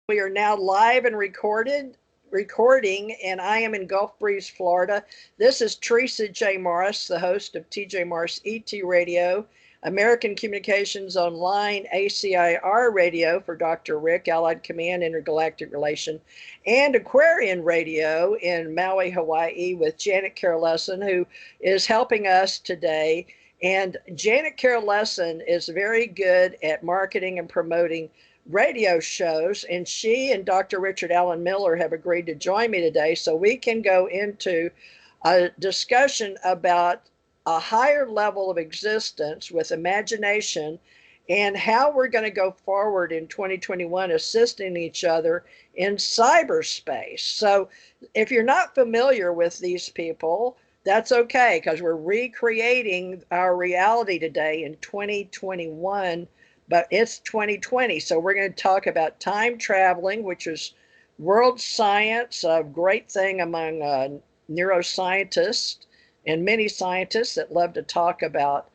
We are now live and recording, and I am in Gulf Breeze, Florida. This is Teresa J. Morris, the host of TJ Morris ET Radio, American Communications Online ACIR Radio for Dr. Rick, Allied Command Intergalactic Relation, and Aquarian Radio in Maui, Hawaii, with Janet Carolesson, who is helping us today. And Janet Carolesson is very good at marketing and promoting radio shows, and she and Dr. Richard Allen Miller have agreed to join me today so we can go into a discussion about a higher level of existence with imagination and how we're going to go forward in 2021 assisting each other in cyberspace. So if you're not familiar with these people, that's okay, because we're recreating our reality today in 2021, but it's 2020. So we're going to talk about time traveling, which is world science, a great thing among neuroscientists and many scientists that love to talk about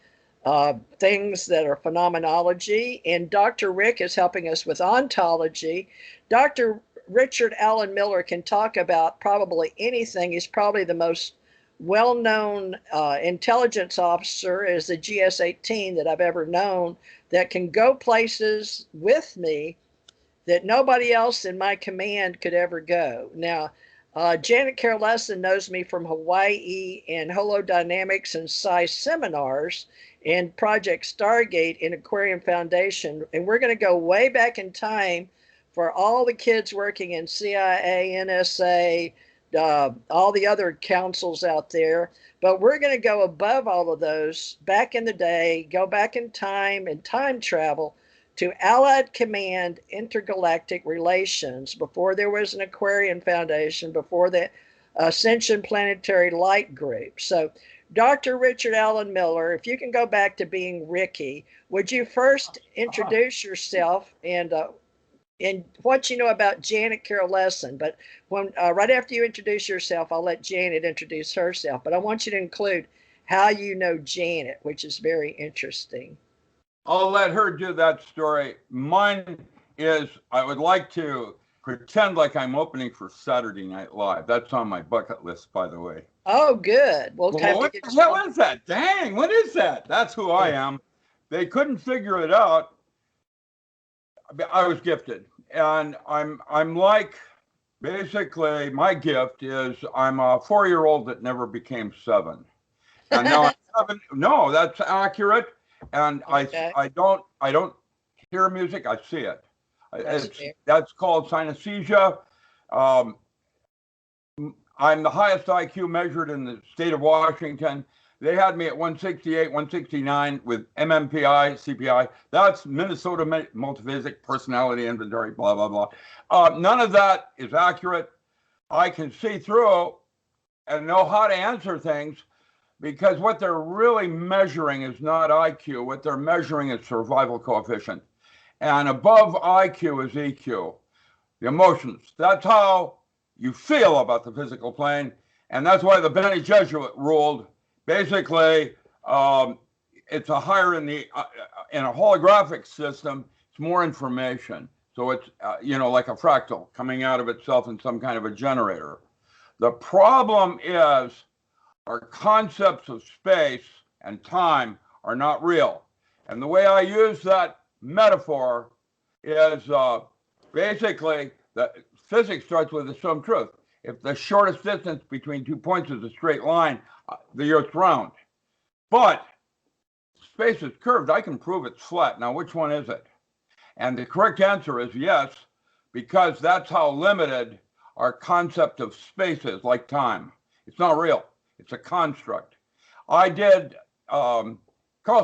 things that are phenomenology. And Dr. Rick is helping us with ontology. Dr. Richard Allen Miller can talk about probably anything. He's probably the most well-known intelligence officer as the GS-18 that I've ever known, that can go places with me that nobody else in my command could ever go. Now, Janet Carolesson knows me from Hawaii and holodynamics and psi seminars and Project Stargate in Aquarium Foundation. And we're going to go way back in time for all the kids working in CIA, NSA, all the other councils out there. But we're going to go above all of those back in the day, go back in time and time travel to Allied Command Intergalactic Relations, before there was an Aquarian Foundation, before the Ascension Planetary Light Group. So Dr. Richard Allen Miller, if you can go back to being Ricky, would you first introduce yourself and what you know about Janet Carolesson? But when right after you introduce yourself, I'll let Janet introduce herself. But I want you to include how you know Janet, which is very interesting. I'll let her do that story. Mine is, I would like to pretend like I'm opening for Saturday Night Live. That's on my bucket list, by the way. Oh, good. Well, what the hell is that? Dang, what is that? That's who I am. They couldn't figure it out. I was gifted, and I'm like, basically my gift is I'm a 4-year-old that never became 7, and now I'm 7. No, that's accurate. And okay. I don't hear music, I see it. That's called synesthesia. I'm the highest IQ measured in the state of Washington. They had me at 168, 169 with MMPI, CPI. That's Minnesota Multiphysic Personality Inventory, blah, blah, blah. None of that is accurate. I can see through and know how to answer things, because what they're really measuring is not IQ. What they're measuring is survival coefficient. And above IQ is EQ, the emotions. That's how you feel about the physical plane. And that's why the Bene Gesserit ruled. Basically, it's a higher in a holographic system, it's more information. So it's, like a fractal coming out of itself in some kind of a generator. The problem is our concepts of space and time are not real. And the way I use that metaphor is basically that physics starts with assumed truth. If the shortest distance between 2 points is a straight line, the Earth's round. But space is curved. I can prove it's flat. Now, which one is it? And the correct answer is yes, because that's how limited our concept of space is, like time. It's not real. It's a construct. I did, Carl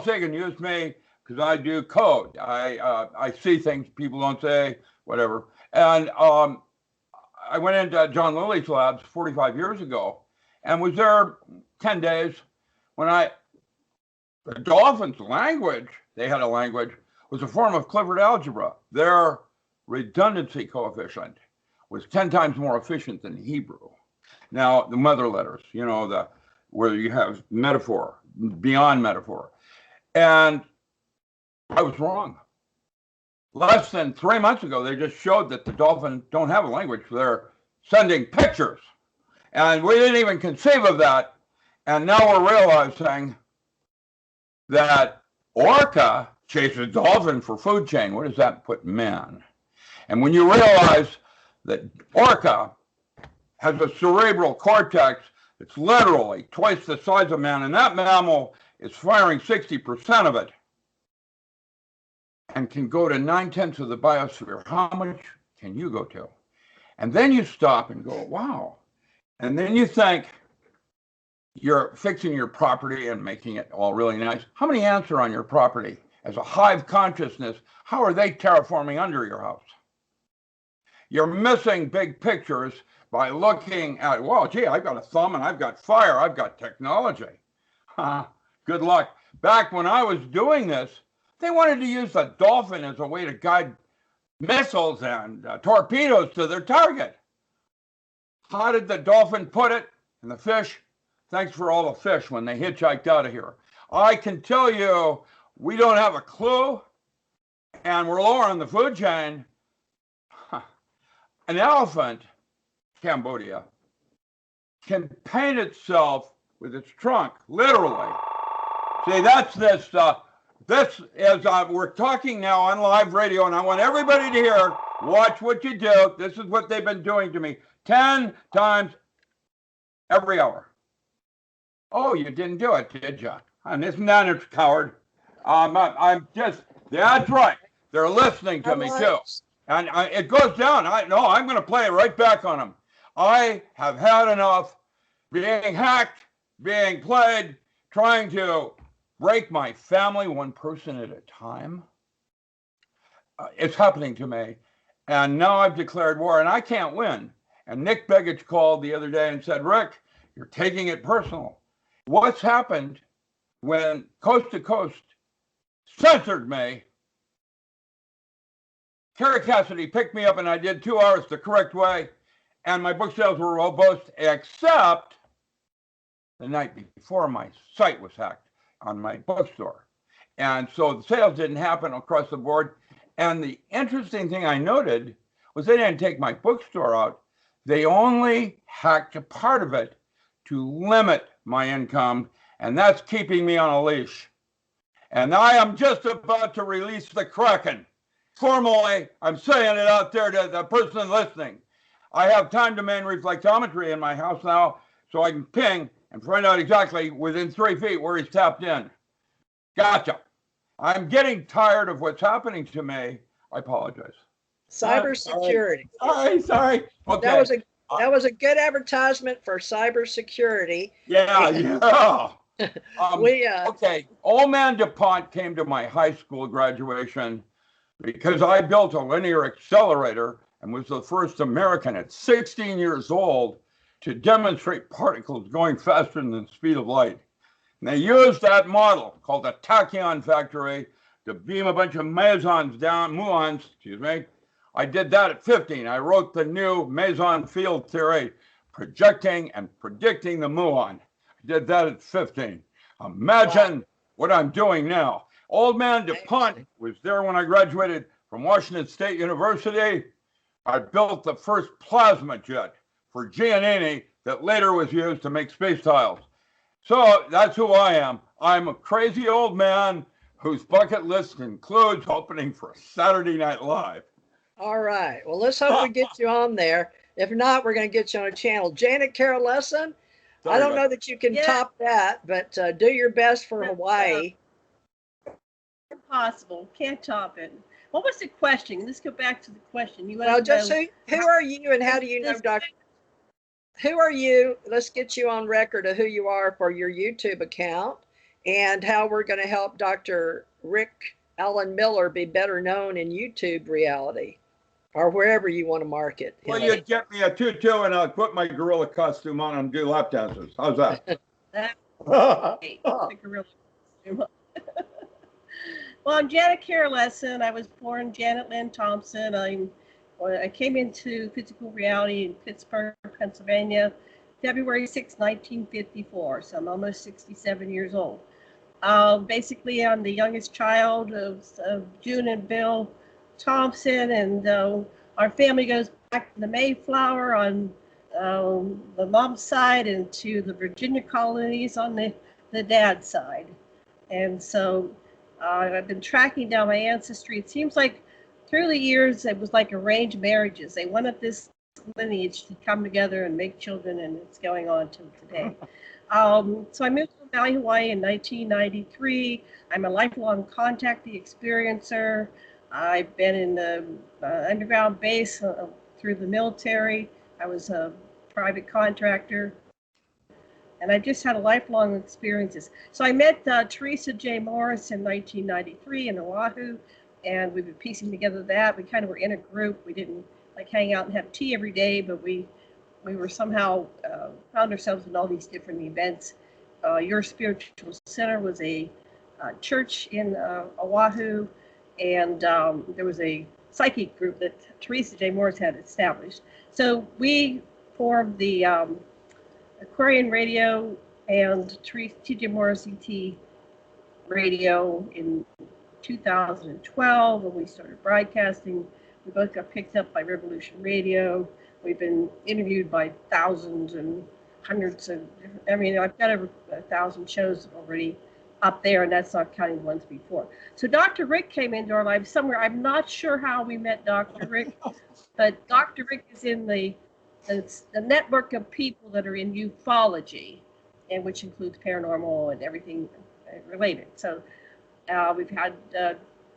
Sagan used me because I do code. I see things people don't say, whatever. And I went into John Lilly's labs 45 years ago and was there 10 days when the dolphins' language, they had a language, was a form of Clifford algebra. Their redundancy coefficient was 10 times more efficient than Hebrew. Now, the mother letters, where you have metaphor, beyond metaphor. And I was wrong. less than 3 months ago, they just showed that the dolphins don't have a language. They're sending pictures. And we didn't even conceive of that. And now we're realizing that orca chases dolphin for food chain. What does that put men? And when you realize that orca has a cerebral cortex that's literally twice the size of man, and that mammal is firing 60% of it and can go to 9/10 of the biosphere, how much can you go to? And then you stop and go, wow. And then you think you're fixing your property and making it all really nice. How many ants are on your property? As a hive consciousness, how are they terraforming under your house? You're missing big pictures by looking at, well, gee, I've got a thumb and I've got fire, I've got technology. Good luck. Back when I was doing this, they wanted to use the dolphin as a way to guide missiles and torpedoes to their target. How did the dolphin put it? And the fish, thanks for all the fish when they hitchhiked out of here. I can tell you, we don't have a clue, and we're lower on the food chain. An elephant, Cambodia, can paint itself with its trunk, literally. See, that's this. This is, we're talking now on live radio, and I want everybody to hear, watch what you do. This is what they've been doing to me 10 times every hour. Oh, you didn't do it, did you? And isn't that a coward? I'm just, that's right. They're listening to me too. And it goes down. I'm going to play it right back on them. I have had enough being hacked, being played, trying to break my family one person at a time. It's happening to me. And now I've declared war and I can't win. And Nick Begich called the other day and said, Rick, you're taking it personal. What's happened when Coast to Coast censored me? Kerry Cassidy picked me up and I did 2 hours the correct way. And my book sales were robust, except the night before my site was hacked on my bookstore. And so the sales didn't happen across the board. And the interesting thing I noted was they didn't take my bookstore out. They only hacked a part of it to limit my income. And that's keeping me on a leash. And I am just about to release the Kraken. Formally, I'm saying it out there to the person listening. I have time-domain reflectometry in my house now, so I can ping and find out exactly within 3 feet where he's tapped in. Gotcha. I'm getting tired of what's happening to me. I apologize. Cybersecurity. Sorry. Okay. That was a good advertisement for cybersecurity. Yeah. Okay. Old man DuPont came to my high school graduation because I built a linear accelerator and was the first American at 16 years old to demonstrate particles going faster than the speed of light. And they used that model called the tachyon factory to beam a bunch of muons, I did that at 15. I wrote the new meson field theory, projecting and predicting the muon. I did that at 15. Imagine what I'm doing now. Old man DuPont was there when I graduated from Washington State University. I built the first plasma jet for Giannini that later was used to make space tiles. So that's who I am. I'm a crazy old man whose bucket list includes opening for Saturday Night Live. All right. Well, let's hope we get you on there. If not, we're going to get you on a channel. Janet Carroll Lesson, I don't know that you can top that, but do your best for Hawaii. Impossible. Can't top it. What was the question? Let's go back to the question. Well, just who are you and how do you know Dr. Who are you? Let's get you on record of who you are for your YouTube account and how we're going to help Dr. Rick Allen Miller be better known in YouTube reality or wherever you want to market. Well, you get me a tutu and I'll put my gorilla costume on and do lap dances. How's that? That's great. The gorilla costume. Well, I'm Janet Carroll Lesson. I was born Janet Lynn Thompson. I came into physical reality in Pittsburgh, Pennsylvania, February 6, 1954. So I'm almost 67 years old. Basically, I'm the youngest child of June and Bill Thompson, and our family goes back to the Mayflower on the mom's side and to the Virginia colonies on the dad's side. And so I've been tracking down my ancestry. It seems like through the years it was like arranged marriages. They wanted this lineage to come together and make children, and it's going on to today. So I moved to Maui, Hawaii in 1993. I'm a lifelong contactee experiencer. I've been in the underground base through the military. I was a private contractor. And I just had a lifelong experiences. So I met Teresa J. Morris in 1993 in Oahu, and we've been piecing together that. We kind of were in a group. We didn't like hang out and have tea every day, but we were somehow found ourselves in all these different events. Your Spiritual Center was a church in Oahu, and there was a psychic group that Teresa J. Morris had established. So we formed the Aquarian Radio and T.J. Morris ET Radio in 2012 when we started broadcasting. We both got picked up by Revolution Radio. We've been interviewed by thousands and hundreds of different, I mean, I've got over 1,000 shows already up there, and that's not counting the ones before. So Dr. Rick came into our lives somewhere. I'm not sure how we met Dr. Rick, but Dr. Rick is in the network of people that are in ufology, and which includes paranormal and everything related. So we've had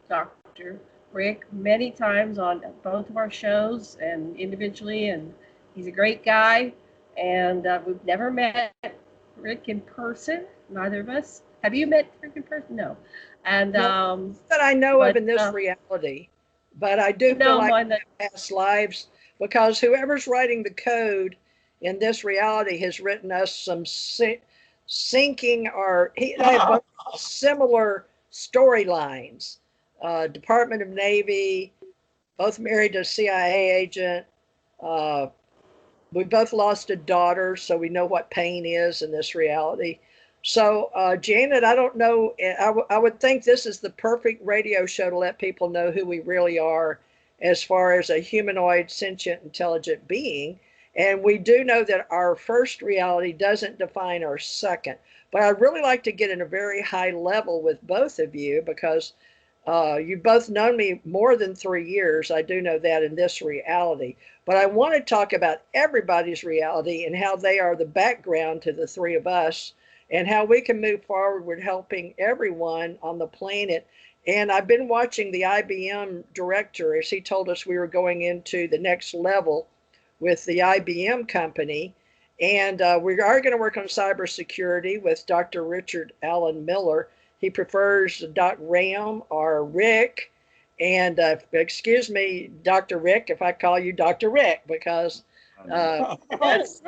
Dr. Rick many times on both of our shows and individually, and he's a great guy. And we've never met Rick in person, neither of us. Have you met Rick in person? No. And that I know of in this reality, but I do feel like past lives, because whoever's writing the code in this reality has written us some sinking or they have similar storylines. Department of Navy, both married to a CIA agent. We both lost a daughter, so we know what pain is in this reality. So, Janet, I don't know. I would think this is the perfect radio show to let people know who we really are as far as a humanoid, sentient, intelligent being. And we do know that our first reality doesn't define our second. But I'd really like to get in a very high level with both of you, because you've both known me more than 3 years. I do know that in this reality. But I want to talk about everybody's reality and how they are the background to the three of us, and how we can move forward with helping everyone on the planet. And I've been watching the IBM director as he told us we were going into the next level with the IBM company. And we are going to work on cybersecurity with Dr. Richard Allen Miller. He prefers Doc Ram or Rick. And excuse me, Dr. Rick, if I call you Dr. Rick, because that's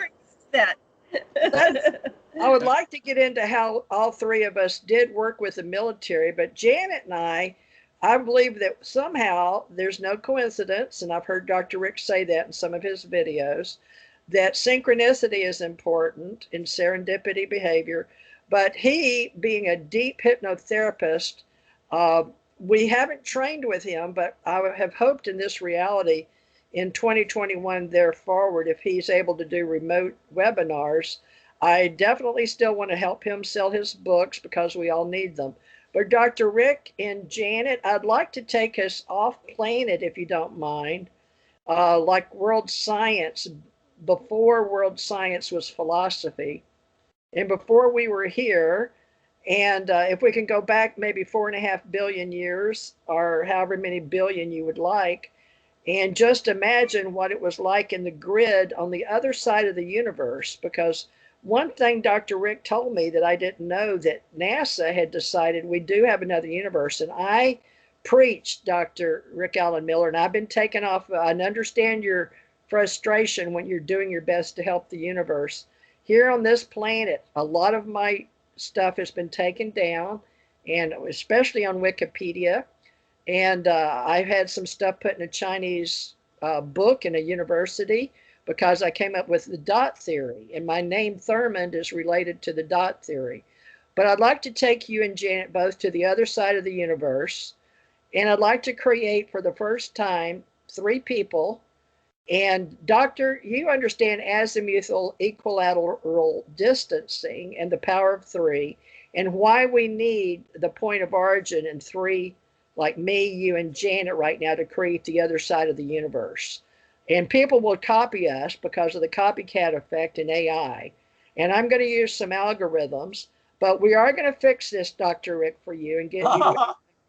that. I would like to get into how all three of us did work with the military, but Janet and I believe that somehow there's no coincidence, and I've heard Dr. Rick say that in some of his videos, that synchronicity is important in serendipity behavior. But he, being a deep hypnotherapist, we haven't trained with him, but I have hoped in this reality in 2021 there forward, if he's able to do remote webinars. I definitely still want to help him sell his books because we all need them. But Dr. Rick and Janet, I'd like to take us off planet, if you don't mind, like world science, before world science was philosophy, and before we were here. And if we can go back maybe 4.5 billion years, or however many billion you would like, and just imagine what it was like in the grid on the other side of the universe. Because one thing Dr. Rick told me that I didn't know, that NASA had decided we do have another universe. And I preached Dr. Rick Allen Miller, and I've been taken off. I understand your frustration when you're doing your best to help the universe. Here on this planet, a lot of my stuff has been taken down, and especially on Wikipedia. And I've had some stuff put in a Chinese book in a university, because I came up with the dot theory, and my name Thurmond is related to the dot theory. But I'd like to take you and Janet both to the other side of the universe And I'd like to create for the first time 3 people. And doctor, you understand azimuthal equilateral distancing and the power of 3 and why we need the point of origin in 3, like me, you, and Janet right now to create the other side of the universe. And people will copy us because of the copycat effect in AI. And I'm going to use some algorithms, but we are going to fix this, Dr. Rick, for you and get you.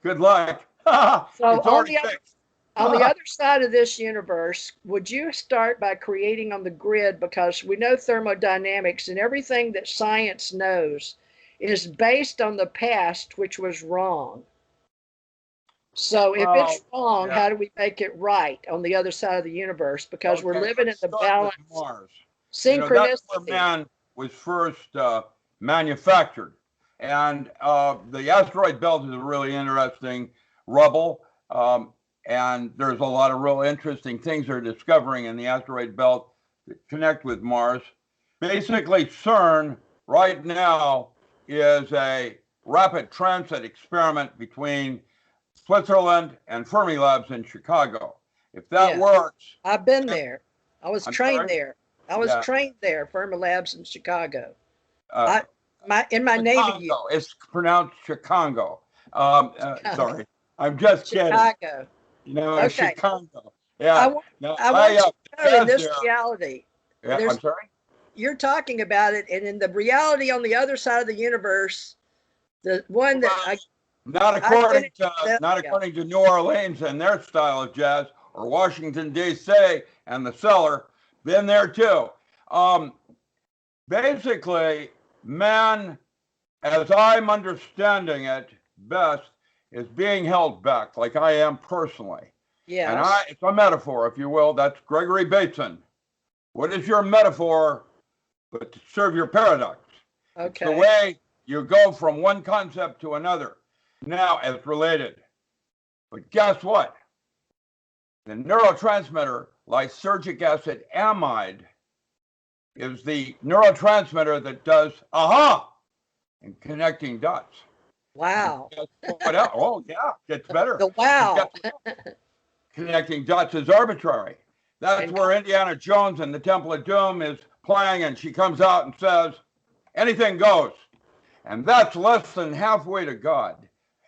Good luck. So It's already fixed. on the other side of this universe, would you start by creating on the grid, because we know thermodynamics and everything that science knows is based on the past, which was wrong. So if it's wrong, yeah. how do we make it right on the other side of the universe? Because we're living in the balance. Mars. Synchronicity. That's where man was first manufactured. And the asteroid belt is a really interesting rubble. And there's a lot of real interesting things they're discovering in the asteroid belt that connect with Mars. Basically, CERN right now is a rapid transit experiment between Switzerland and Fermilabs in Chicago. If that works. I've been there. I was trained there. I was Yeah. trained there, Fermilabs in Chicago. In my Navy. It's pronounced Chicago. Sorry, I'm just kidding. Chicago. Okay. Chicago. Yeah. I want you to know in this reality. Yeah, I'm sorry? You're talking about it, and in the reality on the other side of the universe, the one that not according to New Orleans and their style of jazz, or Washington D.C. and the Cellar. Been there too. Basically, man, as I'm understanding it best, is being held back, like I am personally. Yeah. And it's a metaphor, if you will. That's Gregory Bateson. What is your metaphor but to serve your paradox? Okay. It's the way you go from one concept to another. Now, as related. But guess what? The neurotransmitter lysergic acid amide is the neurotransmitter that does in connecting dots. Wow. What else? Oh, yeah, gets better. The wow. Connecting dots is arbitrary. That's where Indiana Jones in the Temple of Doom is playing, and she comes out and says, anything goes. And that's less than halfway to God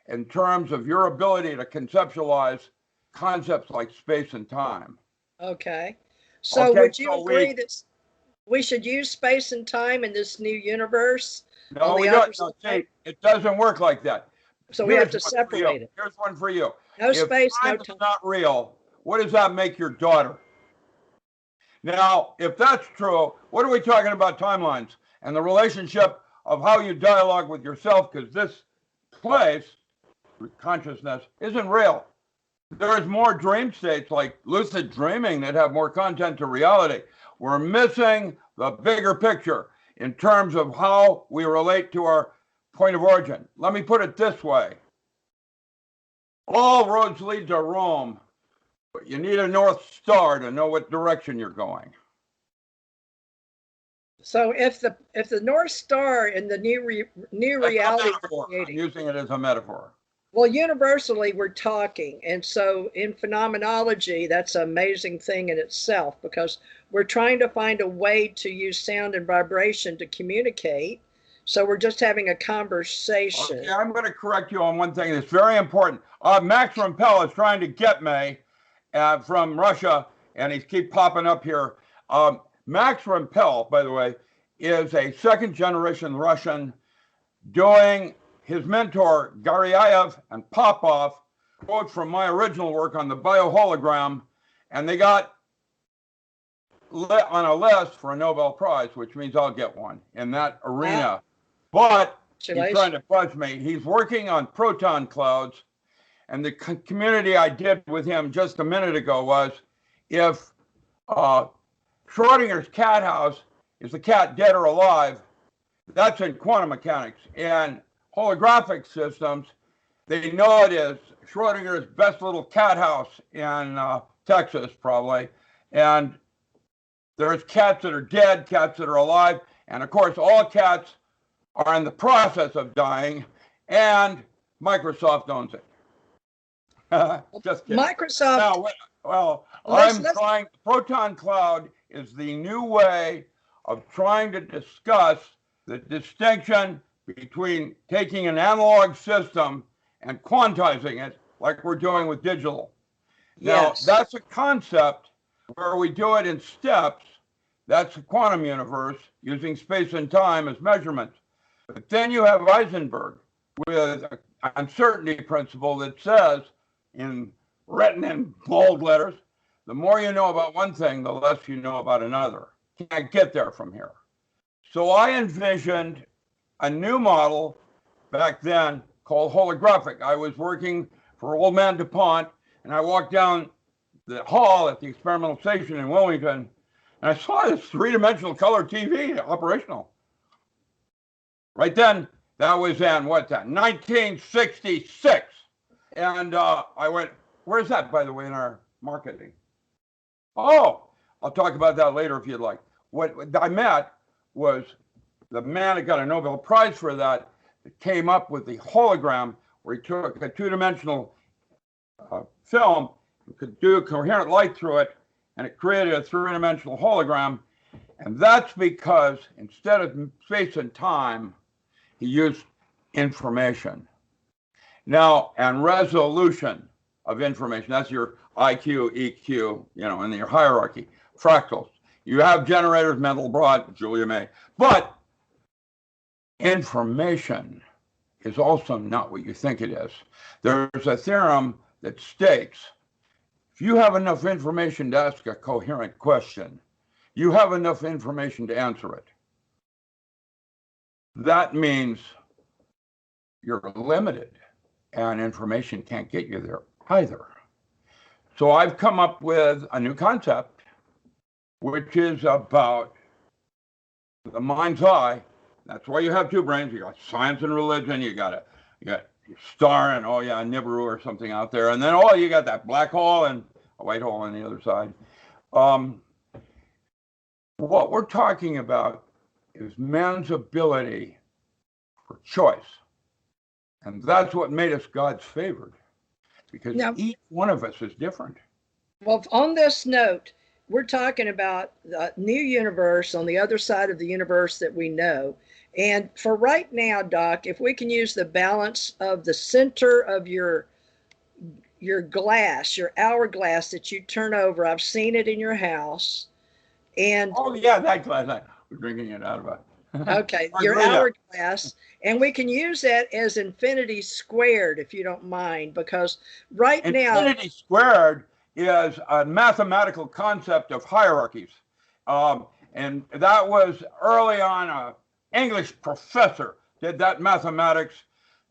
in terms of your ability to conceptualize concepts like space and time. Okay. So would you agree that we should use space and time in this new universe? No, we don't. No, it doesn't work like that. So we have to separate it. Here's one for you. No space, no time. If not real, what does that make your daughter? Now, if that's true, what are we talking about timelines and the relationship of how you dialogue with yourself? Because this place, consciousness, isn't real. There's more dream states like lucid dreaming that have more content to reality. We're missing the bigger picture in terms of how we relate to our point of origin. Let me put it this way. All roads lead to Rome, but you need a North Star to know what direction you're going. So if the North Star in the new reality, I'm using it as a metaphor. Well, universally, we're talking. And so in phenomenology, that's an amazing thing in itself, because we're trying to find a way to use sound and vibration to communicate. So we're just having a conversation. Okay, I'm going to correct you on one thing that's very important. Max Rampell is trying to get me from Russia, and he keeps popping up here. Max Rampell, by the way, is a second-generation Russian doing his mentor, Garyaev and Popov, quote from my original work on the biohologram, and they got on a list for a Nobel Prize, which means I'll get one in that arena. But he's trying to buzz me. He's working on proton clouds, and the community I did with him just a minute ago was, if Schrodinger's cat house is the cat dead or alive, that's in quantum mechanics. And holographic systems, they know it is Schrodinger's best little cat house in Texas, probably. And there's cats that are dead, cats that are alive. And of course, all cats are in the process of dying, and Microsoft owns it. Just kidding. Microsoft. Now, well, Proton Cloud is the new way of trying to discuss the distinction between taking an analog system and quantizing it like we're doing with digital. Yes. Now, that's a concept where we do it in steps. That's a quantum universe using space and time as measurements. But then you have Heisenberg with an uncertainty principle that says, written in bold letters, the more you know about one thing, the less you know about another. Can't get there from here. So I envisioned a new model back then called holographic. I was working for old man DuPont, and I walked down the hall at the experimental station in Wilmington, and I saw this three-dimensional color TV operational. Right then, that was in, 1966. And I went, where's that, by the way, in our marketing? Oh, I'll talk about that later if you'd like. What I met was the man that got a Nobel Prize for that came up with the hologram, where he took a two-dimensional film, could do coherent light through it, and it created a three-dimensional hologram. And that's because instead of space and time, he used information. Now, and resolution of information, that's your IQ, EQ, in your hierarchy, fractals. You have generators, Mandelbrot, Julia May, but information is also not what you think it is. There's a theorem that states, if you have enough information to ask a coherent question, you have enough information to answer it. That means you're limited, and information can't get you there either. So I've come up with a new concept, which is about the mind's eye. That's why you have two brains. You got science and religion. You got star and Nibiru or something out there, and then you got that black hole and a white hole on the other side. What we're talking about is man's ability for choice, and that's what made us God's favored, because each one of us is different. Well, on this note, we're talking about the new universe on the other side of the universe that we know. And for right now, Doc, if we can use the balance of the center of your glass, your hourglass that you turn over, I've seen it in your house. And that glass, we're drinking it out of it. Okay, your hourglass, and we can use that as infinity squared, if you don't mind, because right now infinity squared is a mathematical concept of hierarchies, and that was early on a English professor did that mathematics.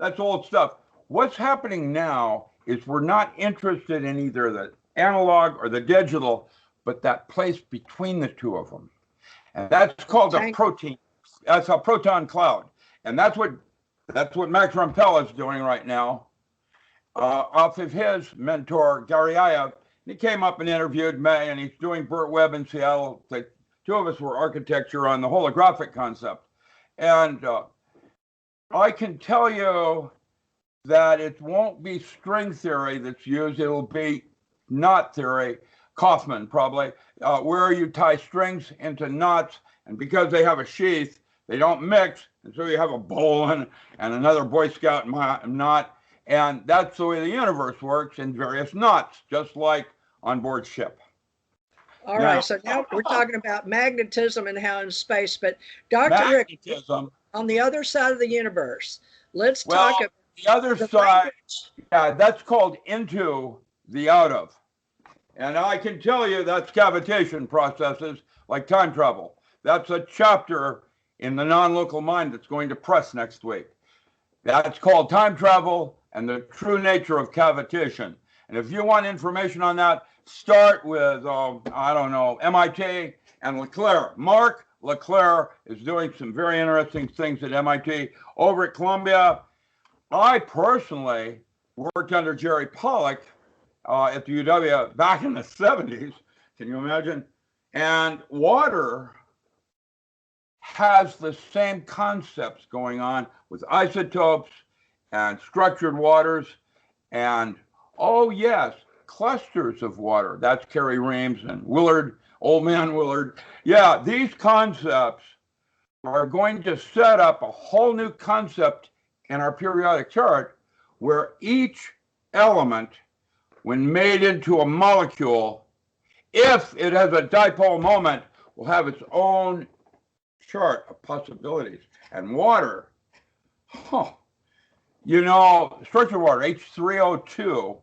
That's old stuff. What's happening now is we're not interested in either the analog or the digital, but that place between the two of them, and that's called a protein. That's a proton cloud, and that's what Max Rampell is doing right now, off of his mentor Gary Aya. He came up and interviewed May, and he's doing Burt Webb in Seattle. The two of us were architecture on the holographic concept. And I can tell you that it won't be string theory that's used. It'll be knot theory, Kaufman probably, where you tie strings into knots, and because they have a sheath, they don't mix, and so you have a bowline and another Boy Scout knot, and that's the way the universe works in various knots, just like on board ship. All right, so now we're talking about magnetism and how in space, but Dr. Rick, on the other side of the universe, let's talk about the other side. That's called into the out of. And I can tell you that's cavitation processes like time travel. That's a chapter in the non-local mind that's going to press next week. That's called time travel and the true nature of cavitation. And if you want information on that, start with, MIT and LeClaire. Mark LeClaire is doing some very interesting things at MIT. Over at Columbia, I personally worked under Jerry Pollack at the UW back in the 70s. Can you imagine? And water has the same concepts going on with isotopes and structured waters and Oh, yes, clusters of water. That's Kerry Reams and Willard, old man Willard. Yeah, these concepts are going to set up a whole new concept in our periodic chart where each element, when made into a molecule, if it has a dipole moment, will have its own chart of possibilities. And water, you know, structured water, H3O2,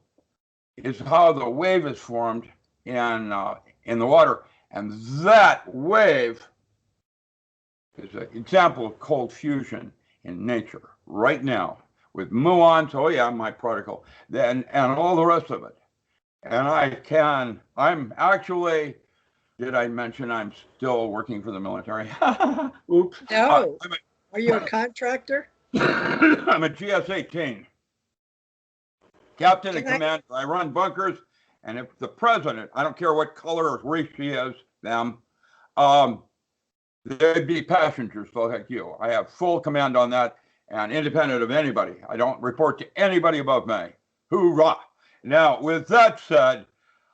is how the wave is formed in the water. And that wave is an example of cold fusion in nature right now with muons, oh yeah, my particle, and all the rest of it. And I'm actually, did I mention I'm still working for the military? Oops. No. Are you a contractor? I'm a GS-18. Captain in command. I run bunkers. And if the president, I don't care what color or race he is, them, they'd be passengers like you. I have full command on that and independent of anybody. I don't report to anybody above me. Hoorah. Now, with that said,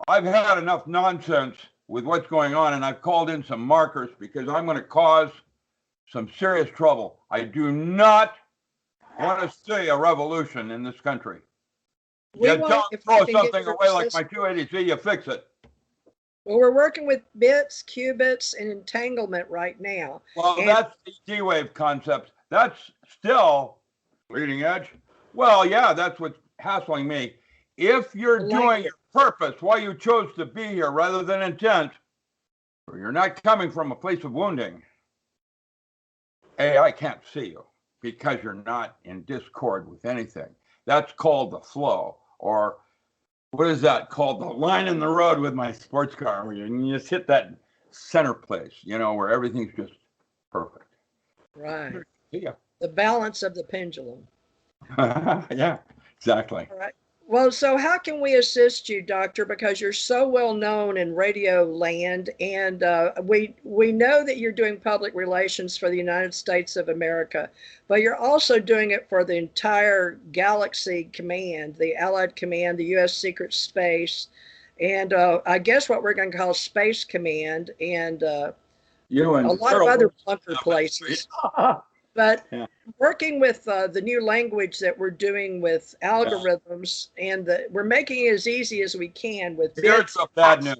I've had enough nonsense with what's going on, and I've called in some markers because I'm going to cause some serious trouble. I do not want to see a revolution in this country. You don't throw something away like my 280Z, you fix it. Well, we're working with bits, qubits, and entanglement right now. Well, that's the D-wave concept. That's still leading edge. Well, yeah, that's what's hassling me. If you're doing your purpose, why you chose to be here rather than intent, or you're not coming from a place of wounding, I can't see you because you're not in discord with anything. That's called the flow, or what is that called? The line in the road with my sports car, where you just hit that center place, you know, where everything's just perfect. Right. Yeah. The balance of the pendulum. Yeah, exactly. All right. Well, so how can we assist you, Doctor? Because you're so well known in radio land, and we know that you're doing public relations for the United States of America, but you're also doing it for the entire Galaxy Command, the Allied Command, the U.S. Secret Space, and I guess what we're going to call Space Command, and a lot of other bunker places. But yeah, working with the new language that we're doing with algorithms, and we're making it as easy as we can with Here's the bad news.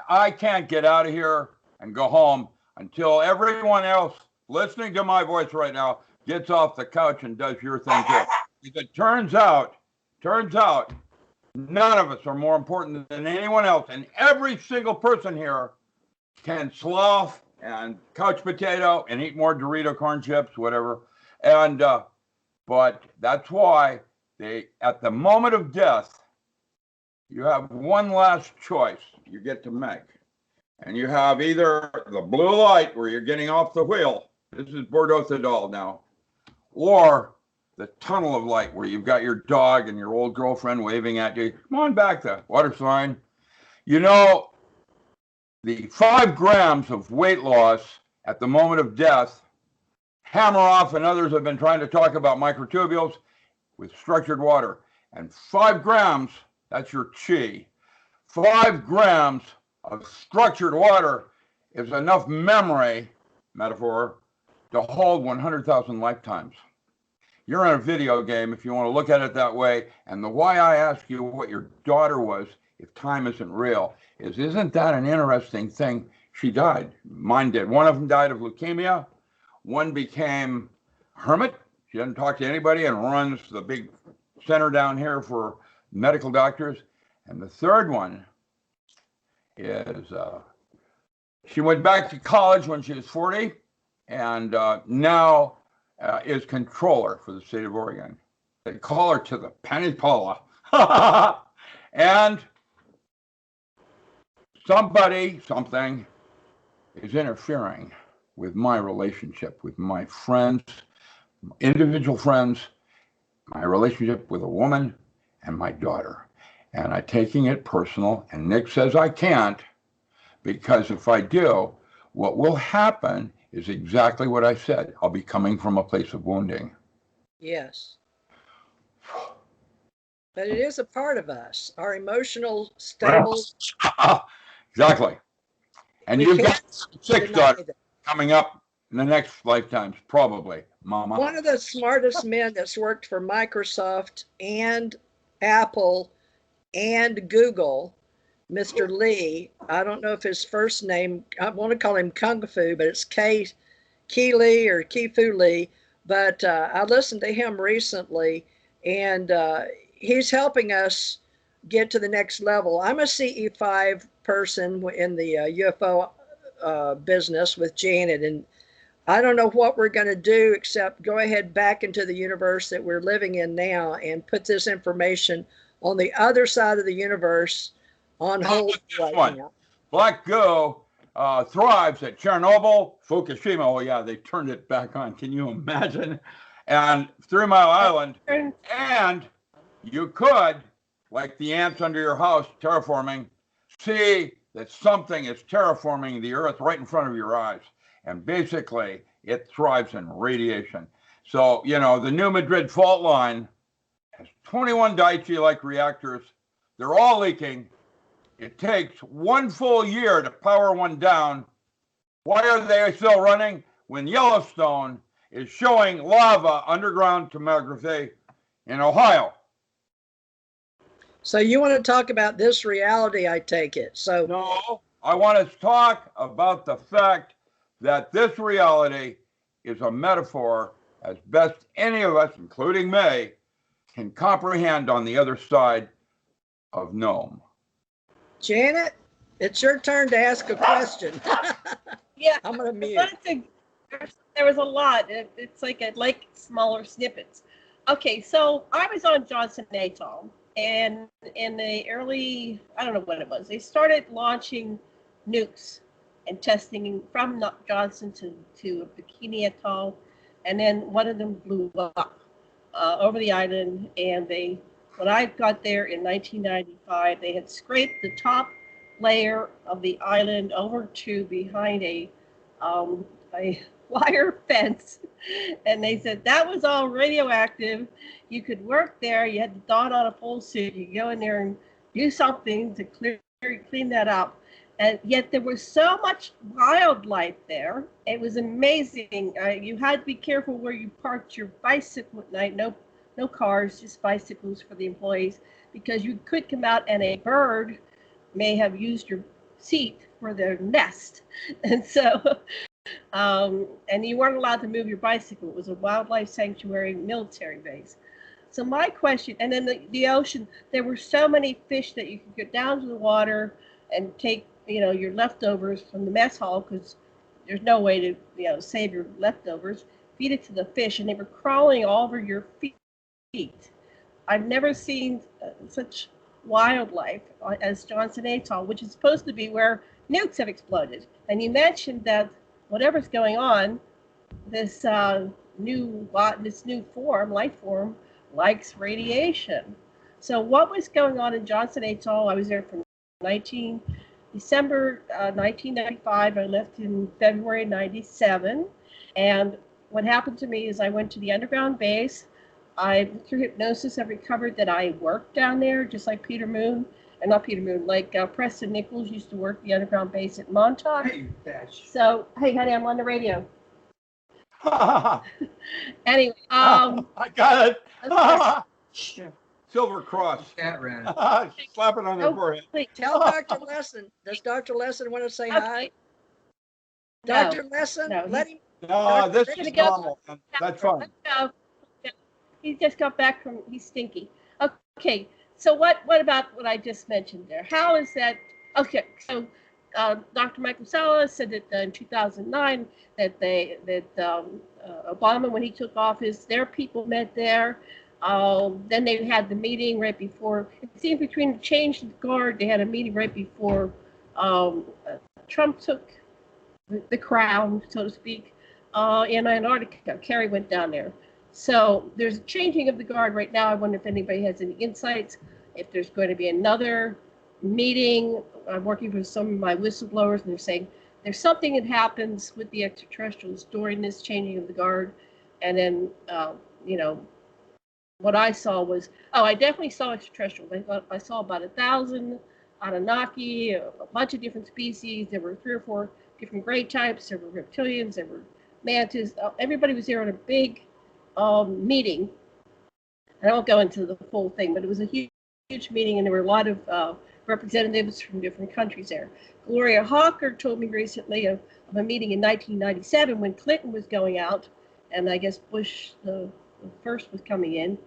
I can't get out of here and go home until everyone else listening to my voice right now gets off the couch and does your thing too. Because it turns out, none of us are more important than anyone else. And every single person here can slough and couch potato and eat more Dorito corn chips, whatever. And but that's why at the moment of death, you have one last choice you get to make. And you have either the blue light where you're getting off the wheel, this is Bordeaux Thadol now, or the tunnel of light where you've got your dog and your old girlfriend waving at you. Come on back, the water's fine. You know, the 5 grams of weight loss at the moment of death, Hammeroff and others have been trying to talk about microtubules with structured water. And 5 grams, that's your chi. 5 grams of structured water is enough memory, metaphor, to hold 100,000 lifetimes. You're in a video game if you want to look at it that way. And the why I ask you what your daughter was, if time isn't real, isn't that an interesting thing? She died. Mine did. One of them died of leukemia. One became a hermit. She doesn't talk to anybody and runs the big center down here for medical doctors. And the third one is she went back to college when she was 40 and now is controller for the state of Oregon. They call her to the penny Paula. And something is interfering with my relationship with my friends, individual friends, my relationship with a woman and my daughter. And I'm taking it personal, and Nick says I can't, because if I do, what will happen is exactly what I said. I'll be coming from a place of wounding. Yes. But it is a part of us, our emotional stable. Exactly. And We you've can't got 6 deny daughters that. coming up in the next lifetimes, probably, Mama. One of the smartest men that's worked for Microsoft and Apple and Google, Mr. Lee. I don't know if his first name, I want to call him Kung Fu, but it's Key Lee or Key Fu Lee. But I listened to him recently, and he's helping us get to the next level. I'm a CE5 person in the UFO business with Janet, and I don't know what we're going to do except go ahead back into the universe that we're living in now and put this information on the other side of the universe on hold right now. Black goo thrives at Chernobyl, Fukushima. Oh, yeah, they turned it back on. Can you imagine? And 3 Mile Island. And you could, like the ants under your house terraforming, see that something is terraforming the earth right in front of your eyes. And basically, it thrives in radiation. So, you know, the New Madrid fault line has 21 Daiichi-like reactors. They're all leaking. It takes 1 full year to power one down. Why are they still running? When Yellowstone is showing lava underground tomography in Ohio. So you want to talk about this reality, I take it. So no, I want to talk about the fact that this reality is a metaphor as best any of us, including me, can comprehend on the other side of Nome. Janet, it's your turn to ask a question. Yeah, I'm going to mute. There was a lot. It's like smaller snippets. Okay, so I was on Johnson Atoll, and in the early, I don't know what it was, they started launching nukes and testing from Johnson to Bikini Atoll, and then one of them blew up over the island, and when I got there in 1995, they had scraped the top layer of the island over to behind a wire fence, and they said that was all radioactive. You could work there. You had to don on a full suit. You could go in there and do something to clean that up. And yet there was so much wildlife there. It was amazing. You had to be careful where you parked your bicycle at night. No cars, just bicycles for the employees, because you could come out and a bird may have used your seat for their nest. And so, and you weren't allowed to move your bicycle. It was a wildlife sanctuary military base. So my question, and then the ocean, there were so many fish that you could get down to the water and take, your leftovers from the mess hall, because there's no way to, save your leftovers, feed it to the fish, and they were crawling all over your feet. I've never seen such wildlife as Johnson Atoll, which is supposed to be where nukes have exploded. And you mentioned that whatever's going on, this new life form likes radiation. So what was going on in Johnson Atoll? I was there from December 1995. I left in February 97. And what happened to me is I went to the underground base. Through hypnosis, I recovered that I worked down there, just like like Preston Nichols used to work the underground base at Montauk. Hey, bitch. So, hey, honey, I'm on the radio. Anyway, I got it. Silver Cross. Cat ran. Slap it on their forehead. Tell Dr. Lesson. Does Dr. Lesson want to say hi? Dr. Lesson, let him. No, this is normal. That's fine. He just got back he's stinky. Okay, so what about what I just mentioned there? How is that? Okay, so Dr. Michael Sala said that in 2009 that Obama, when he took office, their people met there. Then they had the meeting right before. It seemed between the change of the guard, they had a meeting right before Trump took the crown, so to speak, in Antarctica. Kerry went down there. So there's a changing of the guard right now. I wonder if anybody has any insights, if there's going to be another meeting. I'm working with some of my whistleblowers, and they're saying there's something that happens with the extraterrestrials during this changing of the guard. And then, what I saw was, I definitely saw extraterrestrials. I saw about 1,000 Anunnaki, a bunch of different species. There were 3 or 4 different gray types. There were reptilians. There were mantis. Everybody was there in a big meeting. And I won't go into the full thing, but it was a huge meeting, and there were a lot of representatives from different countries there. Gloria Hawker told me recently of a meeting in 1997 when Clinton was going out, and I guess Bush the first was coming in.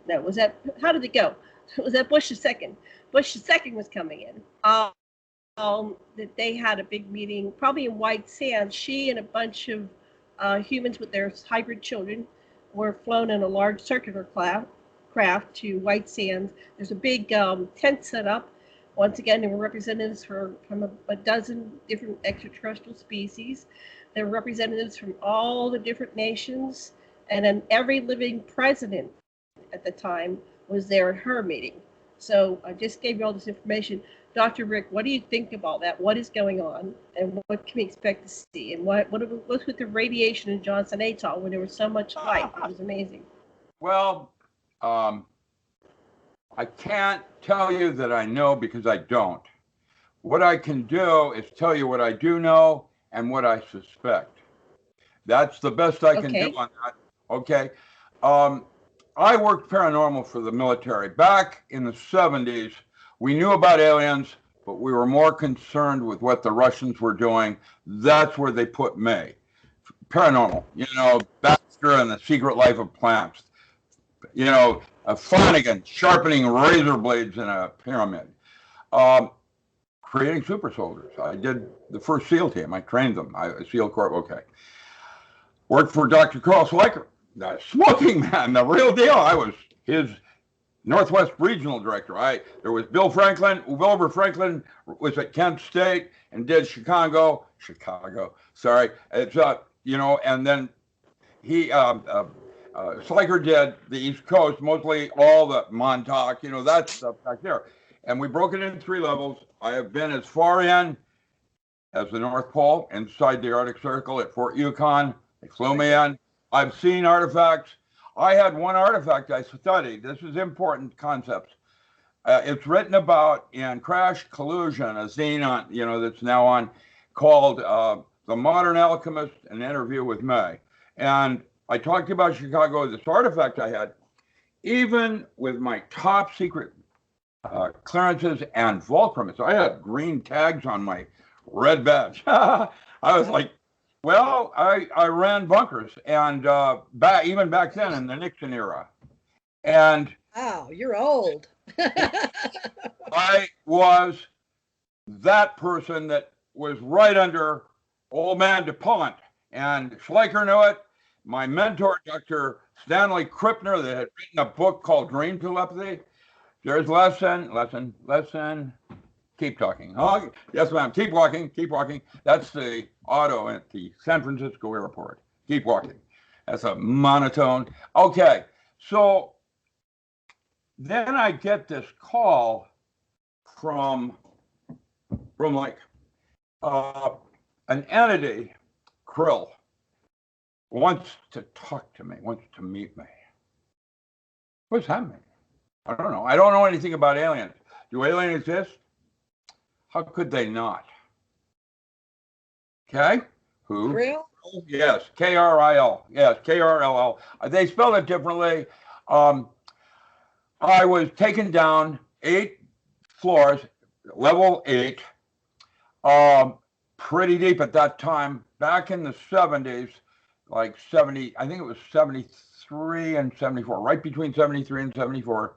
No, was that, how did it go? Was that Bush the second? Bush the second was coming in. That they had a big meeting, probably in White Sands. She and a bunch of humans with their hybrid children were flown in a large circular craft to White Sands. There's a big tent set up. Once again, there were representatives from a dozen different extraterrestrial species. There were representatives from all the different nations, and then every living president at the time was there at her meeting. So I just gave you all this information. Dr. Rick, what do you think about that? What is going on, and what can we expect to see? And what's with the radiation in Johnson Atoll when there was so much light? It was amazing. Well, I can't tell you that I know because I don't. What I can do is tell you what I do know and what I suspect. That's the best I can do on that. Okay. I worked paranormal for the military. Back in the 70s, we knew about aliens, but we were more concerned with what the Russians were doing. That's where they put me. Paranormal, Baxter and the Secret Life of Plants. Flanagan sharpening razor blades in a pyramid. Creating super soldiers. I did the first SEAL team. I trained them. SEAL Corps, okay. Worked for Dr. Carl Schleicher, the smoking man, the real deal. I was his Northwest Regional Director. There was Bill Franklin. Wilbur Franklin was at Kent State and did Chicago. Sorry, it's and then he Schleicher did the East Coast, mostly all the Montauk, that stuff back there. And we broke it into 3 levels. I have been as far in as the North Pole, inside the Arctic Circle at Fort Yukon. They flew me in. I've seen artifacts. I had one artifact I studied. This is important concepts. It's written about in Crash Collusion, a zine on, that's now on, called The Modern Alchemist, an interview with May. And I talked about Chicago, this artifact I had, even with my top secret clearances and vault permits. I had green tags on my red badge. I was like, well, I ran bunkers, and even back then in the Nixon era. And wow, you're old. I was that person that was right under old man DuPont, and Schleicher knew it. My mentor, Dr. Stanley Krippner, that had written a book called Dream Telepathy. There's lesson. Keep talking. Oh, yes, ma'am. Keep walking. That's the auto at the San Francisco airport. Keep walking. That's a monotone. Okay, so then I get this call from like an entity, Kreel, wants to talk to me, wants to meet me. What's that mean? I don't know. I don't know anything about aliens. Do aliens exist? How could they not? Okay. Who? Kreel? Yes. Kril. Yes. Krll. They spell it differently. I was taken down 8 floors, level 8, pretty deep at that time. Back in the 70s, like 70, I think it was 73 and 74, right between 73 and 74.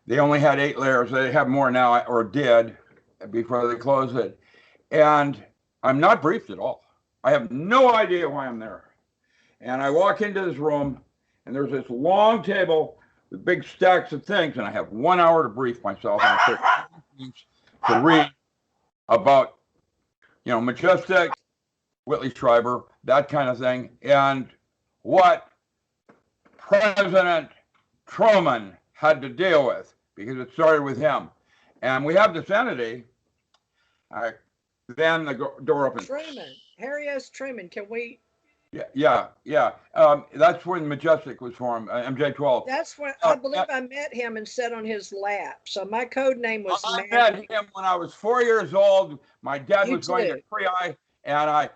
They only had 8 layers. They have more now, or did, before they closed it. And I'm not briefed at all. I have no idea why I'm there. And I walk into this room, and there's this long table with big stacks of things, and I have 1 hour to brief myself and to read about, Majestic, Whitley Schreiber, that kind of thing, and what President Truman had to deal with, because it started with him. And we have this entity. Then the door opens. Truman, Harry S. Truman. Can we Yeah. That's when Majestic was formed, MJ12. That's when I believe I met him and sat on his lap. So my code name was I met him when I was 4 years old. My dad was going to Kreel, and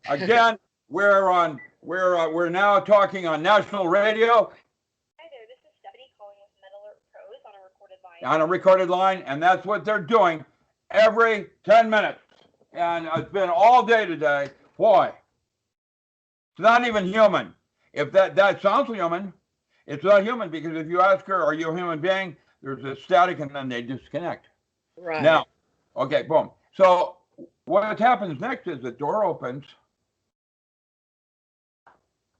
again, we're now talking on national radio. Hi there, this is Stephanie calling with Med Alert Pros on a recorded line. On a recorded line, and that's what they're doing every 10 minutes. And it's been all day today. Boy, it's not even human. If that sounds human, it's not human, because if you ask her, are you a human being? There's a static and then they disconnect. Right. Now, okay, boom. So what happens next is the door opens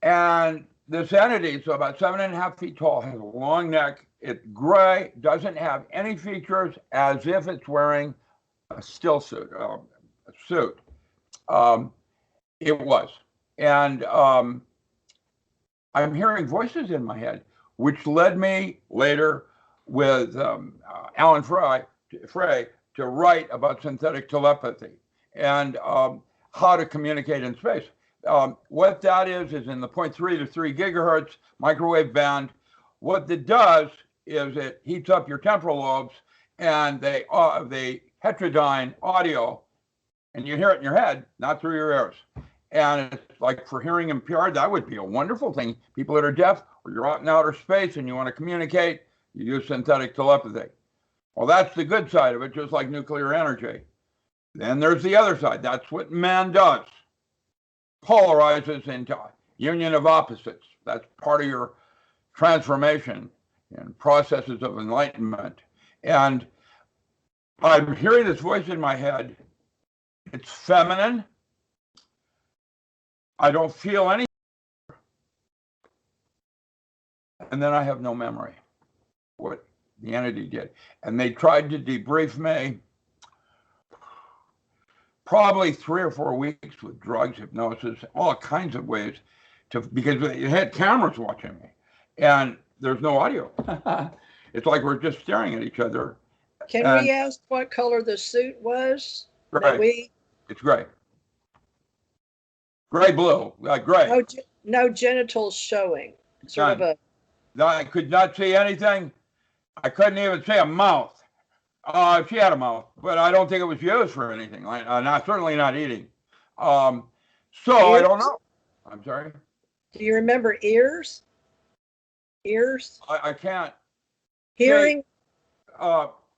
and this entity, so about 7.5 feet tall, has a long neck. It's gray, doesn't have any features, as if it's wearing a still suit, a suit. It was. And I'm hearing voices in my head, which led me later with Alan Frey to write about synthetic telepathy and how to communicate in space. What that is in the 0.3 to 3 gigahertz microwave band. What it does is it heats up your temporal lobes, and they heterodyne audio, and you hear it in your head, not through your ears. And it's like for hearing impaired, that would be a wonderful thing. People that are deaf, or you're out in outer space and you want to communicate, you use synthetic telepathy. Well, that's the good side of it, just like nuclear energy. Then there's the other side. That's what man does. Polarizes into union of opposites. That's part of your transformation and processes of enlightenment. And I'm hearing this voice in my head. It's feminine. I don't feel any. And then I have no memory what the entity did. And they tried to debrief me probably 3 or 4 weeks with drugs, hypnosis, all kinds of ways, because it had cameras watching me. And there's no audio. It's like we're just staring at each other. Can we ask what color the suit was? Gray. It's gray. Gray blue, gray. No genitals showing. Sort of I could not see anything. I couldn't even see a mouth. She had a mouth, but I don't think it was used for anything. Certainly not eating. So ears? I don't know. I'm sorry. Do you remember ears? Ears? I can't. Hearing?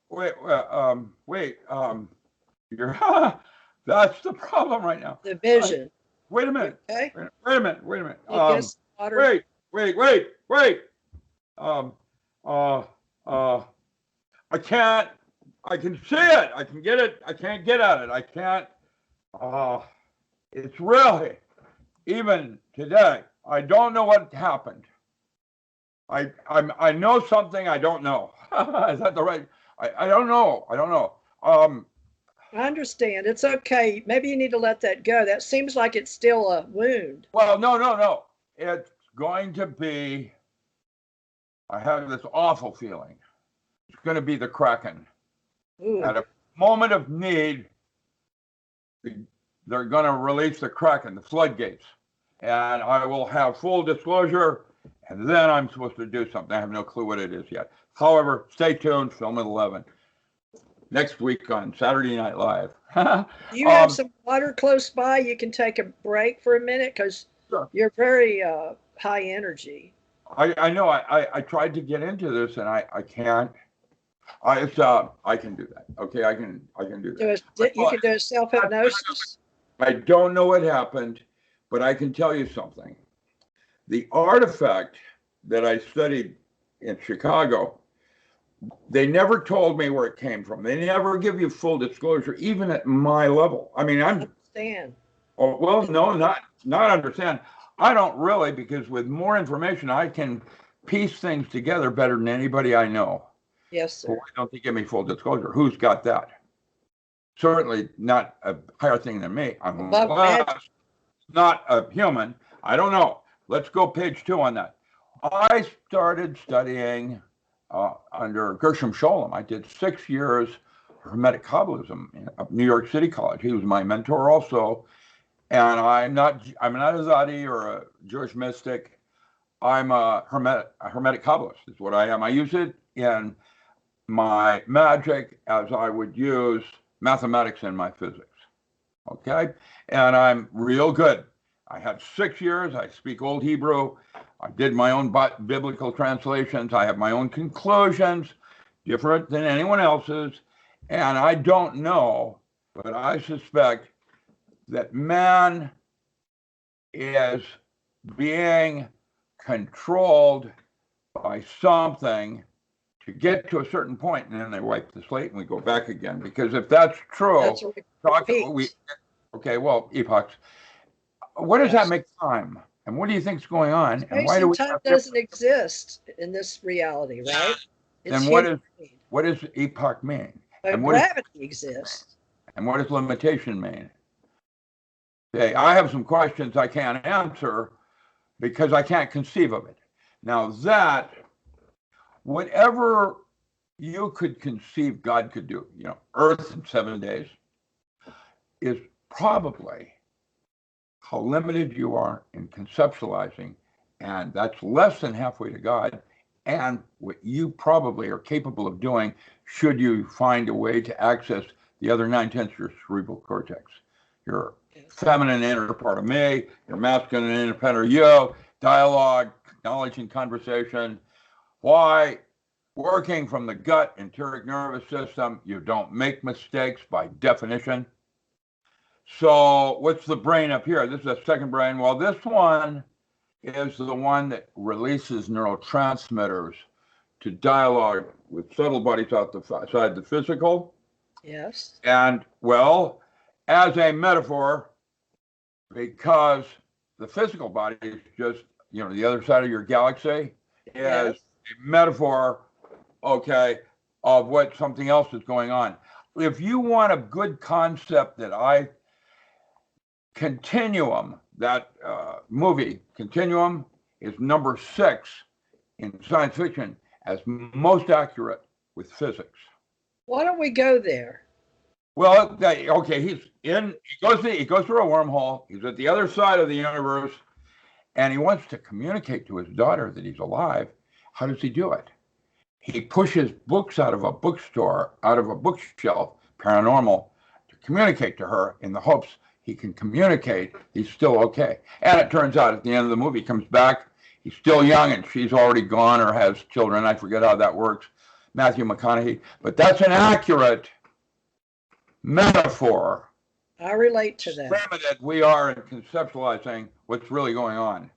Wait. You're that's the problem right now. The vision. Wait a minute. Okay. Wait a minute. Wait. I can't. I can see it. I can get it. I can't get at it. I can't. It's really, even today, I don't know what happened. I know something I don't know. Is that the right? I don't know. I understand. It's okay. Maybe you need to let that go. That seems like it's still a wound. Well, no. It's going to be, I have this awful feeling. It's going to be the Kraken. Ooh. At a moment of need, they're going to release the Kraken, the floodgates. And I will have full disclosure, and then I'm supposed to do something. I have no clue what it is yet. However, stay tuned, film at 11. Next week on Saturday Night Live. Do you have some water close by? You can take a break for a minute, because sure. You're very high energy. I know. I tried to get into this, and I can't. I can do that. Okay, I can do that. You can do a self-hypnosis? I don't know what happened, but I can tell you something. The artifact that I studied in Chicago, they never told me where it came from. They never give you full disclosure, even at my level. I mean, I'm understand. Oh, well, no, not understand. I don't really, because with more information, I can piece things together better than anybody I know. Yes, sir. But why don't they give me full disclosure? Who's got that? Certainly not a higher thing than me. I'm not a human. I don't know. Let's go page 2 on that. I started studying under Gershom Scholem. I did 6 years Hermetic Kabbalism at New York City College. He was my mentor also. And I'm not a Zadi or a Jewish mystic. I'm a hermetic Kabbalist is what I am. I use it in my magic as I would use mathematics in my physics. Okay? And I'm real good. I had 6 years. I speak Old Hebrew. I did my own biblical translations. I have my own conclusions, different than anyone else's. And I don't know, but I suspect that man is being controlled by something to get to a certain point, and then they wipe the slate and we go back again. Because if that's true, okay, well, epochs. What does that make time? And what do you think is going on? And why do we time doesn't exist in this reality, right? Then what does epoch mean? And gravity exists. And what does limitation mean? Okay, I have some questions I can't answer because I can't conceive of it. Now that, whatever you could conceive God could do, Earth in 7 days, is probably how limited you are in conceptualizing, and that's less than halfway to God, and what you probably are capable of doing should you find a way to access the other 9/10 of your cerebral cortex. Your feminine inner part of me, your masculine inner part of you, dialogue, knowledge and conversation. Why? Working from the gut, enteric nervous system, you don't make mistakes by definition. So what's the brain up here? This is a second brain. Well, this one is the one that releases neurotransmitters to dialogue with subtle bodies outside the physical. Yes. And, well, as a metaphor, because the physical body is just, the other side of your galaxy, is a metaphor, okay, of what something else is going on. If you want a good concept that Continuum, that movie, Continuum, is number 6 in science fiction as most accurate with physics. Why don't we go there? Well, okay, he goes through a wormhole. He's at the other side of the universe, and he wants to communicate to his daughter that he's alive. How does he do it? He pushes books out of a bookshelf, paranormal, to communicate to her in the hopes he can communicate he's still okay. And it turns out at the end of the movie, he comes back, he's still young, and she's already gone or has children. I forget how that works. Matthew McConaughey. But that's an accurate metaphor. I relate to that. Limited we are in conceptualizing what's really going on.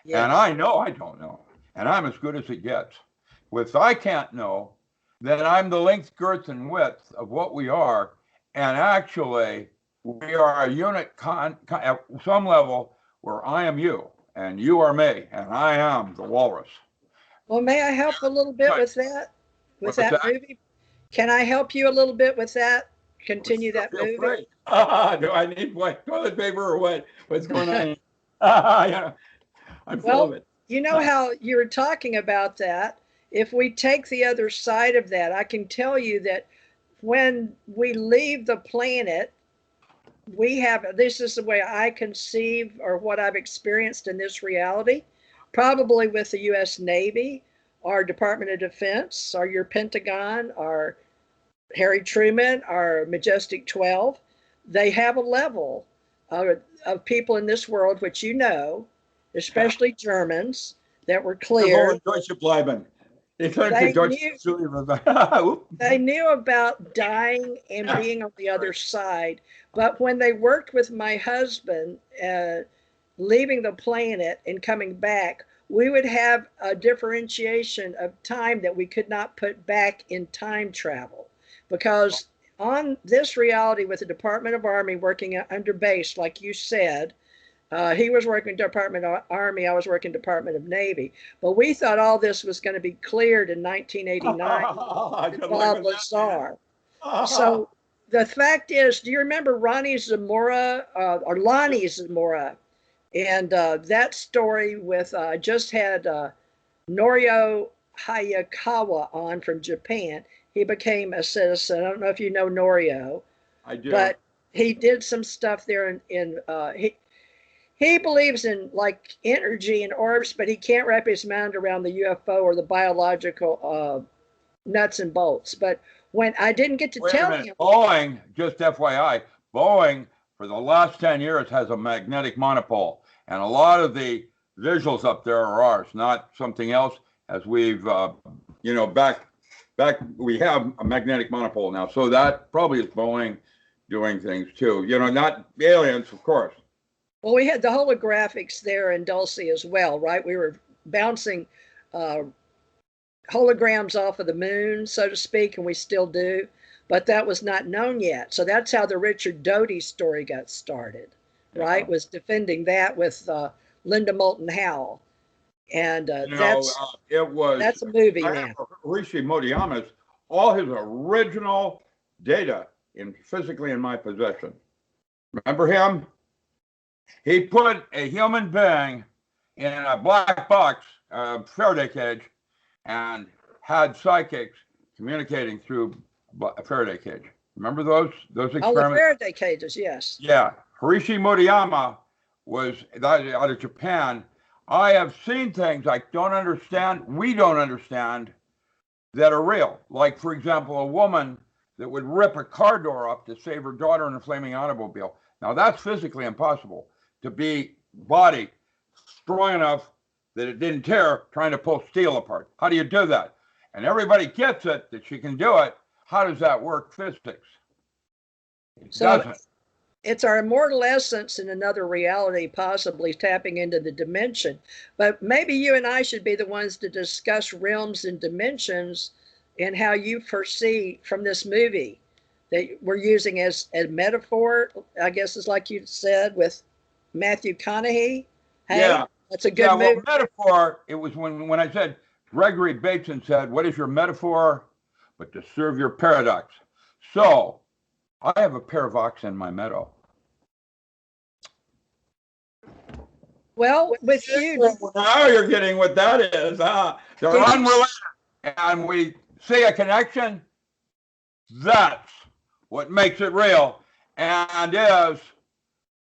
Yes. And I know I don't know. And I'm as good as it gets. If I can't know, then I'm the length, girth, and width of what we are. And actually, we are a unit at some level where I am you, and you are me, and I am the walrus. Well, may I help a little bit with that? With that movie? Can I help you a little bit with that? Continue that movie? Do I need what? Toilet paper or what? What's going on? Yeah. I'm full of it. You know how you were talking about that? If we take the other side of that, I can tell you that when we leave the planet, this is the way I conceive or what I've experienced in this reality, probably with the U.S. Navy, our Department of Defense, or your Pentagon, or Harry Truman, or Majestic 12. They have a level of people in this world, which especially Germans, that were clear. They knew about dying and being on the other side. But when they worked with my husband, leaving the planet and coming back, we would have a differentiation of time that we could not put back in time travel. Because on this reality with the Department of Army working under base, like you said, he was working Department of Army, I was working Department of Navy. But we thought all this was going to be cleared in 1989 with Bob Lazar. So the fact is, do you remember Ronnie Zamora, or Lonnie Zamora? And that story with, just had Norio Hayakawa on from Japan. He became a citizen. I don't know if you know Norio. I do. But he did some stuff there he believes in like energy and orbs, but he can't wrap his mind around the UFO or the biological nuts and bolts. But when I didn't get to Wait a tell minute. him, Boeing, just FYI, Boeing for the last 10 years has a magnetic monopole, and a lot of the visuals up there are ours, not something else. As we've, back we have a magnetic monopole now, so that probably is Boeing doing things too. Not aliens, of course. well, we had the holographics there in Dulce as well, right? We were bouncing holograms off of the moon, so to speak, and we still do, but that was not known yet. So that's how the Richard Doty story got started, right? Yeah. Was defending that with Linda Moulton Howe, and that's a movie now. Rishi Motoyama's, all his original data physically in my possession. Remember him? He put a human being in a black box, Faraday cage, and had psychics communicating through a Faraday cage. Remember those experiments? Oh, the Faraday cages, yes. Yeah. Rishi Motoyama was out of Japan. I have seen things I don't understand, we don't understand, that are real. Like, for example, a woman that would rip a car door up to save her daughter in a flaming automobile. Now, that's physically impossible, to be body strong enough that it didn't tear trying to pull steel apart. How do you do that? And everybody gets it, that she can do it. How does that work physics? It doesn't. It's our immortal essence in another reality, possibly tapping into the dimension. But maybe you and I should be the ones to discuss realms and dimensions and how you foresee from this movie that we're using as a metaphor, I guess is like you said, with Matthew McConaughey. Hey, yeah. That's a good movie. Well, metaphor, it was when I said, Gregory Bateson said, what is your metaphor but to serve your paradox? So I have a pair of ox in my meadow. Well, with you. Now you're getting what that is. They're unrelated. And we see a connection. That's what makes it real and is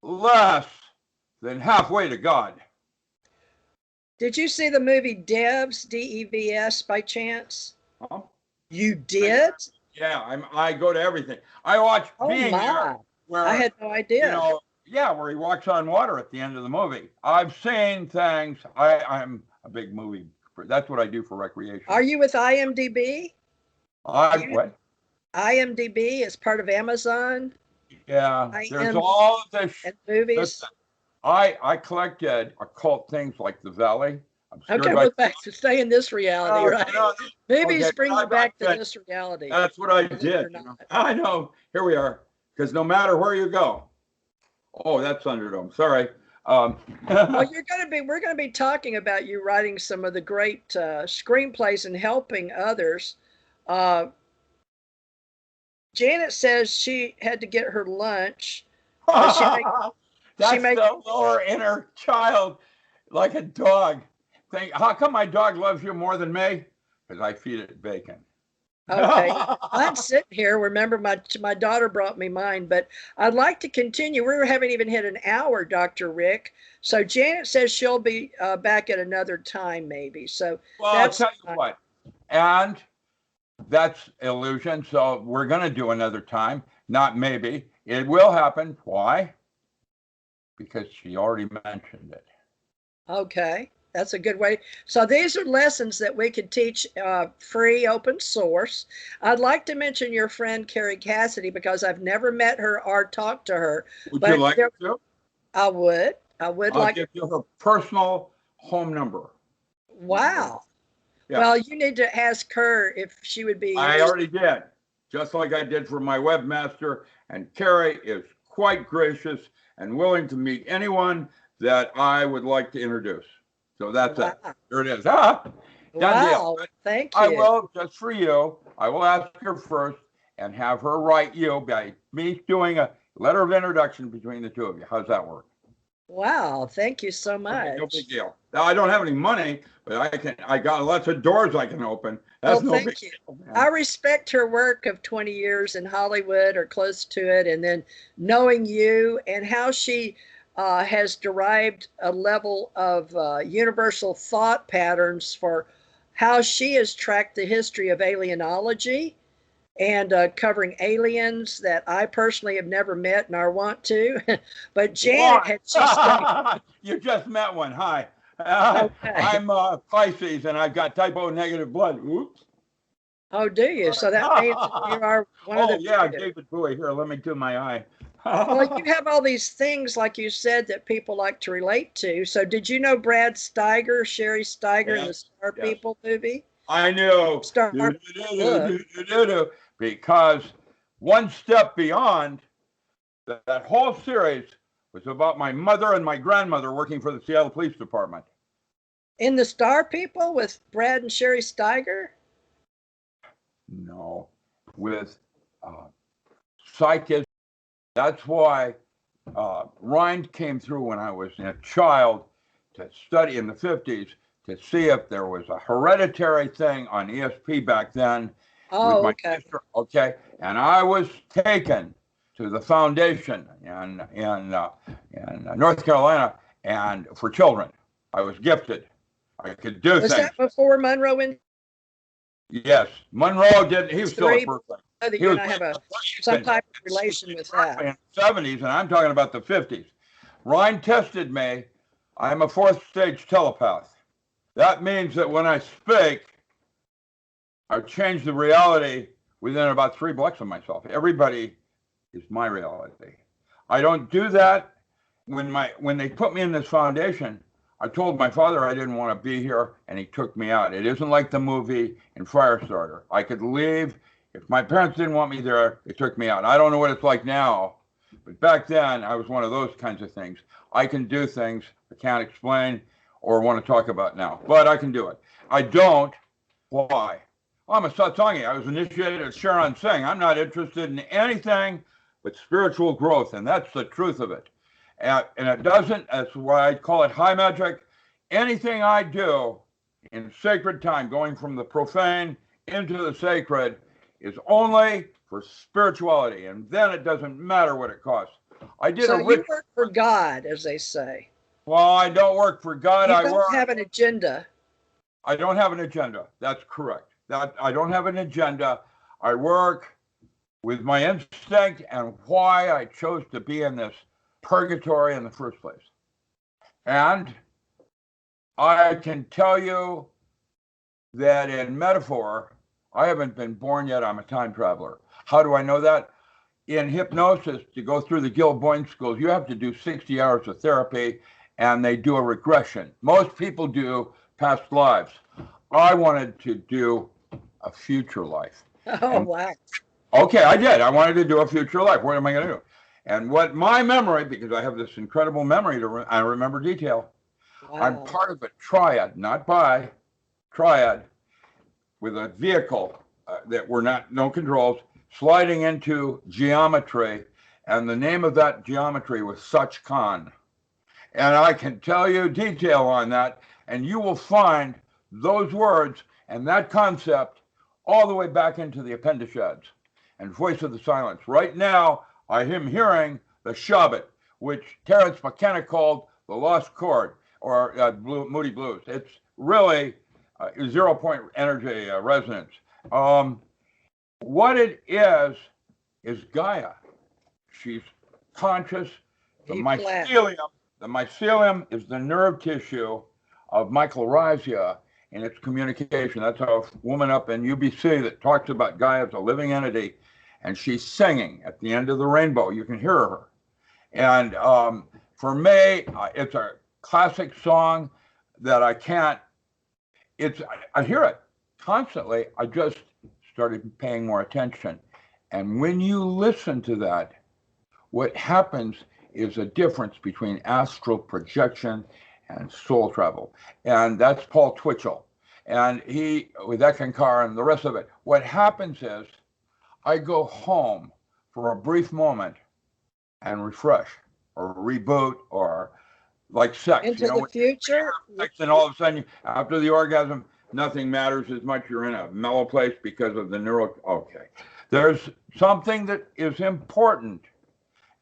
less than halfway to God. Did you see the movie Devs, Devs, by chance? Huh? You did? Yeah, I go to everything. I watch Being There, where I had no idea. Where he walks on water at the end of the movie. I've seen things. I'm a big movie. That's what I do for recreation. Are you with IMDb? What? IMDb is part of Amazon. Yeah, there's all of this. And movies. Listen, I collected occult things like The Valley. Okay, we're back to stay in this reality, right? Movies bring you back to this reality. That's what I did. I know. Here we are. Because no matter where you go. Oh, that's Thunderdome. Sorry. Well, we're going to be talking about you writing some of the great screenplays and helping others. Janet says she had to get her lunch. That's the lower inner child, like a dog. How come my dog loves you more than me? Because I feed it bacon. Okay, I'm sitting here. Remember, my daughter brought me mine, but I'd like to continue. We haven't even hit an hour, Dr. Rick. So Janet says she'll be back at another time, maybe. So I'll tell you what, and that's illusion. So we're going to do another time, not maybe. It will happen. Why? Because she already mentioned it. Okay. That's a good way. So these are lessons that we could teach free, open source. I'd like to mention your friend, Carrie Cassidy, because I've never met her or talked to her. Would you like to? I would. I'll give you her personal home number. Wow. Yeah. Well, you need to ask her if she would be. I already did, just like I did for my webmaster. And Carrie is quite gracious and willing to meet anyone that I would like to introduce. So that's it. There it is. Done deal. Thank you. I will, just for you, I will ask her first and have her write you by me doing a letter of introduction between the two of you. How's that work? Wow. Thank you so much. Okay, no big deal. Now, I don't have any money, but I got lots of doors I can open. That's Well, no big thank you. deal, man. I respect her work of 20 years in Hollywood or close to it, and then knowing you and how she has derived a level of universal thought patterns for how she has tracked the history of alienology and covering aliens that I personally have never met nor want to. But Janet, had she studied? You just met one. Hi. Okay. I'm Pisces, and I've got type O negative blood. Oops. Oh, do you? So that means that you are one of Oh, the yeah, few. David Bowie. Here, let me do my eye. Well, you have all these things, like you said, that people like to relate to. So did you know Brad Steiger, Sherry Steiger in the Yes, Star yes. People movie? I knew. Star Look. Because one step beyond that whole series was about my mother and my grandmother working for the Seattle Police Department. In the Star People with Brad and Sherry Steiger? No, with psychics. That's why Rind came through when I was a child to study in the 50s to see if there was a hereditary thing on ESP back then with Oh, my okay. sister. Okay, and I was taken to the foundation in North Carolina, and for children, I was gifted. I could do Was things. that before Monroe in Yes, Monroe did. He was still a three? person. Know that He you was and I have way some back then. type of relation with that. In the 70s, and I'm talking about the 50s. Ryan tested me. I'm a fourth stage telepath. That means that when I speak, I change the reality within about 3 blocks of myself. Everybody is my reality. I don't do that. When they put me in this foundation, I told my father I didn't want to be here, and he took me out. It isn't like the movie in Firestarter. I could leave. If my parents didn't want me there, they took me out. I don't know what it's like now, but back then I was one of those kinds of things. I can do things I can't explain or want to talk about now, but I can do it. I don't. Why? I'm a satsangi. I was initiated at Sharon Singh. I'm not interested in anything but spiritual growth, and that's the truth of it. And it doesn't, that's why I call it high magic. Anything I do in sacred time, going from the profane into the sacred, is only for spirituality, and then it doesn't matter what it costs. I did So a you ritual. work for God, as they say. Well, I don't work for God. You don't have an agenda. I don't have an agenda. That's correct. That I don't have an agenda. I work with my instinct and why I chose to be in this purgatory in the first place. And I can tell you that in metaphor, I haven't been born yet. I'm a time traveler. How do I know that? In hypnosis, to go through the Gil Boyne schools, you have to do 60 hours of therapy, and they do a regression. Most people do past lives. I wanted to do a future life. Oh, wow. Okay, I did. I wanted to do a future life. What am I going to do? And what my memory, because I have this incredible memory I remember detail. Wow. I'm part of a triad, not by triad, with a vehicle that were no controls, sliding into geometry. And the name of that geometry was Such Khan. And I can tell you detail on that. And you will find those words and that concept all the way back into the Upanishads and Voice of the Silence. Right now, I am hearing the Shabbat, which Terence McKenna called the lost chord, or Moody Blues. It's really 0-point energy resonance. What it is Gaia. She's conscious. The mycelium is the nerve tissue of mycorrhiza in its communication. That's a woman up in UBC that talks about Gaia as a living entity, and she's singing at the end of the rainbow. You can hear her. And for me, it's a classic song that I can't, I hear it constantly. I just started paying more attention. And when you listen to that, what happens is a difference between astral projection and soul travel. And that's Paul Twitchell. And he, with Ekankar and the rest of it, what happens is I go home for a brief moment and refresh or reboot, or like sex. Into the future? Sex, and all of a sudden, after the orgasm, nothing matters as much. You're in a mellow place because of the neural. Okay. There's something that is important.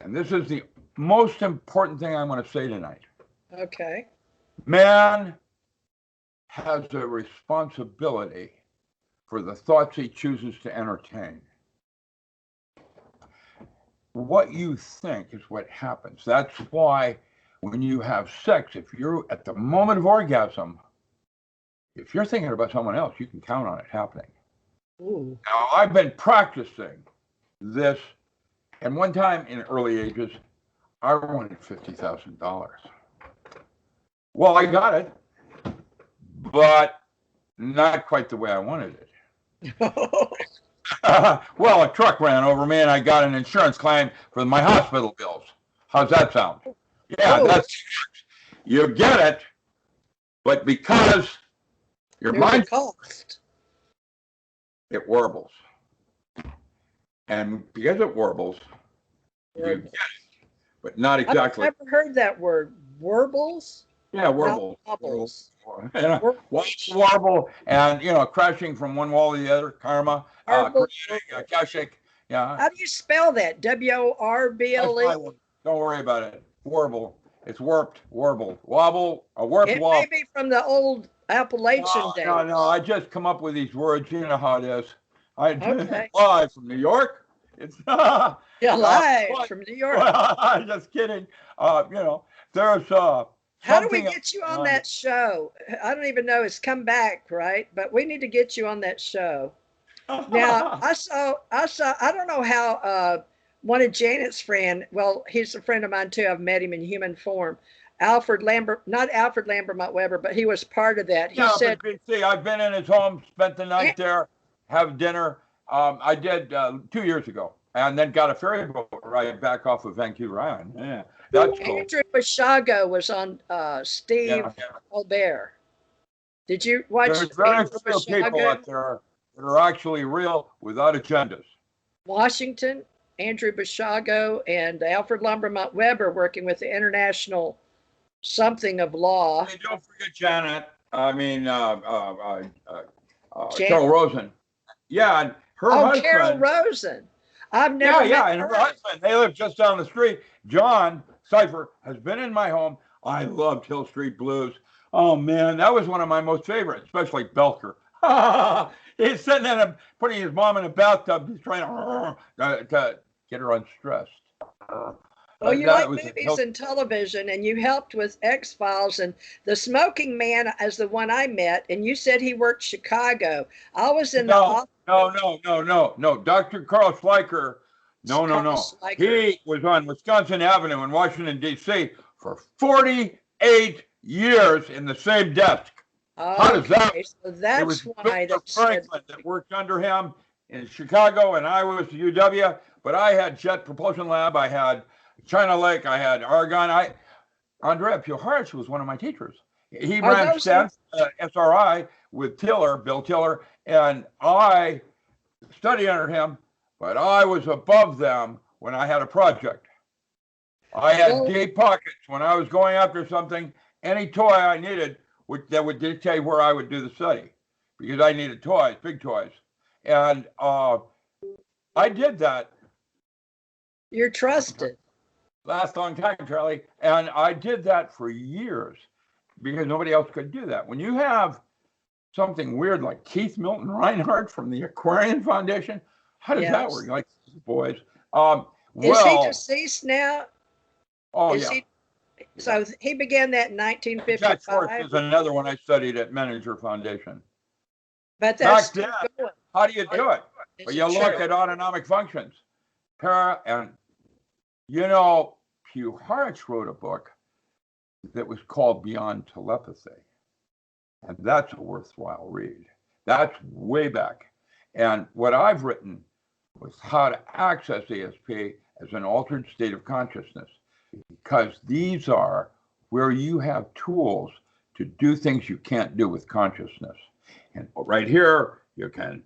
And this is the most important thing I'm going to say tonight. Okay. Man has a responsibility for the thoughts he chooses to entertain. What you think is what happens. That's why when you have sex, if you're at the moment of orgasm, if you're thinking about someone else, you can count on it happening. Ooh. Now, I've been practicing this, and one time in early ages, I wanted $50,000. Well, I got it, but not quite the way I wanted it. Well, a truck ran over me and I got an insurance claim for my hospital bills. How's that sound? Yeah, that's, you get it, but because your mind, cost. it warbles. And because it warbles, you get it, but not exactly. I've never heard that word. Warbles? Yeah, warbles. Wobbles. And warble and, you know, crashing from one wall to the other, karma, creating, kashik. Yeah. How do you spell that? W-O-R-B-L-E? Don't worry about it. Warble. It's warped, warble. Wobble, a warped wobble. It may be from the old Appalachian days. No, I just come up with these words. You know how it is. Okay. Live from New York. It's yeah, live from New York. Just kidding. You know, there's how do we get you on that show? I don't even know. It's come back, right? But we need to get you on that show. Now, I saw, I don't know how one of Janet's friend, well, he's a friend of mine too. I've met him in human form. Alfred Lambert, not Alfred Lambert Weber, but he was part of that. He said, see, I've been in his home, spent the night there, have dinner. I did 2 years ago, and then got a ferry boat right back off of Vancouver Island. Yeah, that's cool. Andrew Bashago was on Steve Colbert. Did you watch? There's very few people out there that are actually real without agendas. Washington, Andrew Bashago, and Alfred Lumbermont Weber working with the International something of law. Hey, don't forget Janet. I mean, Carol Rosen. Yeah, and her husband. Carol Rosen. I've never met and her husband. They live just down the street. John Cipher has been in my home. I loved Hill Street Blues. Oh man, that was one of my most favorites, especially Belker. He's sitting in putting his mom in a bathtub. He's trying to get her unstressed. Well, you like movies and television, and you helped with X-Files, and The Smoking Man is the one I met, and you said he worked Chicago. I was in the office. No. Dr. Carl Schleicher. No. Schleicher. He was on Wisconsin Avenue in Washington, D.C. for 48 years in the same desk. How does that? So that's it was why Franklin that worked under him in Chicago, and I was UW. But I had Jet Propulsion Lab. I had China Lake. I had Argonne. Andrea Puharich was one of my teachers. He ran SRI with Bill Tiller, and I studied under him. But I was above them when I had a project. I had deep pockets when I was going after something. Any toy I needed that would dictate where I would do the study, because I needed toys, big toys, and I did that. You're trusted. Last long time, Charlie, and I did that for years because nobody else could do that. When you have something weird like Keith Milton Reinhardt from the Aquarian Foundation, how does that work? Like boys, is he deceased now? Oh yeah. So he began that in 1955. Jack Schwartz is another one I studied at Manager Foundation. But that's still going. How do you do it? Well, you look at autonomic functions. And you know, Puharich wrote a book that was called Beyond Telepathy. And that's a worthwhile read. That's way back. And what I've written was how to access ESP as an altered state of consciousness, because these are where you have tools to do things you can't do with consciousness. And right here, you can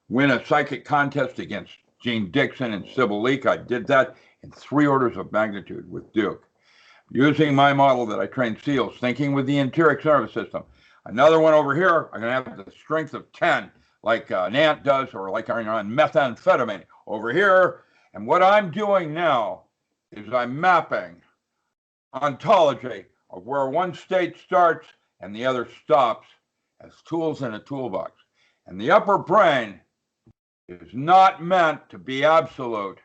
win a psychic contest against Gene Dixon and Sybil Leek. I did that in 3 orders of magnitude with Duke. Using my model that I trained SEALs, thinking with the enteric nervous system, Another one over here, I'm going to have the strength of 10, like an ant does, or like on methamphetamine over here. And what I'm doing now is I'm mapping ontology of where one state starts and the other stops as tools in a toolbox. And the upper brain is not meant to be absolute.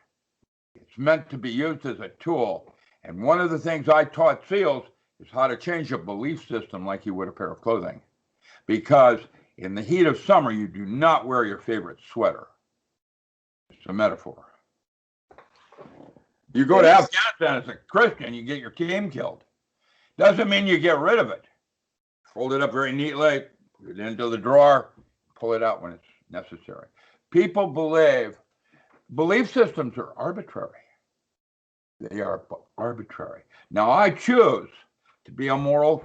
It's meant to be used as a tool. And one of the things I taught SEALs is how to change a belief system like you would a pair of clothing. Because in the heat of summer, you do not wear your favorite sweater. It's a metaphor. You go to Afghanistan as a Christian, you get your team killed. Doesn't mean you get rid of it. Fold it up very neatly, put it into the drawer, pull it out when it's necessary. People belief systems are arbitrary. They are arbitrary. Now, I choose to be a moral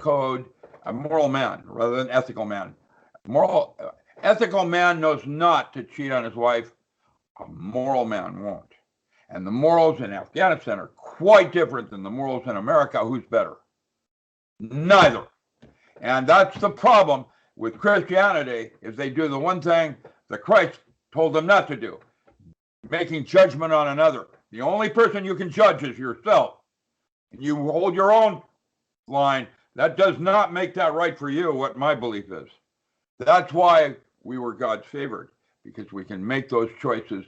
man rather than ethical man. Ethical man knows not to cheat on his wife. A moral man won't. And the morals in Afghanistan are quite different than the morals in America. Who's better? Neither. And that's the problem with Christianity, is they do the one thing that Christ told them not to do, making judgment on another. The only person you can judge is yourself. And you hold your own line. That does not make that right for you, what my belief is. That's why we were God's favored, because we can make those choices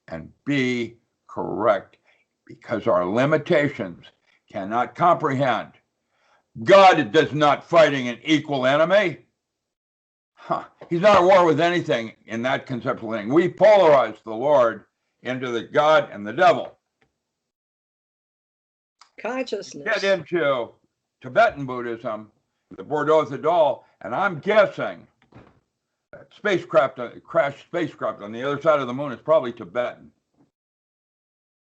and be correct, because our limitations cannot comprehend. God does not fighting an equal enemy. He's not at war with anything in that conceptual thing. We polarize the Lord into the God and the devil. Consciousness. Get into Tibetan Buddhism, the Bordeaux Thadal, and I'm guessing that crashed spacecraft on the other side of the moon is probably Tibetan.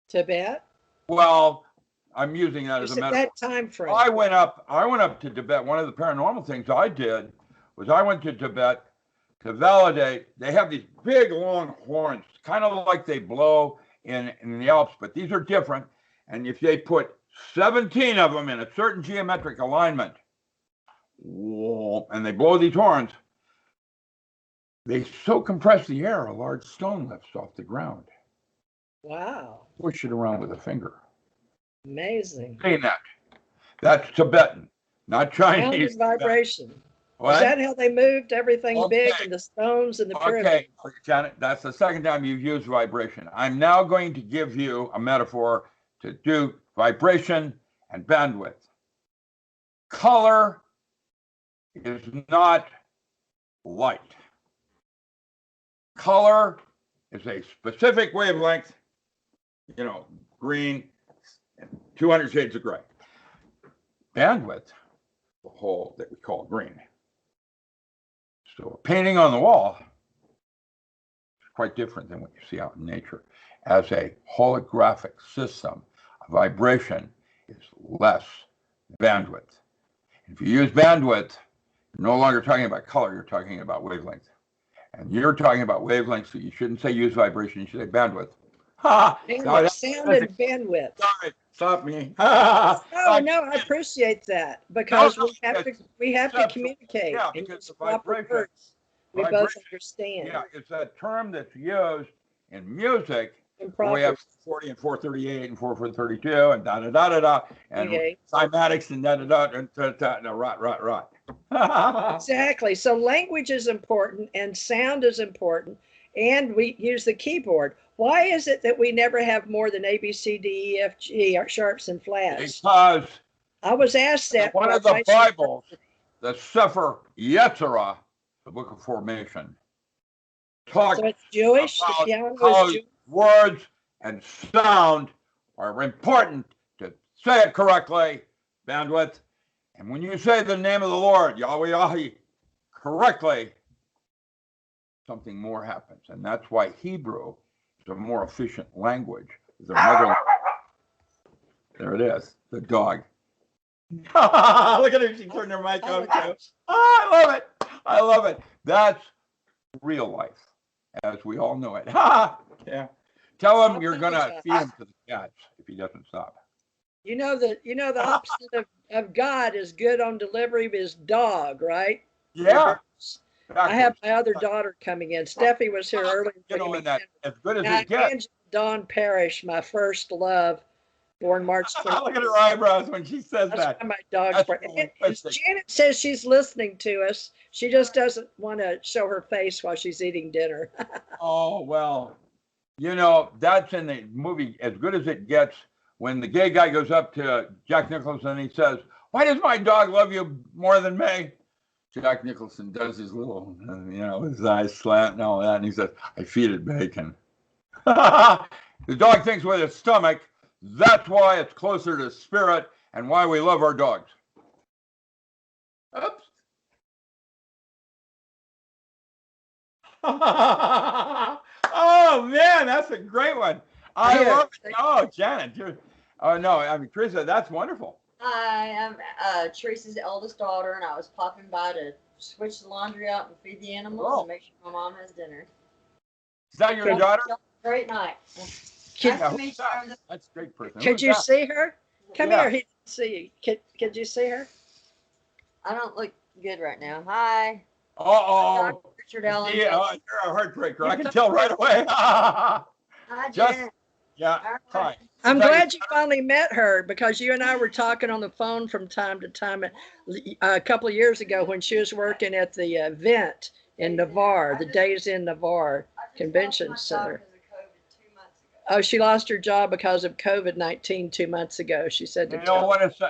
Tibet? Well, I'm using that as a metaphor. That time frame. I went up to Tibet. One of the paranormal things I did was I went to Tibet to validate. They have these big long horns, kind of like they blow in the Alps, but these are different. And if they put 17 of them in a certain geometric alignment, and they blow these horns, they so compress the air, a large stone lifts off the ground. Wow. Push it around with a finger. Amazing. Saying that. That's Tibetan, not Chinese. Sound vibration. What? Is that how they moved everything big and the stones and the pyramids? Okay, Janet, that's the second time you've used vibration. I'm now going to give you a metaphor to do vibration and bandwidth. Color is not light. Color is a specific wavelength, green, and 200 shades of gray. Bandwidth, the whole that we call green. So a painting on the wall is quite different than what you see out in nature. As a holographic system, a vibration is less bandwidth. If you use bandwidth, you're no longer talking about color, you're talking about wavelength. And you're talking about wavelengths, so you shouldn't say use vibration, you should say bandwidth. Sound and bandwidth. Sorry, stop me. No, I appreciate that, because we have to communicate. Yeah, and because the proper vibration. words we both understand. Yeah, it's that term that's used in music. And We have 40 and 438 and 432 and da da da da da and cymatics and da da da and rot. Exactly. So language is important and sound is important, and we use the keyboard. Why is it that we never have more than A, B, C, D, E, F, G, or sharps and flats? Because I was asked that. One of the Bibles, the Sefer Yetzirah, the Book of Formation, talks so it's Jewish. about the piano how is Jewish. words and sound are important to say it correctly, bandwidth. And when you say the name of the Lord, Yahweh Yahi, correctly, something more happens. And that's why Hebrew is a more efficient language. There it is, the dog. Look at her, she turned her mic on too. Oh, I love it. I love it. That's real life, as we all know it. Yeah. Tell him you're gonna feed him to the cats if he doesn't stop. The opposite of God is good on delivery is dog, right? Yeah. I have my other daughter coming in. Steffi was here earlier. You know, and that as good as Now, it gets. Angela Dawn Parrish, my first love, born March 20th. Look at her eyebrows when she says That's that. why my dog's That's born. And realistic. Janet says she's listening to us. She just doesn't want to show her face while she's eating dinner. Oh, well, you know, that's in the movie As Good as It Gets, when the gay guy goes up to Jack Nicholson and he says, "Why does my dog love you more than me?" Jack Nicholson does his little, you know, his eyes slant and all that, and he says, "I feed it bacon." The dog thinks with its stomach. That's why it's closer to spirit and why we love our dogs. Oops. Oh man, that's a great one. I love it. Oh, Janet, no, I mean, Teresa, that's wonderful. I am Teresa's eldest daughter, and I was popping by to switch the laundry out and feed the animals and make sure my mom has dinner. Is that your daughter? Great night. Yeah, that's a great person. Could you see her? Come here. He didn't see you. Could you see her? I don't look good right now. Hi. Uh-oh. Richard Allen. Yeah, you're a heartbreaker. I can tell right away. Hi, Janet. Yeah. Hi. I'm glad you finally met her, because you and I were talking on the phone from time to time a couple of years ago when she was working at the event in Navarre, the Days in Navarre Convention Center. Oh, she lost her job because of COVID-19 2 months ago. She said to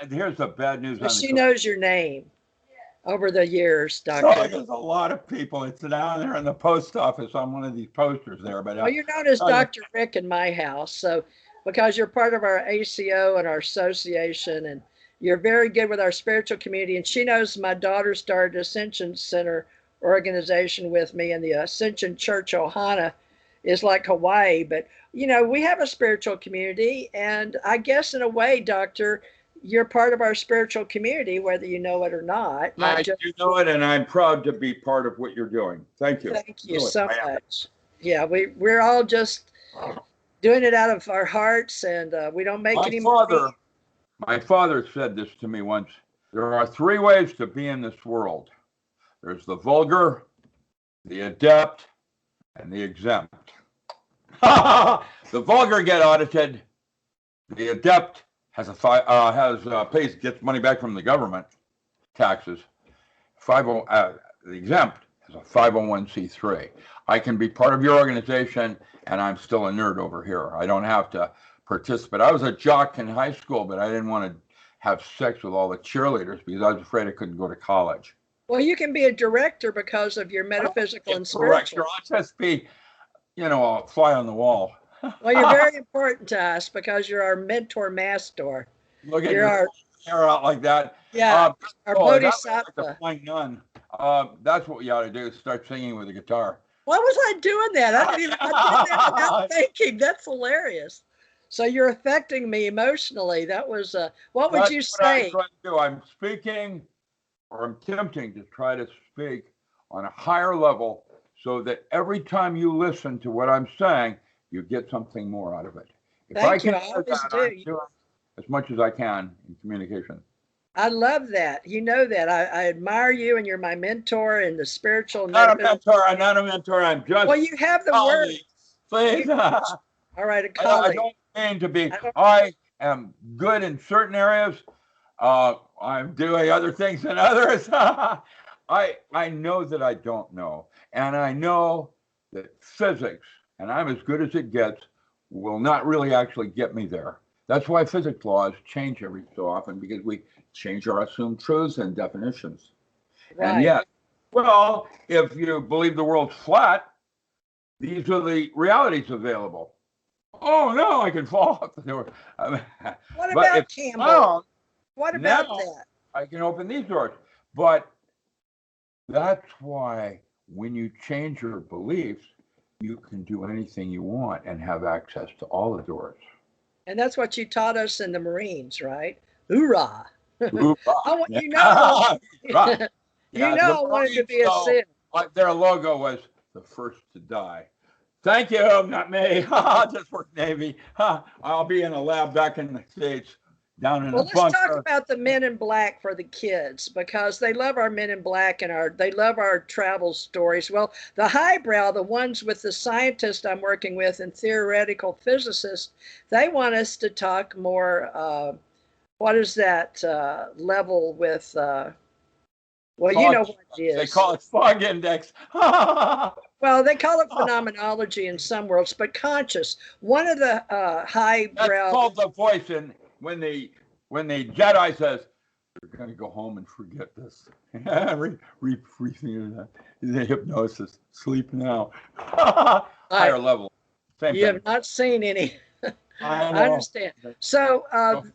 here's the bad news. But she knows your name over the years, Doctor. Oh, there's a lot of people. It's down there in the post office on one of these posters there. But well, you're known as Dr. Rick in my house, so because you're part of our ACO and our association, and you're very good with our spiritual community. And she knows my daughter started Ascension Center organization with me, and the Ascension Church Ohana is like Hawaii, but you know, we have a spiritual community, and I guess in a way, Doctor, you're part of our spiritual community, whether you know it or not. I do know it, and I'm proud to be part of what you're doing. Thank you. Thank you so much. Yeah, we're all just doing it out of our hearts, and we don't make any money. My father said this to me once. There are 3 ways to be in this world. There's the vulgar, the adept, and the exempt. The vulgar get audited. The adept gets money back from the government, taxes. The exempt has a 501c3. I can be part of your organization, and I'm still a nerd over here. I don't have to participate. I was a jock in high school, but I didn't want to have sex with all the cheerleaders because I was afraid I couldn't go to college. Well, you can be a director because of your metaphysical and spiritual. I'll just be, a fly on the wall. Well, you're very important to us because you're our mentor master. Look at your hair out like that. Yeah, our bodhisattva. Like the flying nun. That's what you ought to do, start singing with a guitar. Why was I doing that? I did that without thinking. That's hilarious. So you're affecting me emotionally. That was, what would you say? I'm trying to do. I'm speaking, or I'm attempting to try to speak on a higher level so that every time you listen to what I'm saying, you get something more out of it. Thank you. I always do. I'm doing as much as I can in communication. I love that. You know that. I admire you, and you're my mentor in the spiritual. I'm not a mentor. I'm just. Well, you have the word. Please. All right, a colleague. I don't mean to be. I am good in certain areas. I'm doing other things than others. I know that I don't know. And I know that physics, and I'm as good as it gets, will not really actually get me there. That's why physics laws change every so often, because we change our assumed truths and definitions. Right. And yet, well, if you believe the world's flat, these are the realities available. Oh, no, I can fall off the door. What about Campbell? What about that? I can open these doors. But that's why when you change your beliefs, you can do anything you want and have access to all the doors. And that's what you taught us in the Marines, right? Hoorah. Hoorah. You know, right. I wanted to be a SID. Their logo was the first to die. Thank you, not me. I'll just work Navy. I'll be in a lab back in the States down in Well, the let's talk bunker. about the Men in Black for the kids because they love our Men in Black and they love our travel stories. Well, the highbrow, the ones with the scientists I'm working with and theoretical physicists, they want us to talk more. What is that level with? Well, you know what it is. They call it fog index. Well, they call it phenomenology in some worlds, but conscious. One of the highbrow. That's called the voice. And when the Jedi says, "You're going to go home and forget this," the hypnosis, sleep now, higher level. Same you thing. have not seen any. I understand. So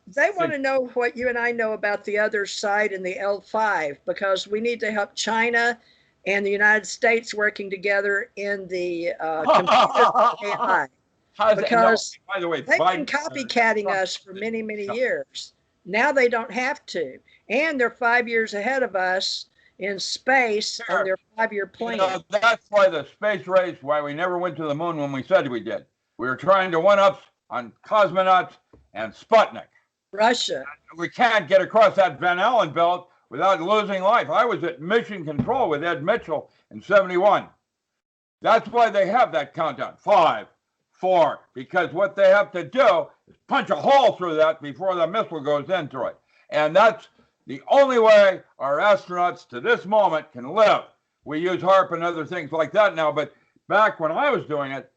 they want to know what you and I know about the other side in the L5 because we need to help China and the United States working together in the computer AI. Because by the way, they've been copycatting us for many, many years. Now they don't have to. And they're 5 years ahead of us in space on their 5-year plan. You know, that's why the space race, why we never went to the moon when we said we did. We were trying to one-up on cosmonauts and Sputnik. Russia. We can't get across that Van Allen belt without losing life. I was at mission control with Ed Mitchell in 71. That's why they have that countdown. 5, 4, because what they have to do is punch a hole through that before the missile goes into it. And that's the only way our astronauts to this moment can live. We use HARP and other things like that now, but back when I was doing it,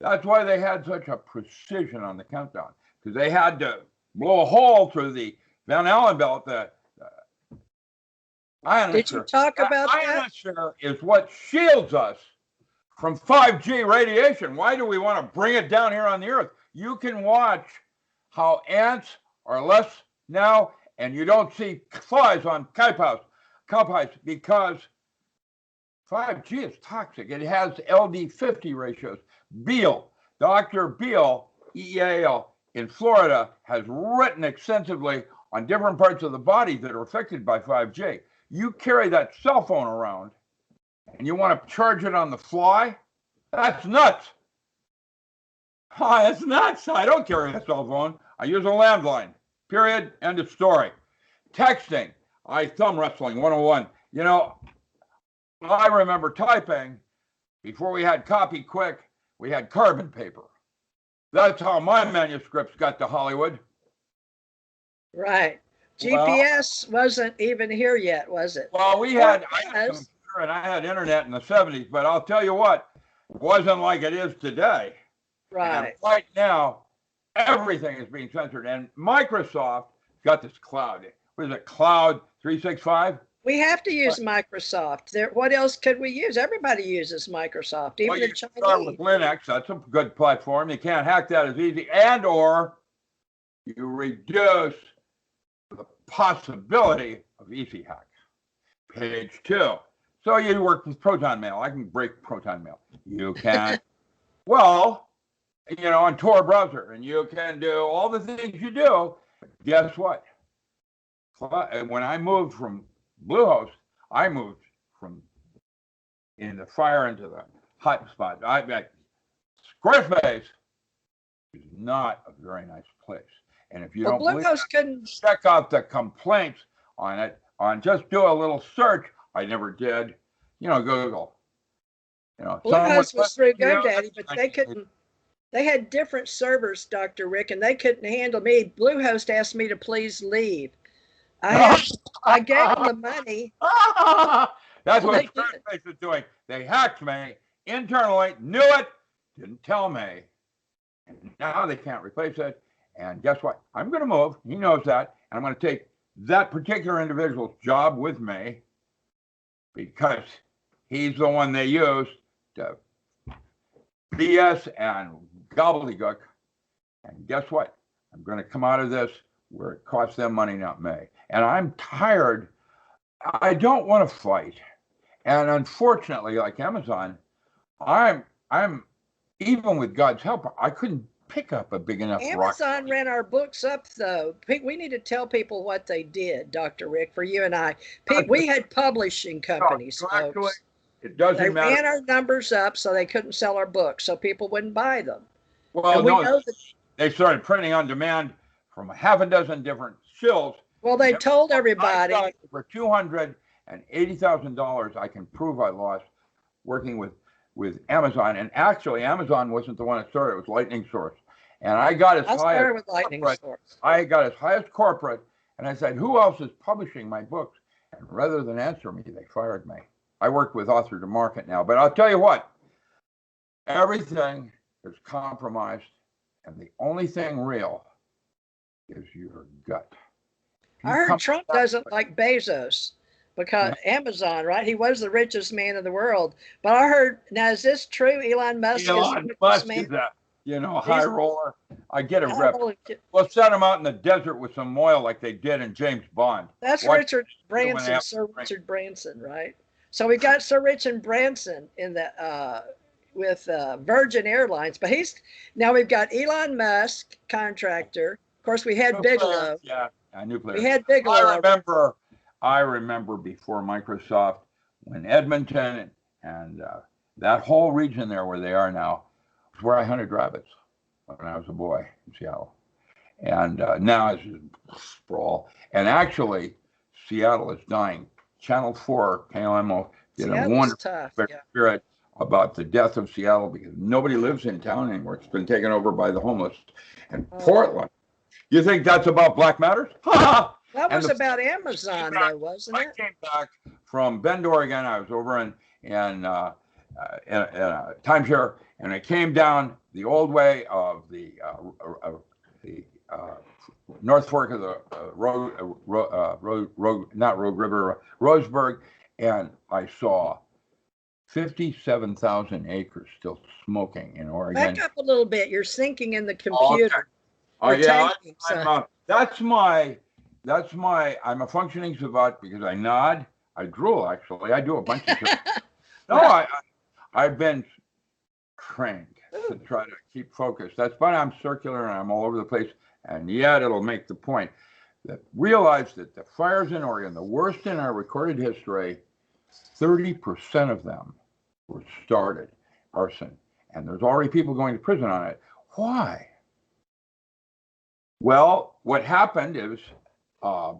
that's why they had such a precision on the countdown, because they had to blow a hole through the Van Allen belt. Did you talk about that? Ionosphere is what shields us from 5G radiation. Why do we want to bring it down here on the Earth? You can watch how ants are less now, and you don't see flies on cow pies because 5G is toxic. It has LD50 ratios. Dr. Beal, EEAL in Florida, has written extensively on different parts of the body that are affected by 5G. You carry that cell phone around and you want to charge it on the fly? That's nuts. That's nuts. I don't carry a cell phone. I use a landline. Period. End of story. Texting. Thumb wrestling 101. You know, I remember typing before we had copy quick. We had carbon paper. That's how my manuscripts got to Hollywood. Right. GPS wasn't even here yet, was it? Well, I had a computer and I had internet in the 70s, but I'll tell you what, it wasn't like it is today. Right. And right now, everything is being censored. And Microsoft got this cloud. What is it, Cloud 365? We have to use Microsoft. What else could we use? Everybody uses Microsoft, even the Chinese. Start with Linux. That's a good platform. You can't hack that as easy. And or you reduce the possibility of easy hacks. Page 2. So you work with Proton Mail. I can break Proton Mail. You can, well, you know, on Tor browser, and you can do all the things you do. Guess what? When I moved from Bluehost, I moved from in the fire into the hot spot. Squarespace is not a very nice place. And if you don't believe it, check out the complaints on it. Just do a little search. I never did. You know, Google. You know, Bluehost was through GoDaddy, but they couldn't. They had different servers, Dr. Rick, and they couldn't handle me. Bluehost asked me to please leave. I gave them the money. That's what Squarespace is doing. They hacked me internally, knew it, didn't tell me. And now they can't replace it. And guess what? I'm going to move. He knows that. And I'm going to take that particular individual's job with me because he's the one they use to BS and gobbledygook. And guess what? I'm going to come out of this where it costs them money, not me. And I'm tired. I don't want to fight. And unfortunately, like Amazon, I'm even with God's help, I couldn't pick up a big enough rock. Amazon ran our books up, though. We need to tell people what they did, Dr. Rick, for you and I. We had publishing companies, folks. Actually, it doesn't matter. They ran our numbers up so they couldn't sell our books, so people wouldn't buy them. Well, no, they started printing on demand from a half a dozen different shills. Well, they told I everybody. got over $280,000 I can prove I lost working with Amazon. And actually, Amazon wasn't the one that started. It was Lightning Source. And I got as I high started as with Lightning corporate. Source. I got as high as corporate. And I said, who else is publishing my books? And rather than answer me, they fired me. I work with Author to Market now. But I'll tell you what, everything is compromised. And the only thing real is your gut. I heard Trump doesn't like Bezos because Amazon, right? He was the richest man in the world. But I heard, now is this true? Elon Musk Elon is Musk man? is a high roller. I get a rep. Roller. We'll set him out in the desert with some oil like they did in James Bond. That's Watch Richard when they Branson, have Sir to drink. Richard Branson, right? So we got Sir Richard Branson in the with Virgin Airlines, but now we've got Elon Musk, contractor. Of course, we had Bigelow. Yeah, nuclear. We had Bigelow. I remember before Microsoft when Edmonton and that whole region there where they are now was where I hunted rabbits when I was a boy in Seattle. And now it's just sprawl. And actually, Seattle is dying. Channel 4, KOMO, did a wonderful spirit about the death of Seattle because nobody lives in town anymore. It's been taken over by the homeless. And Portland, you think that's about Black Matters? That was about Amazon, though, wasn't it? I came back from Bend, Oregon. I was over in timeshare, and I came down the old way of the North Fork of the not Rogue River, Roseburg, and I saw 57,000 acres still smoking in Oregon. Back up a little bit. You're syncing in the computer. Yeah, I'm a functioning savant because I nod, I drool. Actually, I do a bunch of things. No, I've been trained to try to keep focused. That's why I'm circular and I'm all over the place. And yet it'll make the point that realize that the fires in Oregon, the worst in our recorded history, 30% of them were started arson. And there's already people going to prison on it. Why? Well, what happened is the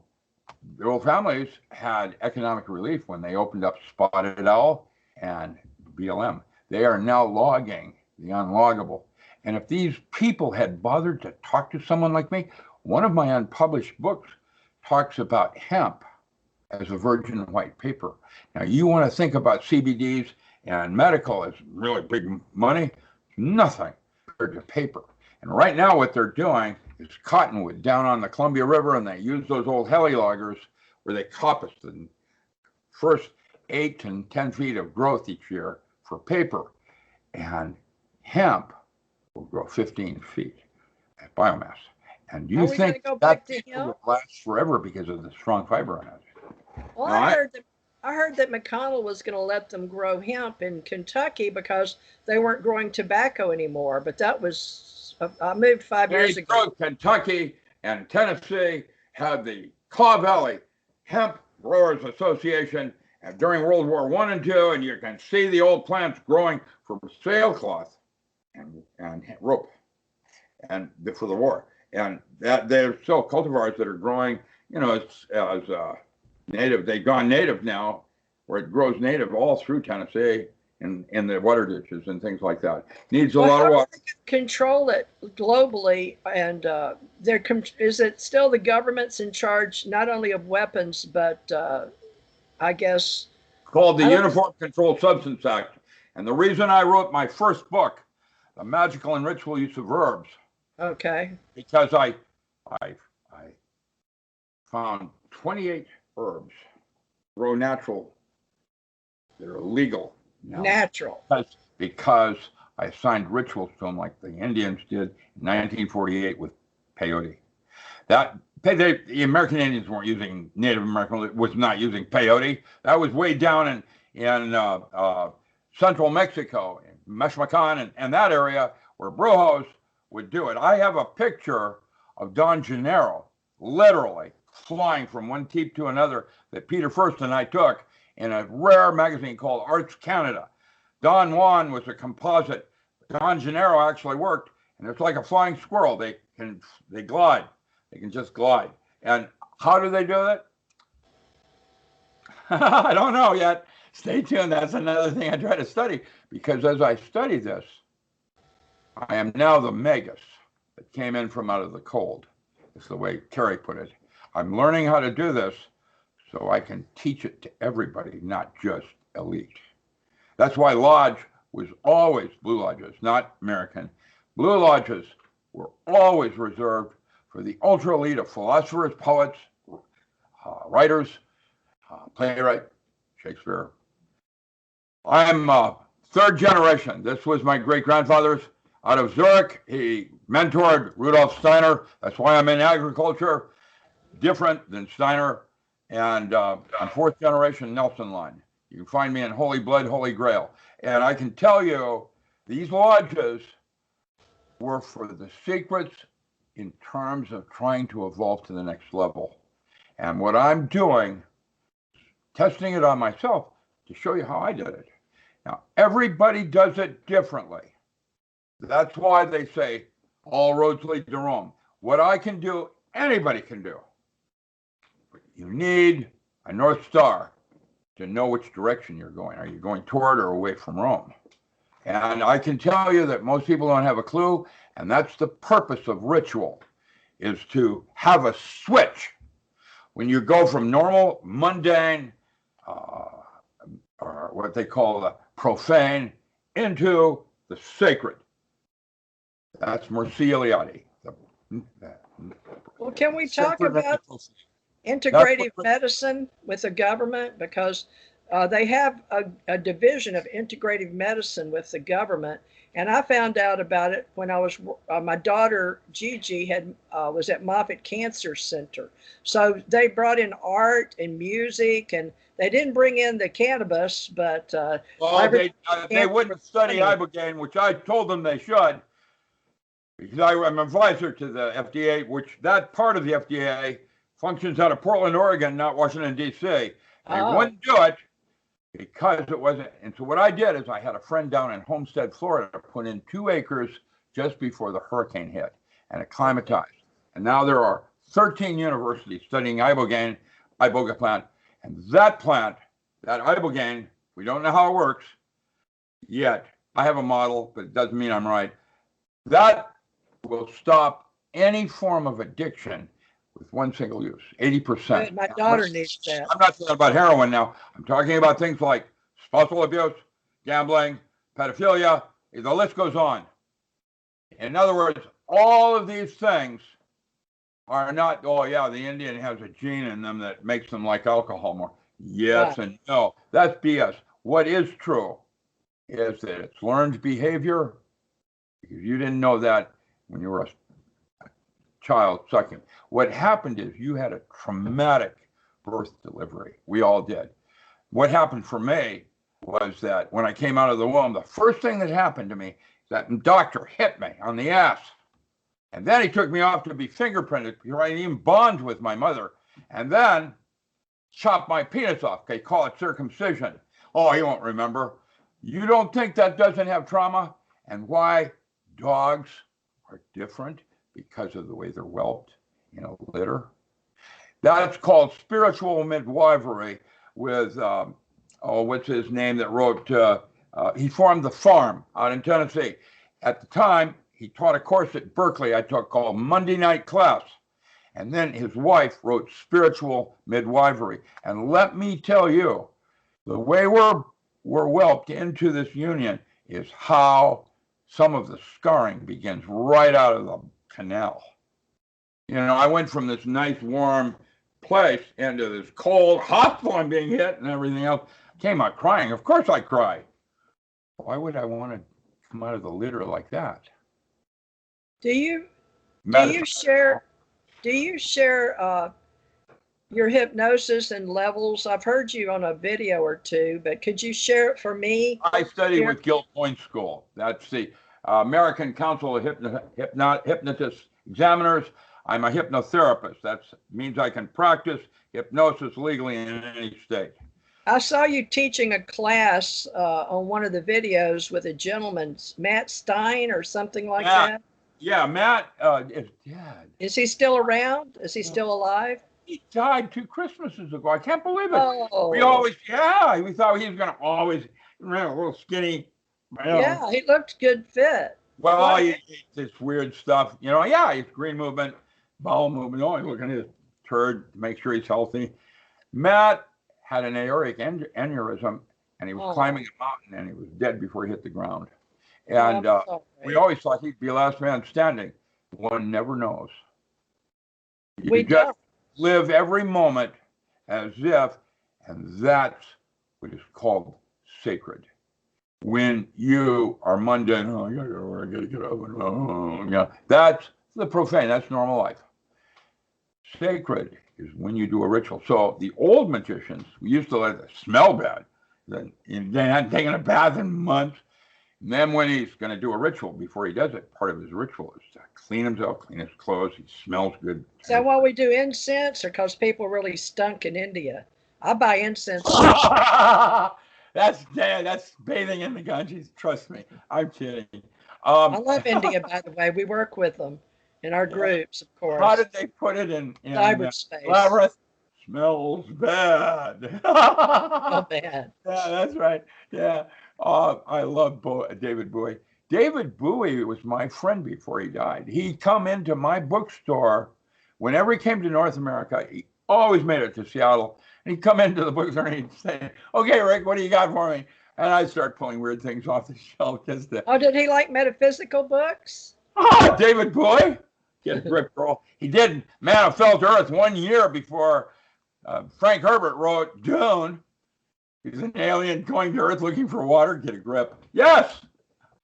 old families had economic relief when they opened up Spotted Owl and BLM. They are now logging the unloggable. And if these people had bothered to talk to someone like me, one of my unpublished books talks about hemp as a virgin white paper. Now, you want to think about CBDs and medical as really big money? Nothing compared to paper. And right now what they're doing is cottonwood down on the Columbia River, and they use those old heli loggers where they coppice the first 8 to 10 feet of growth each year for paper. And hemp will grow 15 feet at biomass. And do you think that will last forever because of the strong fiber in it? Well, no, I heard that McConnell was going to let them grow hemp in Kentucky because they weren't growing tobacco anymore. But that was, I moved 5 years ago. Kentucky and Tennessee had the Claw Valley Hemp Growers Association during World War I and II, and you can see the old plants growing for sailcloth and rope and for the war. And that there's still cultivars that are growing, it's as native. They've gone native now, where it grows native all through Tennessee in the water ditches and things like that. Needs a lot of water. Control it globally, and is it still the government's in charge not only of weapons, but I guess called the Uniform Controlled Substance Act. And the reason I wrote my first book, The Magical and Ritual Use of Herbs, because I found 28 herbs grow natural that are legal now. Natural. Because I assigned rituals to them like the Indians did in 1948 with peyote. The American Indians weren't using Native American, was not using peyote. That was way down in central Mexico, in Mexmecan and that area where brujos would do it. I have a picture of Don Gennaro literally flying from one teep to another that Peter First and I took in a rare magazine called Arts Canada. Don Juan was a composite. Don Gennaro actually worked, and it's like a flying squirrel. They glide. They can just glide. And how do they do it? I don't know yet. Stay tuned. That's another thing I try to study, because as I study this, I am now the magus that came in from out of the cold. It's the way Terry put it. I'm learning how to do this so I can teach it to everybody, not just elite. That's why Lodge was always, Blue Lodges, not American. Blue Lodges were always reserved for the ultra elite of philosophers, poets, writers, playwright, Shakespeare. I'm third generation. This was my great-grandfather's out of Zurich. He mentored Rudolf Steiner. That's why I'm in agriculture, different than Steiner. And I'm fourth generation Nelson line. You can find me in Holy Blood, Holy Grail. And I can tell you, these lodges were for the secrets in terms of trying to evolve to the next level. And what I'm doing, testing it on myself to show you how I did it. Now, everybody does it differently. That's why they say all roads lead to Rome. What I can do, anybody can do. But you need a North Star to know which direction you're going. Are you going toward or away from Rome? And I can tell you that most people don't have a clue, and that's the purpose of ritual, is to have a switch. When you go from normal, mundane, or what they call the profane, into the sacred. That's Morsigliati. Well, can we talk about integrative medicine with the government? Because they have a division of integrative medicine with the government. And I found out about it when I was, my daughter Gigi was at Moffitt Cancer Center. So they brought in art and music, and they didn't bring in the cannabis, but well, they wouldn't study ibogaine, which I told them they should, because I'm an advisor to the FDA, which that part of the FDA functions out of Portland, Oregon, not Washington, D.C. They wouldn't do it because it wasn't. And so what I did is I had a friend down in Homestead, Florida, put in 2 acres just before the hurricane hit and acclimatized. And now there are 13 universities studying iboga plant. And that plant, that ibogaine, we don't know how it works yet. I have a model, but it doesn't mean I'm right. That will stop any form of addiction with one single use, 80%. Good. My daughter needs that. I'm not talking about heroin now. I'm talking about things like spousal abuse, gambling, pedophilia. The list goes on. In other words, all of these things are not, oh yeah, the Indian has a gene in them that makes them like alcohol more. Yes and no. That's BS. What is true is that it's learned behavior, because you didn't know that when you were a child sucking. What happened is you had a traumatic birth delivery. We all did. What happened for me was that when I came out of the womb, the first thing that happened to me, that doctor hit me on the ass. And then he took me off to be fingerprinted because I didn't even bond with my mother. And then chopped my penis off. They call it circumcision. Oh, you won't remember. You don't think that doesn't have trauma? And why dogs are different? Because of the way they're whelped in a litter. That's called spiritual midwifery with, what's his name that wrote, he formed The Farm out in Tennessee. At the time, he taught a course at Berkeley I took called Monday Night Class. And then his wife wrote Spiritual Midwifery. And let me tell you, the way we're whelped into this union is how some of the scarring begins right out of the canal. You know, I went from this nice warm place into this cold hospital. I'm being hit and everything else. Came out crying. Of course I cry. Why would I want to come out of the litter like that? Do you share your hypnosis and levels? I've heard you on a video or two, but could you share it for me? I study with Gill Point School. That's the American Council of Hypnotist Examiners. I'm a hypnotherapist. That means I can practice hypnosis legally in any state. I saw you teaching a class on one of the videos with a gentleman, Matt Stein or something like that. Yeah, Matt is dead. Is he still around? Is he still alive? He died 2 Christmases ago. I can't believe it. Oh, We always, yeah, we thought he was going to always, a little skinny. Yeah, he looked good fit. Well, he ate this weird stuff. Yeah, he's green movement, bowel movement. Oh, he's looking at his turd to make sure he's healthy. Matt had an aortic aneurysm, and he was climbing a mountain, and he was dead before he hit the ground. And we always thought he'd be the last man standing. One never knows. You just live every moment as if, and that's what is called sacred. When you are mundane, I gotta go to work, I gotta get up, that's the profane, that's normal life. Sacred is when you do a ritual. So the old magicians, we used to let it smell bad. They hadn't taken a bath in months. And then when he's going to do a ritual, before he does it, part of his ritual is to clean himself, clean his clothes. He smells good. Is that why we do incense, or because people really stunk in India? I buy incense. That's bathing in the Ganges. Trust me, I'm kidding. I love India, by the way. We work with them in our groups, of course. How did they put it in cyberspace? Labyrinth? Smells bad. Oh, bad. Yeah, that's right. Yeah. I love David Bowie. David Bowie was my friend before he died. He'd come into my bookstore whenever he came to North America. He always made it to Seattle. And he'd come into the bookstore and he'd say, "Okay, Rick, what do you got for me?" And I'd start pulling weird things off the shelf. Oh, did he like metaphysical books? Oh, David Bowie? Get a grip, girl. He did Man of Fell to Earth 1 year before Frank Herbert wrote Dune. He's an alien going to Earth looking for water. Get a grip. Yes.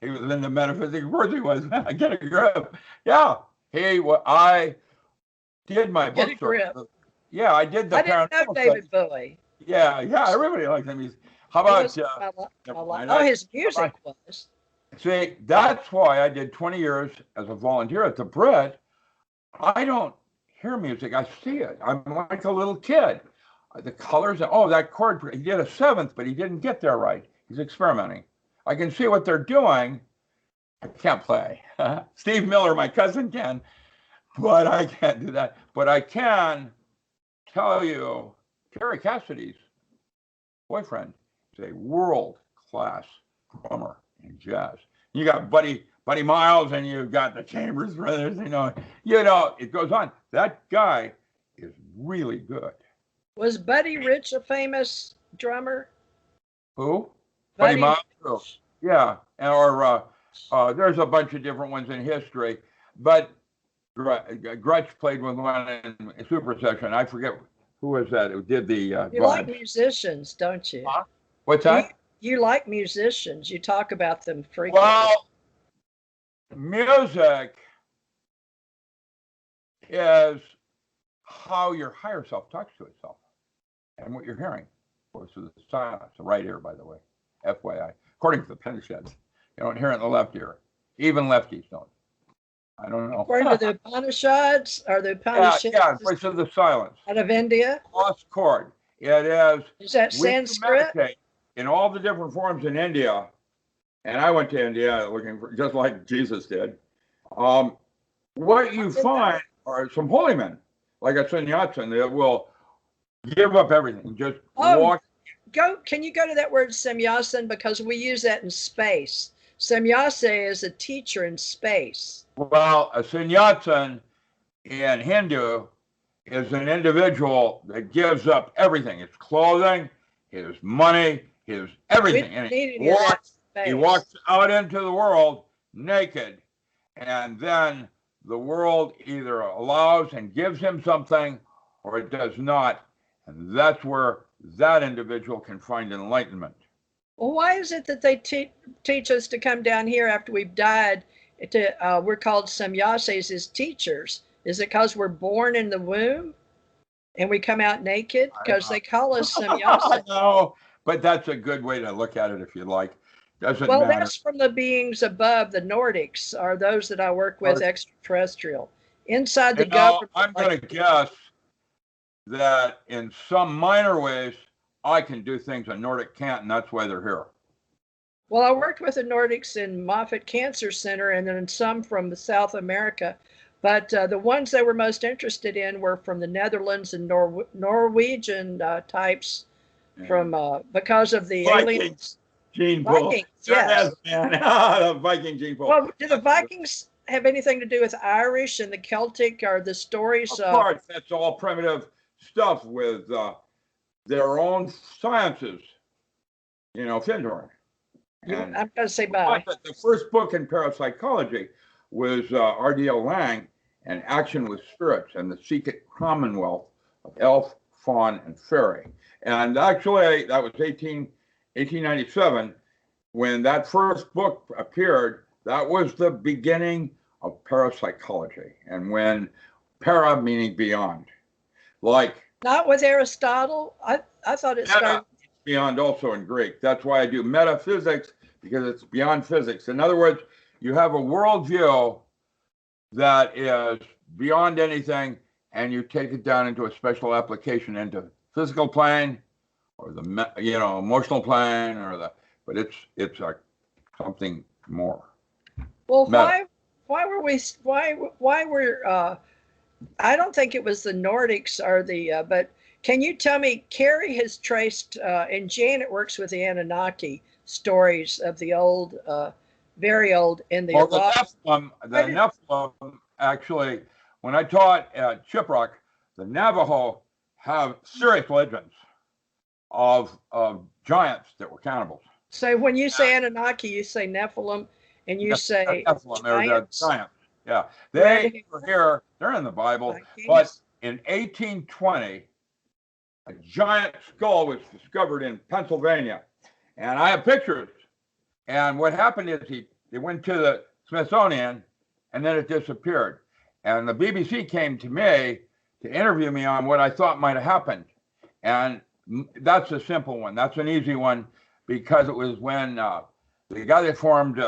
He was in the metaphysics. Of course he was. Get a grip. Yeah. I did my bookstore. Get a grip. Yeah, I did the paranormal. I didn't know David Bowie. Yeah, everybody likes him. How about his music was. See, that's why I did 20 years as a volunteer at the Brit. I don't hear music, I see it. I'm like a little kid. The colors, that chord, he did a 7th, but he didn't get there right. He's experimenting. I can see what they're doing. I can't play. Steve Miller, my cousin, can, but I can't do that. But I can tell you, Terry Cassidy's boyfriend is a world-class drummer in jazz. You got Buddy Miles, and you've got the Chambers Brothers. It goes on. That guy is really good. Was Buddy Rich a famous drummer? Who? Buddy Miles. Yeah, or there's a bunch of different ones in history, but Grutch played with one in Super Session. I forget who was that who did the. You like musicians, don't you? Huh? What's that? You like musicians. You talk about them frequently. Well, music is how your higher self talks to itself and what you're hearing. Voice of the silence, the right ear, by the way, FYI. According to the Upanishads, you don't hear it in the left ear. Even lefties don't. I don't know. According to the Upanishads, or the Upanishads? Yeah, voice of the silence. Out of India? Lost chord. It is. Is that Sanskrit? In all the different forms in India, and I went to India looking for, just like Jesus did. What you find are some holy men, like a sannyasa, that will give up everything, just walk. Can you go to that word samyasan, because we use that in space. Samyasa is a teacher in space. Well, a sannyasa in Hindu is an individual that gives up everything: his clothing, his money, his everything, and he walks out into the world naked, and then the world either allows and gives him something, or it does not, and that's where that individual can find enlightenment. Well, why is it that they teach us to come down here after we've died? We're called samyasis as teachers. Is it because we're born in the womb and we come out naked? Because they call us samyasis. No, but that's a good way to look at it if you like. Doesn't matter. Well, that's from the beings above. The Nordics are those that I work with, extraterrestrial. Inside the government. I'm going to guess that in some minor ways, I can do things a Nordic can't, and that's why they're here. Well, I worked with the Nordics in Moffitt Cancer Center and then some from South America. But the ones they were most interested in were from the Netherlands and Norwegian types from because of the Vikings aliens. gene pool. Vikings, There it yes. is, man. The Viking gene pool. Well, do the Vikings have anything to do with Irish and the Celtic or the stories? Of course, that's all primitive stuff with their own sciences. You know, Findorn. I'm going to say bye. But the first book in parapsychology was R.D.L. Lang and Action with Spirits and the Secret Commonwealth of Elf, Faun, and Fairy. And actually, that was 1897. When that first book appeared, that was the beginning of parapsychology. And when para meaning beyond, like. Not with Aristotle. I thought it started. Beyond also in Greek. That's why I do metaphysics, because it's beyond physics. In other words, you have a worldview that is beyond anything, and you take it down into a special application into physical plane, or the emotional plane, but it's like something more. Well, why were I don't think it was the Nordics or the but. Can you tell me, Carrie has traced, and Janet works with the Anunnaki stories of the old, very old in the Nephilim, actually, when I taught at Shiprock, the Navajo have serious legends of giants that were cannibals. So when you say Anunnaki, you say Nephilim, and you say Nephilim, giants? Giants. Yeah, they were here, they're in the Bible, but in 1820, a giant skull was discovered in Pennsylvania, and I have pictures. And what happened is they went to the Smithsonian, and then it disappeared. And the BBC came to me to interview me on what I thought might have happened. And that's a simple one. That's an easy one, because it was when the guy that formed,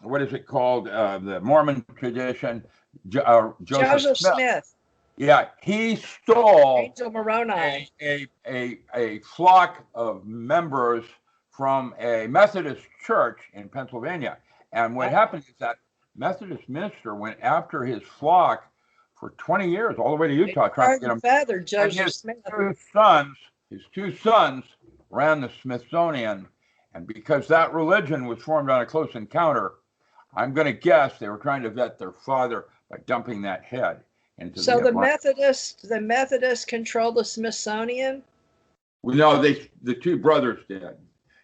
what is it called, the Mormon tradition, Joseph Smith. Yeah, he stole Angel Moroni, a flock of members from a Methodist church in Pennsylvania. And what happened is that Methodist minister went after his flock for 20 years, all the way to Utah, trying to get him. Feather, Joseph Smith. His two sons ran the Smithsonian, and because that religion was formed on a close encounter, I'm going to guess they were trying to vet their father by dumping that head. So the Methodists control the Smithsonian? No, the two brothers did.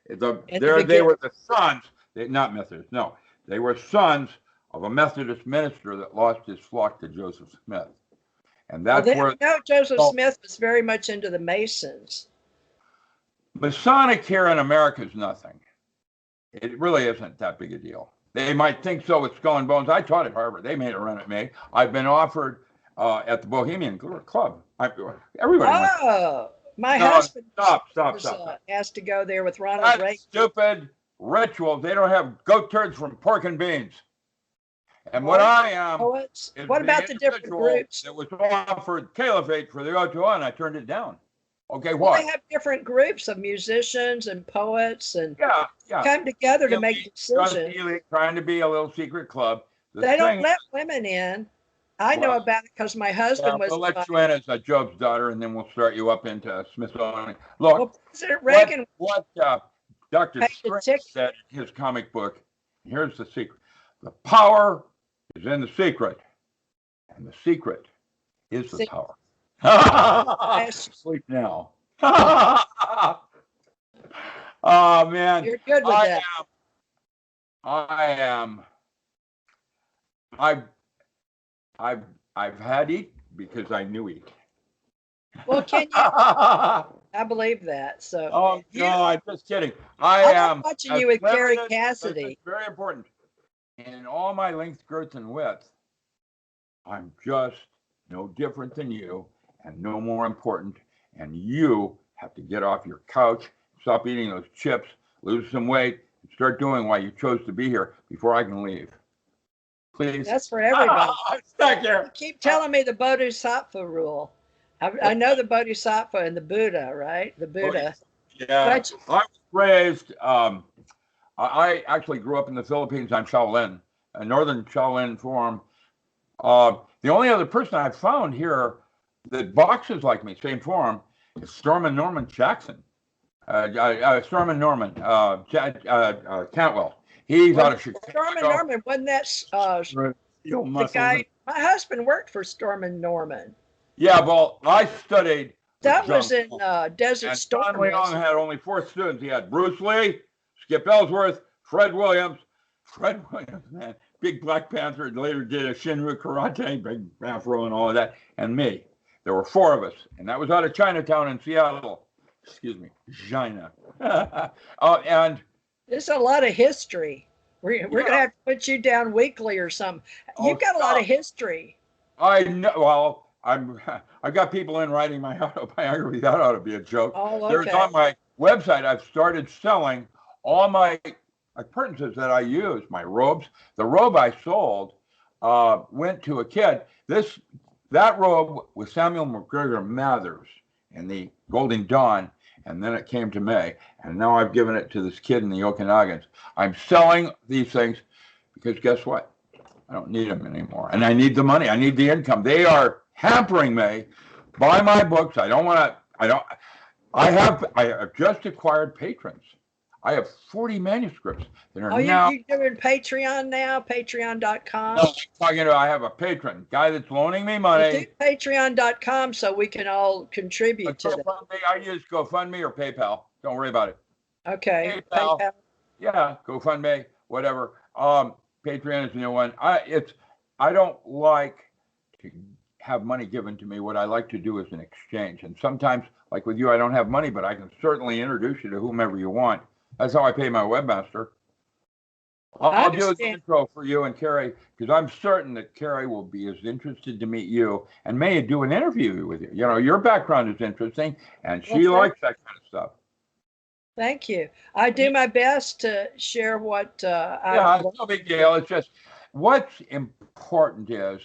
They were the sons, not Methodists, no. They were sons of a Methodist minister that lost his flock to Joseph Smith. And that's Joseph Smith was very much into the Masons. Masonic here in America is nothing. It really isn't that big a deal. They might think so with Skull and Bones. I taught at Harvard. They made a run at me. I've been offered at the Bohemian Club. Everybody. My husband stop. asked to go there with Ronald Reagan. Stupid ritual. They don't have goat turds from pork and beans. And what I am. What about the different groups? That was offered caliphate for the O2O, and I turned it down. Okay, well, what? they have different groups of musicians and poets and come together to make decisions. Trying to be a little secret club. They don't let women in. I know about it because my husband was. We'll let you in as a Job's daughter, and then we'll start you up into Smithsonian. Look, President Reagan. What Dr. Strange said in his comic book. Here's the secret: the power is in the secret, and the secret is the power. Sleep now. Oh man, you're good with that. I've had EAT because I knew EAT. Well, can you? I believe that. So. No, I'm just kidding. I am watching you with Gary Cassidy. It's very important. In all my length, girth, and width, I'm just no different than you, and no more important. And you have to get off your couch, stop eating those chips, lose some weight, and start doing why you chose to be here before I can leave. Please. That's for everybody. I'm stuck here. You keep telling me the Bodhisattva rule. I know the Bodhisattva and the Buddha, right? The Buddha. Yeah. I was raised I actually grew up in the Philippines on Shaolin, a northern Shaolin form. The only other person I've found here that boxes like me, same form, is Stormin Norman Jackson. Stormin Norman Cantwell. He's out of Chicago. Stormin Norman, wasn't that the guy? My husband worked for Stormin Norman. Yeah, well, I studied. That was in Desert and Storm. John Leong had only 4 students. He had Bruce Lee, Skip Ellsworth, Fred Williams. Fred Williams, man, big Black Panther, later did a Shinryu karate, big afro and all of that, and me. There were 4 of us, and that was out of Chinatown in Seattle. Excuse me, China. And there's a lot of history. We're going to have to put you down weekly or something. You've got a lot of history. I know. Well, I've got people in writing my autobiography. That ought to be a joke. Oh, okay. There's on my website. I've started selling all my appurtenances that I use. My robes. The robe I sold went to a kid. That robe was Samuel McGregor Mathers in the Golden Dawn, and then it came to May, and now I've given it to this kid in the Okanagans. I'm selling these things because guess what? I don't need them anymore, and I need the money. I need the income. They are hampering me. Buy my books. I have just acquired patrons. I have 40 manuscripts that are now. You're doing Patreon now? Patreon.com? No, I'm talking about I have a patron, guy that's loaning me money. You do Patreon.com so we can all contribute to that. I use GoFundMe or PayPal. Don't worry about it. Okay. PayPal. Yeah, GoFundMe, whatever. Patreon is the new one. I don't like to have money given to me. What I like to do is an exchange. And sometimes, like with you, I don't have money, but I can certainly introduce you to whomever you want. That's how I pay my webmaster. I'll do an intro for you and Carrie, because I'm certain that Carrie will be as interested to meet you and may do an interview with you. You know, your background is interesting, and she likes that kind of stuff. Thank you. I do my best to share what it's no big deal. It's just what's important is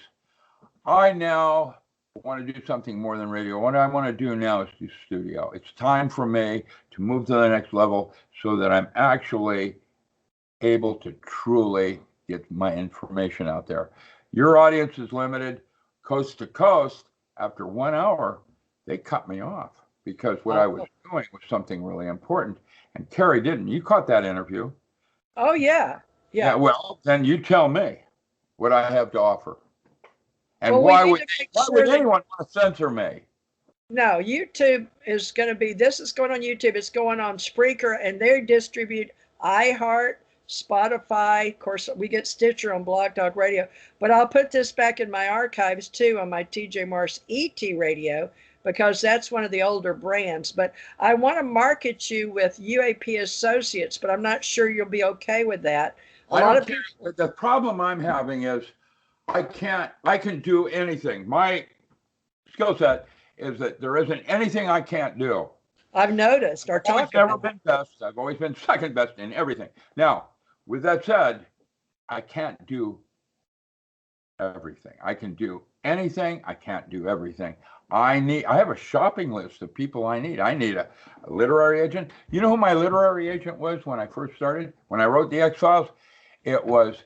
I now want to do something more than radio. What I want to do now is do studio. It's time for me to move to the next level so that I'm actually able to truly get my information out there. Your audience is limited coast to coast. After 1 hour, they cut me off because what I was doing was something really important. And Carrie didn't. You caught that interview. Oh, yeah. Yeah. Well, then you tell me what I have to offer. And why would anyone want to censor me? No, YouTube is going to be, this is going on YouTube. It's going on Spreaker, and they distribute iHeart, Spotify. Of course, we get Stitcher on Blog Talk Radio. But I'll put this back in my archives, too, on my TJ Morris ET Radio, because that's one of the older brands. But I want to market you with UAP Associates, but I'm not sure you'll be okay with that. The problem I'm having is I can do anything. My skill set is that there isn't anything I can't do. I've noticed. I've always never been best. I've always been second best in everything. Now, with that said, I can't do everything. I can do anything. I can't do everything. I have a shopping list of people I need. I need a literary agent. You know who my literary agent was when I first started? When I wrote the X-Files? It was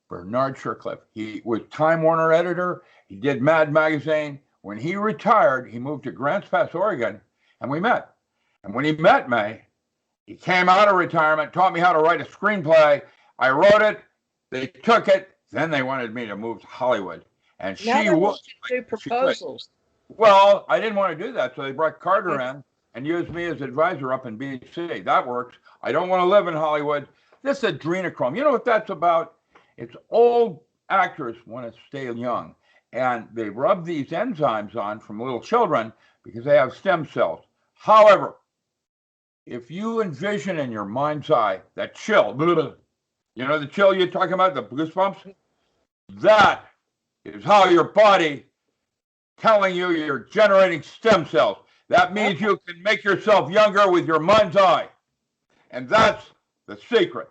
Bernard Shercliffe. He was Time Warner editor. He did Mad Magazine. When he retired, he moved to Grants Pass, Oregon, and we met. And when he met me, he came out of retirement, taught me how to write a screenplay. I wrote it. They took it. Then they wanted me to move to Hollywood. And she would do proposals. Well, I didn't want to do that, so they brought Carter in and used me as advisor up in BC. That works. I don't want to live in Hollywood. This adrenochrome. You know what that's about? It's old actors want to stay young, and they rub these enzymes on from little children because they have stem cells. However, if you envision in your mind's eye that chill, you know the chill you're talking about, the goosebumps? That is how your body telling you you're generating stem cells. That means you can make yourself younger with your mind's eye. And that's the secret.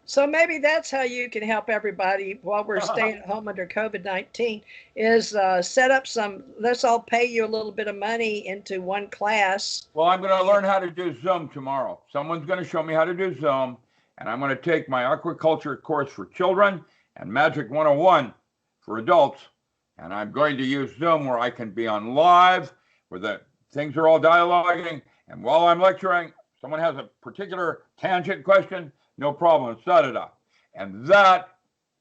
So maybe that's how you can help everybody while we're staying at home under COVID-19 is set up let's all pay you a little bit of money into one class. Well, I'm going to learn how to do Zoom tomorrow. Someone's going to show me how to do Zoom. and I'm going to take my aquaculture course for children and Magic 101 for adults. And I'm going to use Zoom where I can be on live, where the things are all dialoguing. And while I'm lecturing, someone has a particular tangent question, no problem, set it up. And that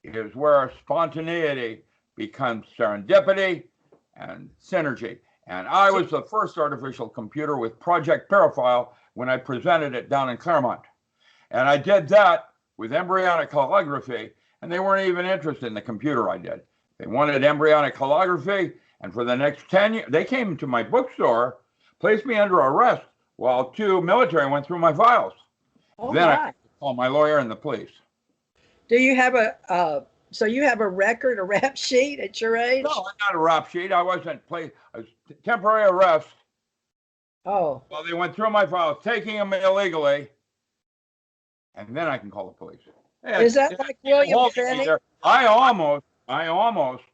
is where spontaneity becomes serendipity and synergy. And I was the first artificial computer with Project Paraphile when I presented it down in Claremont. And I did that with embryonic holography, and they weren't even interested in the computer I did. They wanted embryonic holography, and for the next 10 years, they came to my bookstore, placed me under arrest while 2 military went through my files. Then I called my lawyer and the police. Do you have so you have a record, a rap sheet at your age? No, I'm not a rap sheet. I wasn't placed. I was temporary arrest. Oh. Well, they went through my files, taking them illegally, and then I can call the police. Is that like William Finney? I almost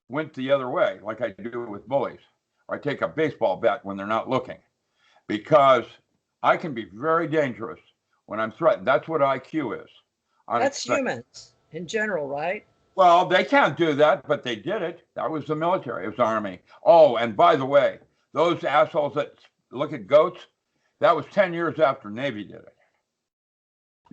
went the other way, like I do with bullies. Or I take a baseball bat when they're not looking, because I can be very dangerous when I'm threatened. That's what IQ is. That's humans in general, right? Well, they can't do that, but they did it. That was the military. It was the Army. Oh, and by the way, those assholes that look at goats, that was 10 years after Navy did it.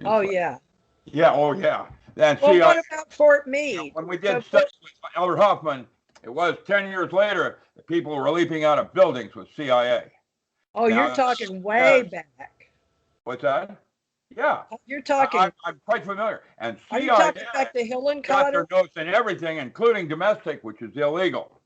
Oh, yeah. Yeah, oh, yeah. And well, what about Fort Meade? When we did studies with Elder Hoffman, it was 10 years later that people were leaping out of buildings with CIA. Oh, now, you're talking way back. What's that? Yeah. You're talking. I'm quite familiar. And CIA are you talking back to Hill and got Cotter? their notes and everything, including domestic, which is illegal.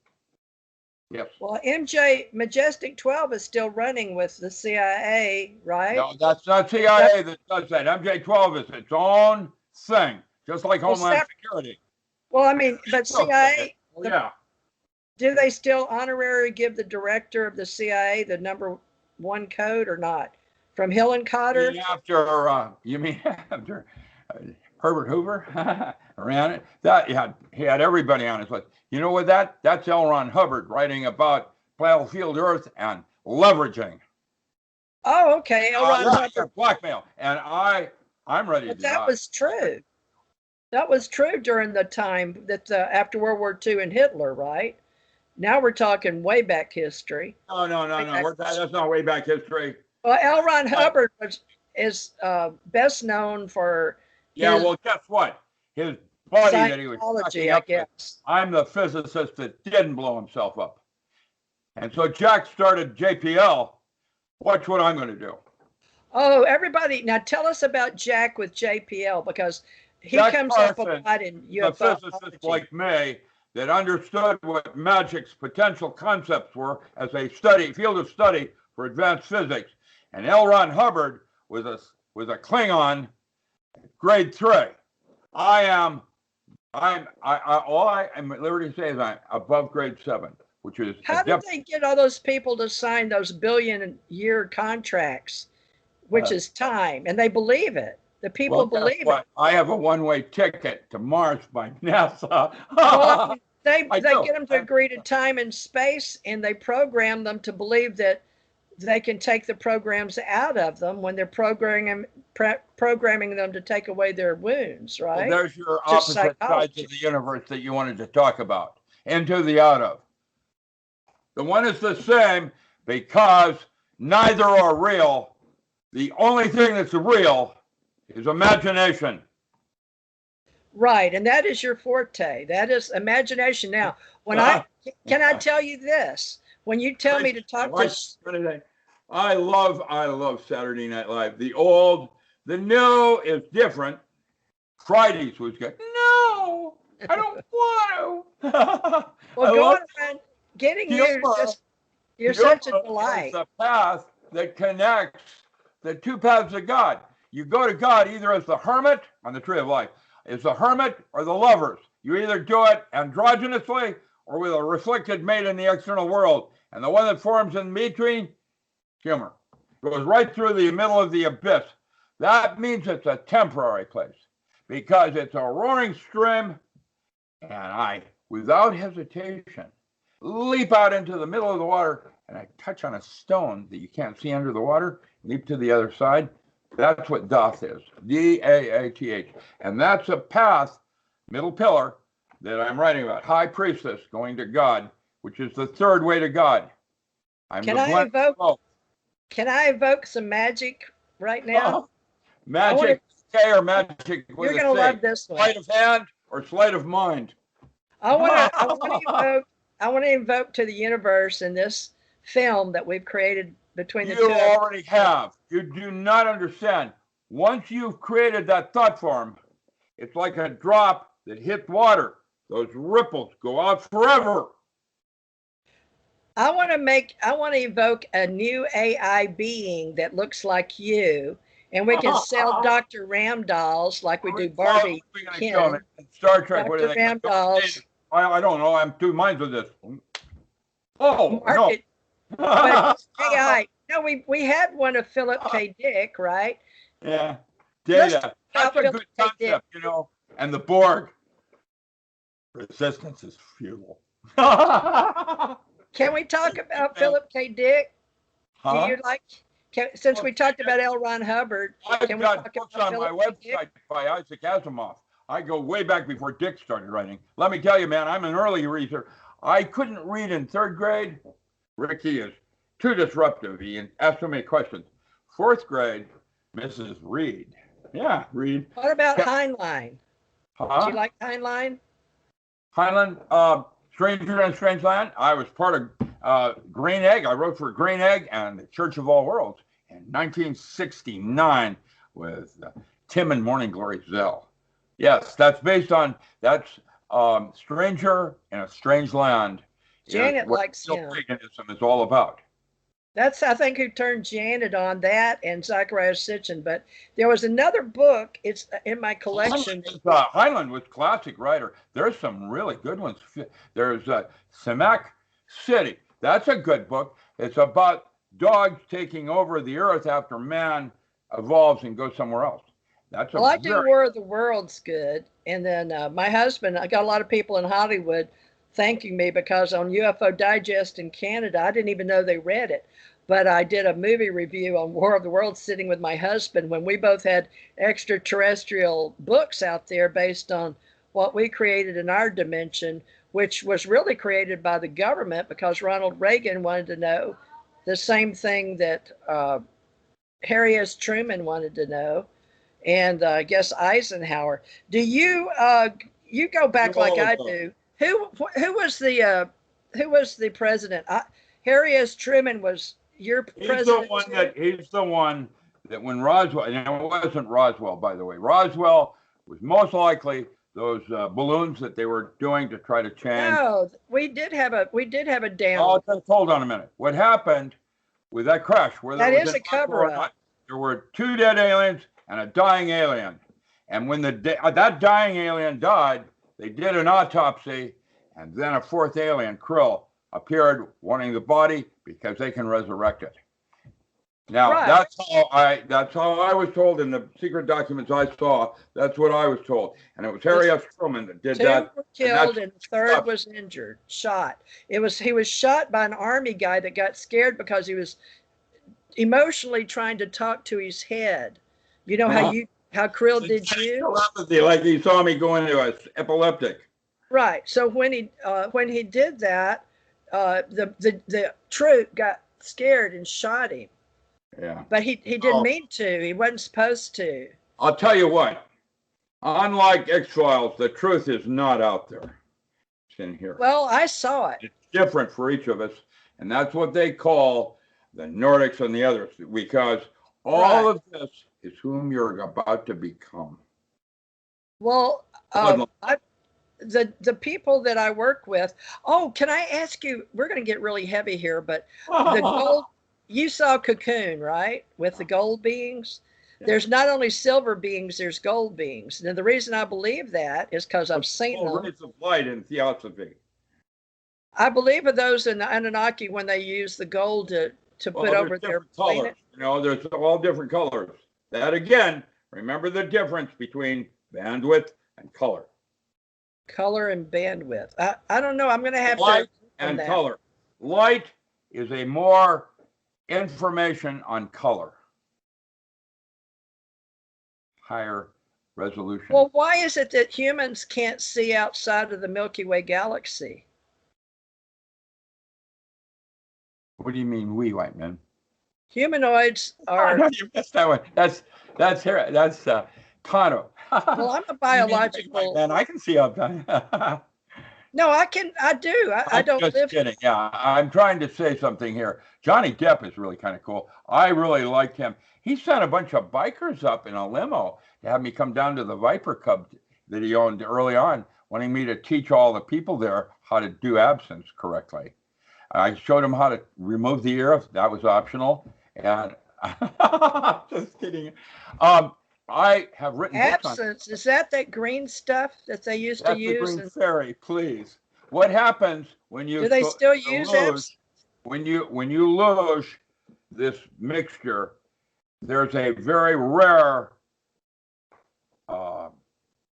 Yes. Well, MJ Majestic 12 is still running with the CIA, right? No, that's not CIA that does that. MJ12 is its own thing, just like Homeland Security. Well, I mean, but CIA. Oh, yeah. Do they still honorary give the director of the CIA the #1 code or not? From Hill and Cotter? You mean after Herbert Hoover ran it? He had everybody on his list. You know what that's L. Ron Hubbard writing about battlefield Earth and leveraging. Oh, okay. L. Ron Hubbard. Blackmail. And I'm ready to do that. That was true. That was true during the time that after World War II and Hitler, right? Now we're talking way back history. No. That's not way back history. Well, L. Ron Hubbard is best known for well, guess what? His body that he was I guess. I'm the physicist that didn't blow himself up. And so Jack started JPL. Watch what I'm going to do. Oh, everybody. Now tell us about Jack with JPL, because he Jack comes Carson, up a lot in UFO. A physicist like me that understood what magic's potential concepts were as a field of study for advanced physics. And L. Ron Hubbard was a Klingon, grade 3. All I am at liberty to say is I'm above grade 7, which is. How did they get all those people to sign those billion-year contracts, which is time, and they believe it? The people believe it. I have a one-way ticket to Mars by NASA. Well, they get them to agree to time and space, and they program them to believe that they can take the programs out of them when they're programming them to take away their wounds, right? Well, there's your opposite sides of the universe that you wanted to talk about, into the out of. The one is the same because neither are real. The only thing that's real is imagination. Right, and that is your forte. That is imagination. Now, can I tell you this? When you tell me to talk to, I love Saturday Night Live. The new is different. Fridays was good. No, I don't want to. Well, go on, getting you're such a delight. It's the path that connects the two paths of God. You go to God either as the hermit on the tree of life, as the hermit or the lovers. You either do it androgynously or with a reflected mate in the external world. And the one that forms in between, humor, goes right through the middle of the abyss. That means it's a temporary place because it's a roaring stream. And I, without hesitation, leap out into the middle of the water and I touch on a stone that you can't see under the water, leap to the other side, That's what Daath is. D-A-A-T-H. And that's a path, middle pillar, that I'm writing about. High priestess going to God, which is the third way to God. Can I evoke some magic right now? Magic K or magic with you're a gonna C. love this one. Sleight of hand or sleight of mind. I want to invoke to the universe in this film that we've created between the two. You already have. You do not understand. Once you've created that thought form, it's like a drop that hit water. Those ripples go out forever. I want to evoke a new AI being that looks like you, and we can sell Dr. Ram dolls like we do Barbie. Ken, Star Trek. Dr. Ram dolls. I don't know. I'm two minds with this. Oh, Market. No. But AI. No, we had one of Philip K. Dick, right? Yeah. Data. That's a good concept, you know. And the Borg. Resistance is futile. Can we talk about Philip K. Dick? Do you like? Since we talked about L. Ron Hubbard, I've got books on my website by Isaac Asimov. I go way back before Dick started writing. Let me tell you, man, I'm an early reader. I couldn't read in third grade. Ricky is too disruptive. He asked so many questions. Fourth grade, Mrs. Reed. Yeah, Reed. What about Heinlein? Huh? Do you like Heinlein? Heinlein, Stranger in a Strange Land. I was part of Green Egg. I wrote for Green Egg and the Church of All Worlds in 1969 with Tim and Morning Glory Zell. Yes, that's based on, that's Stranger in a Strange Land. Janet likes him. Paganism is all about. That's, I think, who turned Janet on, that and Zachariah Sitchin. But there was another book. It's in my collection. Heinlein was a classic writer. There's some really good ones. There's Semak City. That's a good book. It's about dogs taking over the earth after man evolves and goes somewhere else. That's well, I do War of the Worlds good. And then my husband, I got a lot of people in Hollywood thanking me because on UFO Digest in Canada, I didn't even know they read it. But I did a movie review on War of the Worlds sitting with my husband when we both had extraterrestrial books out there based on what we created in our dimension, which was really created by the government because Ronald Reagan wanted to know the same thing that Harry S. Truman wanted to know, and I guess Eisenhower. Do you you go back like I do? Who was the president? Harry S. Truman was your president. He's the one that when Roswell, and it wasn't Roswell, by the way. Roswell was most likely those balloons that they were doing to try to change. No, we did have a down. Oh, just hold on a minute. What happened with that crash? Where that is a cover-up. There were 2 dead aliens and a dying alien, and when that dying alien died, they did an autopsy, and then a 4th alien, Kreel, appeared wanting the body because they can resurrect it. Now, right. That's how I was told in the secret documents I saw. That's what I was told. And it was Harry S. Truman that did that. 2 were killed and the 3rd was injured, shot. He was shot by an army guy that got scared because he was emotionally trying to talk to his head. You know how Kreel did you? Like he saw me go into an epileptic. Right. So when he did that, the troop got scared and shot him. Yeah. But he didn't mean to. He wasn't supposed to. I'll tell you what. Unlike X-Files, the truth is not out there. It's in here. Well, I saw it. It's different for each of us, and that's what they call the Nordics and the others, because all of this is whom you're about to become. Well, the people that I work with. Oh, can I ask you? We're going to get really heavy here, but the gold. You saw Cocoon, right? With the gold beings. Yeah. There's not only silver beings, there's gold beings. And the reason I believe that is because I've seen them. Rays of light in theosophy. I believe of those in the Anunnaki when they use the gold to put over their colors. You know, there's all different colors. That again, remember the difference between bandwidth and color. Color and bandwidth. I don't know. I'm going to have light and color. Light is a more information on color. higher resolution. Well, why is it that humans can't see outside of the Milky Way galaxy? What do you mean, we white men? Humanoids Oh, are. no, you missed that one. That's Kano. Well, I'm a biological. Man, I can see outside. No, I can. I do. I don't just live. kidding. Yeah, I'm trying to say something here. Johnny Depp is really kind of cool. I really liked him. He sent a bunch of bikers up in a limo to have me come down to the Viper Cub that he owned early on, wanting me to teach all the people there how to do absence correctly. I showed them how to remove the ear. That was optional. And just kidding. I have written Absence. Is that green stuff that they used to use? The green fairy, please. What happens when you do they still use absence? When you lose this mixture, there's a very rare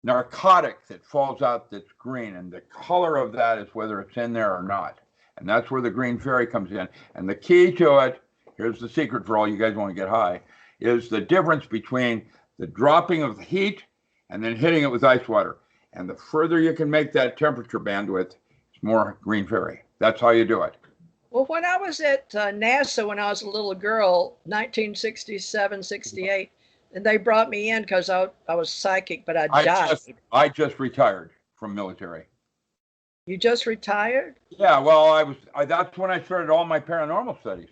narcotic that falls out that's green, and the color of that is whether it's in there or not. And that's where the green fairy comes in. And the key to it, here's the secret for all you guys want to get high, is the difference between the dropping of the heat and then hitting it with ice water. And the further you can make that temperature bandwidth, it's more green fairy. That's how you do it. Well, when I was at NASA when I was a little girl, 1967, 68, and they brought me in because I was psychic, but I died. I just retired from military. You just retired? Yeah, well, that's when I started all my paranormal studies.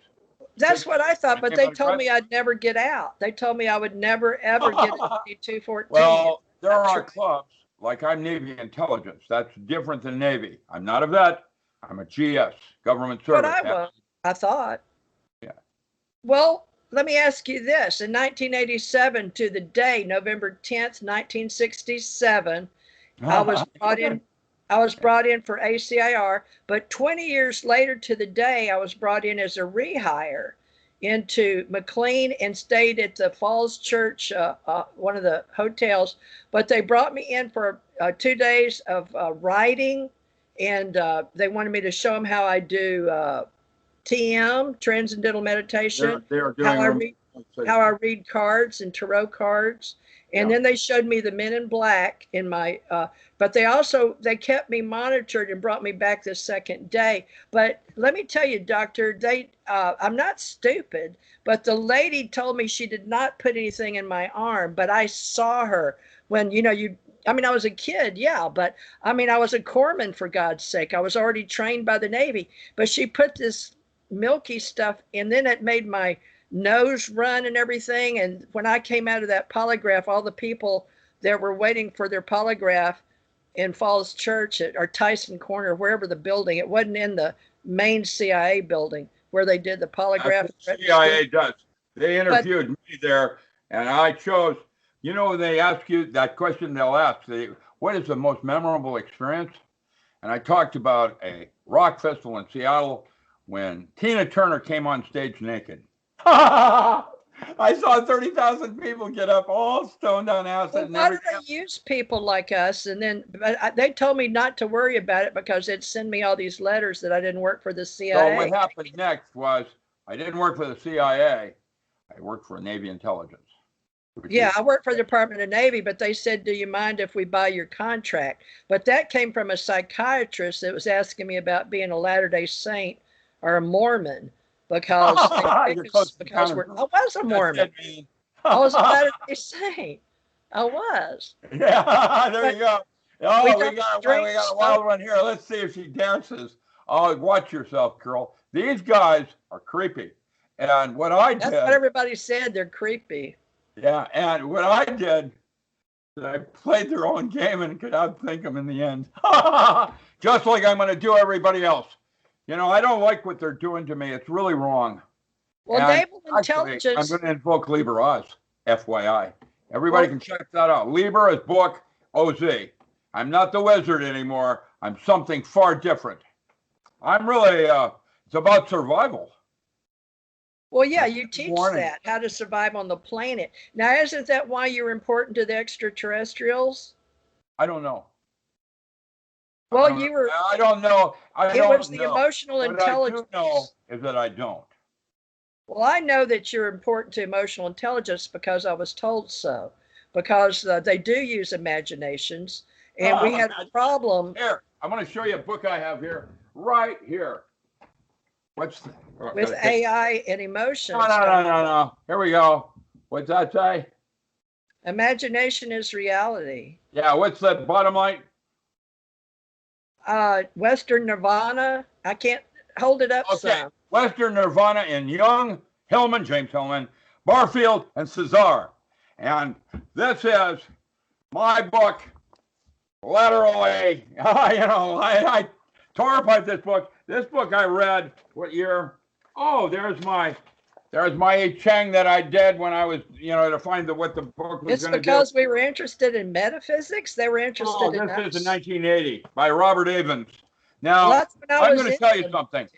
That's what I thought, but they told me I'd never get out. They told me I would never, ever get into 214. Well, there are clubs, like I'm Navy intelligence. That's different than Navy. I'm not a vet. I'm a GS, government service. But I thought. Yeah. Well, let me ask you this. In 1987 to the day, November 10th, 1967, I was brought in for ACIR, but 20 years later to the day, I was brought in as a rehire into McLean and stayed at the Falls Church, one of the hotels. But they brought me in for 2 days of writing, and they wanted me to show them how I do TM, Transcendental Meditation, how I read cards and tarot cards. And then they showed me the Men in Black in my, but they kept me monitored and brought me back the second day. But let me tell you, doctor, I'm not stupid, but the lady told me she did not put anything in my arm, but I saw her when, I was a kid, yeah, but I was a corpsman, for God's sake. I was already trained by the Navy, but she put this milky stuff, and then it made my nose run and everything. And when I came out of that polygraph, all the people that were waiting for their polygraph in Falls Church or Tyson Corner, wherever the building, it wasn't in the main CIA building where they did the polygraph. CIA does. They interviewed me there, and I chose, when they ask you that question, they'll ask, what is the most memorable experience? And I talked about a rock festival in Seattle when Tina Turner came on stage naked. I saw 30,000 people get up all stoned on acid. Well, why do they use people like us? And then they told me not to worry about it because they'd send me all these letters that I didn't work for the CIA. So what happened next was I didn't work for the CIA. I worked for Navy intelligence. Yeah, I worked for the Department of Navy, but they said, do you mind if we buy your contract? But that came from a psychiatrist that was asking me about being a Latter-day Saint or a Mormon. Because I was a Mormon. I was a Latter-day Saint. I was. Yeah, there you go. Oh, we got a wild one here. Let's see if she dances. Oh, watch yourself, girl. These guys are creepy. And what I did. That's what everybody said. They're creepy. Yeah, and what I did is I played their own game and could outthink them in the end. Just like I'm going to do everybody else. I don't like what they're doing to me. It's really wrong. Well, naval intelligence. I'm going to invoke Liber Oz, FYI. Everybody can check that out. Liber is book OZ. I'm not the wizard anymore. I'm something far different. I'm really, it's about survival. Well, yeah, you teach that, how to survive on the planet. Now, isn't that why you're important to the extraterrestrials? I don't know. Well, I don't know. It was the emotional intelligence. What I do know is that I don't. Well, I know that you're important to emotional intelligence because I was told so. because they do use imaginations. And we had a problem. Here, I'm going to show you a book I have here, right here. What's the, with AI and emotions. No. Here we go. What's that say? Imagination is reality. Yeah, what's the bottom line? Western Nirvana. I can't hold it up. Okay, some. Western Nirvana in Jung, Hillman, James Hillman, Barfield, and Cesar. And this is my book, literally. I tore apart this book. This book I read, what year? Oh, there's my I Ching that I did when I was, to find what the book was going to do. It's because we were interested in metaphysics. They were interested in us. This is in 1980 by Robert Evans. Now, I'm going to tell you something.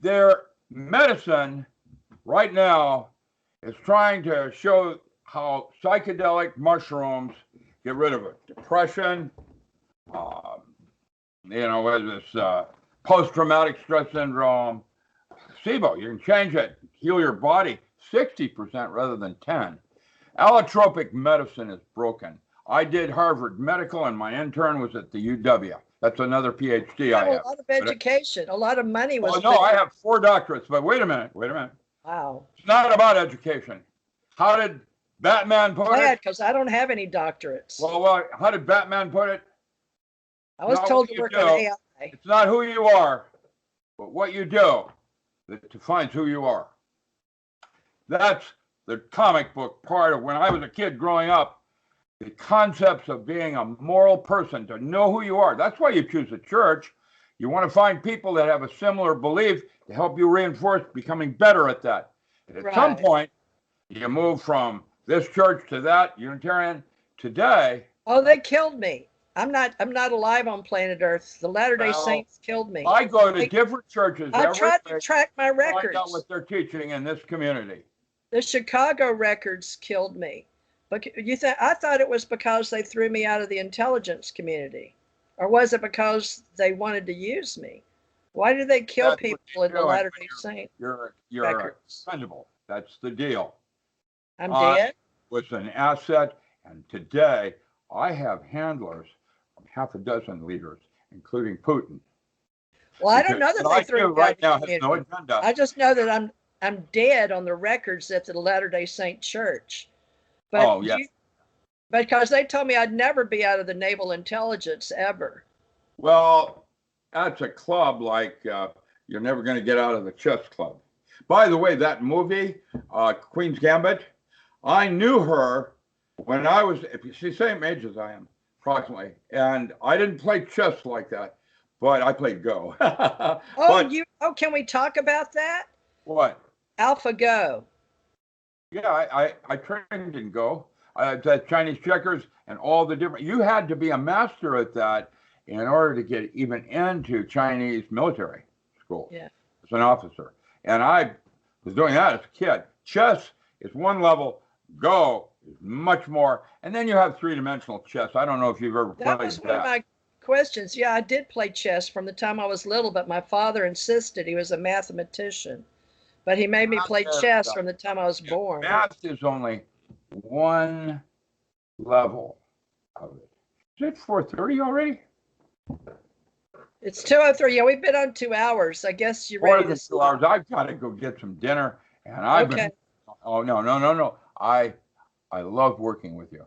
Their medicine right now is trying to show how psychedelic mushrooms get rid of it. Depression, this post-traumatic stress syndrome. SIBO, you can change it, heal your body 60% rather than 10. Allotropic medicine is broken. I did Harvard Medical, and my intern was at the UW. That's another PhD I have. A lot of education, a lot of money was. Oh no, I have 4 doctorates. But wait a minute. Wow. It's not about education. How did Batman put it? Because I don't have any doctorates. Well, how did Batman put it? I was told to work on AI. It's not who you are, but what you do that defines who you are. That's the comic book part of when I was a kid growing up. The concepts of being a moral person, to know who you are. That's why you choose a church. You want to find people that have a similar belief to help you reinforce becoming better at that. And at some point, you move from this church to that, Unitarian. Today. Oh, they killed me. I'm not alive on planet Earth. The Latter-day Saints killed me. I go to different churches. I tried to track my records. Find out what they're teaching in this community. The Chicago records killed me. But I thought it was because they threw me out of the intelligence community, or was it because they wanted to use me? Why do they kill people in the Latter-day Saints? You're expendable. That's the deal. I'm dead. Was an asset, and today I have handlers from half a dozen leaders, including Putin. Well, I don't know that they threw me out right now has no agenda. I just know that I'm dead on the records at the Latter-day Saint Church. But because they told me I'd never be out of the naval intelligence ever. Well, that's a club like you're never going to get out of the chess club. By the way, that movie, Queen's Gambit, I knew her when I was, she's the same age as I am, approximately. And I didn't play chess like that, but I played Go. Can we talk about that? What? AlphaGo. Yeah, I trained in Go. The Chinese checkers and all the different. You had to be a master at that in order to get even into Chinese military school. Yeah. As an officer, and I was doing that as a kid. Chess is one level. Go is much more, and then you have 3-dimensional chess. I don't know if you've ever played that. That was one of my questions. Yeah, I did play chess from the time I was little, but my father insisted. He was a mathematician. But he made me play chess from the time I was born. Math is only one level of it. Is it 4:30 already? It's 2:03. Yeah, we've been on 2 hours. I guess you're ready to sleep. 2 hours. I've got to go get some dinner, and I've been. Oh no! I love working with you.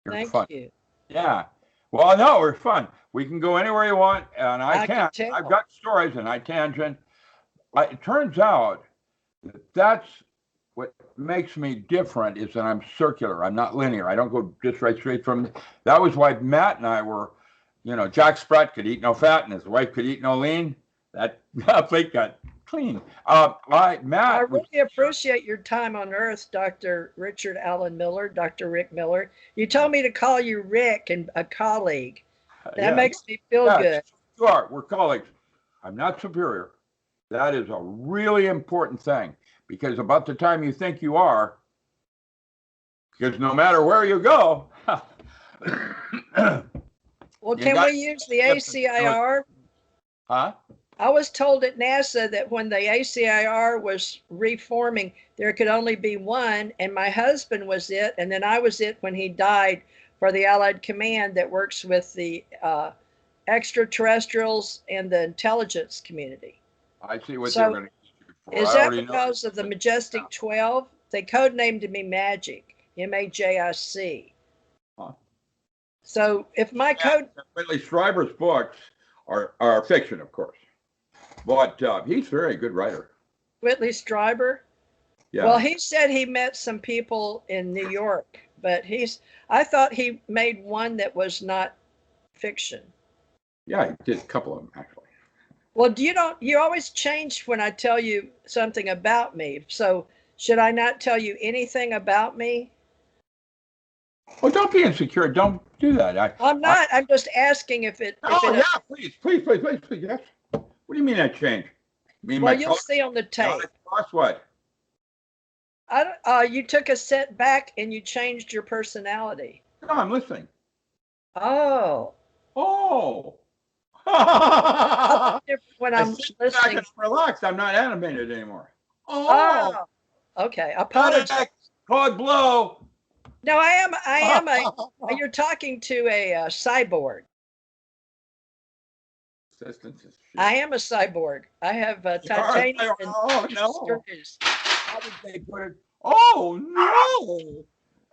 You're fun. Thank you. Yeah. Well, no, we're fun. We can go anywhere you want, and I can. I've got stories, and I tangent. It turns out that's what makes me different is that I'm circular. I'm not linear. I don't go just right straight from. That was why Matt and I were, Jack Spratt could eat no fat and his wife could eat no lean. That plate got clean. I really appreciate your time on Earth, Dr. Richard Allen Miller, Dr. Rick Miller. You told me to call you Rick and a colleague. That makes me feel good. You are. We're colleagues. I'm not superior. That is a really important thing because about the time you think you are, because no matter where you go. Well, can we use the ACIR? Huh? I was told at NASA that when the ACIR was reforming, there could only be one, and my husband was it, and then I was it when he died for the Allied Command that works with the extraterrestrials and the intelligence community. I see what they're So going to use you for. is I that already know. because of the Majestic 12? They codenamed me Magic, MAJIC. Huh. So if my code, Whitley Strieber's books are fiction, of course, but he's a very good writer. Whitley Strieber, Yeah. well, he said he met some people in New York, but I thought he made one that was not fiction. Yeah, he did a couple of them actually. Well, you always change when I tell you something about me. So should I not tell you anything about me? Oh, don't be insecure. Don't do that. I'm not. I'm just asking if it. Yeah, please. Yes. What do you mean I changed? Well, you'll see on the tape. Cross what? You took a step back and you changed your personality. No, I'm listening. Oh. Oh. When I'm listening. Relaxed. I'm not animated anymore. Oh. Okay. Apologize. Code blow. No, I am you're talking to a cyborg. I am a cyborg. I have titanium and screws. How did they put it? Oh no!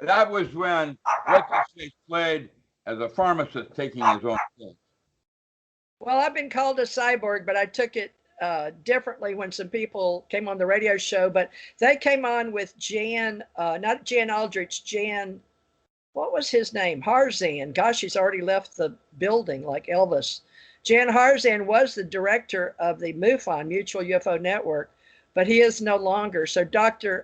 That was when Ricky played as a pharmacist taking his own pills. Well, I've been called a cyborg, but I took it differently when some people came on the radio show. But they came on with Jan, not Jan Aldrich, Jan, what was his name? Harzan. Gosh, he's already left the building like Elvis. Jan Harzan was the director of the MUFON, Mutual UFO Network, but he is no longer. So Captain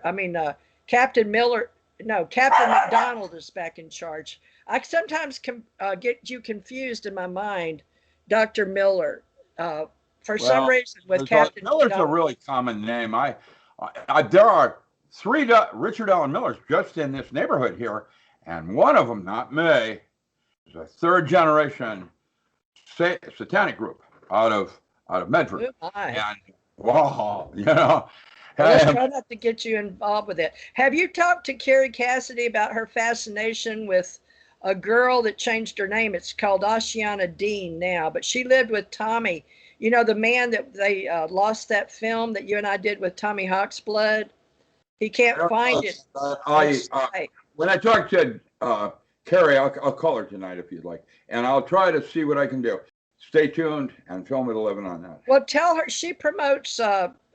McDonald is back in charge. I sometimes get you confused in my mind, Dr. Miller. For some reason, with Captain Miller's a really common name. There are 3 Richard Allen Millers just in this neighborhood here, and one of them, not me, is a 3rd generation satanic group out of Medford. And wow, let's try not to get you involved with it. Have you talked to Carrie Cassidy about her fascination with a girl that changed her name? It's called Ashiana Dean now, but she lived with Tommy. You know, the man that they lost that film that you and I did with Tommy Hawk's Blood? He can't find it. When I talk to Carrie, I'll call her tonight if you'd like, and I'll try to see what I can do. Stay tuned and Film at 11 on that. Well, tell her she promotes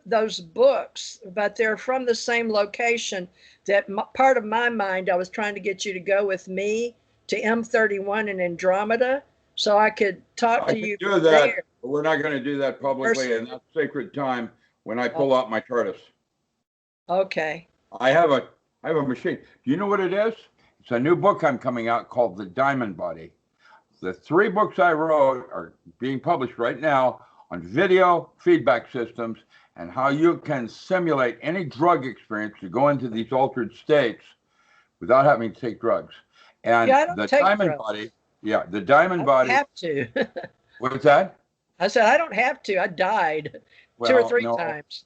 those books, but they're from the same location. That part of my mind, I was trying to get you to go with me to M31 in Andromeda so I could talk to you. Do that. There. But we're not going to do that publicly, and that's sacred time when I pull out my TARDIS. Okay. I have a machine. Do you know what it is? It's a new book I'm coming out called The Diamond Body. The 3 books I wrote are being published right now on video feedback systems and how you can simulate any drug experience to go into these altered states without having to take drugs. And the Diamond Body, the Diamond Body. I have to. What's that? I said, I don't have to. I died 2 or 3 times.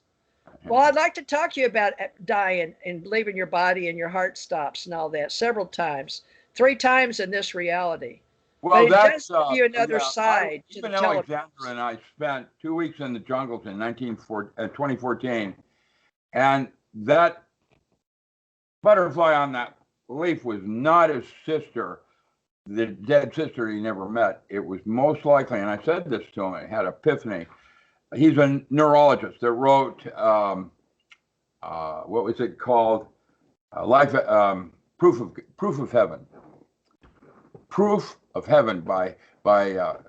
Well, I'd like to talk to you about dying and leaving your body and your heart stops and all that several times, 3 times in this reality. Well, but it does give you another side to the Alexander and I spent 2 weeks in the jungles in 2014, and that butterfly on that leaf was not his sister, the dead sister he never met. It was most likely, and I said this to him, I had epiphany. He's a neurologist that wrote, what was it called? Proof of Heaven. Proof of Heaven by. Well,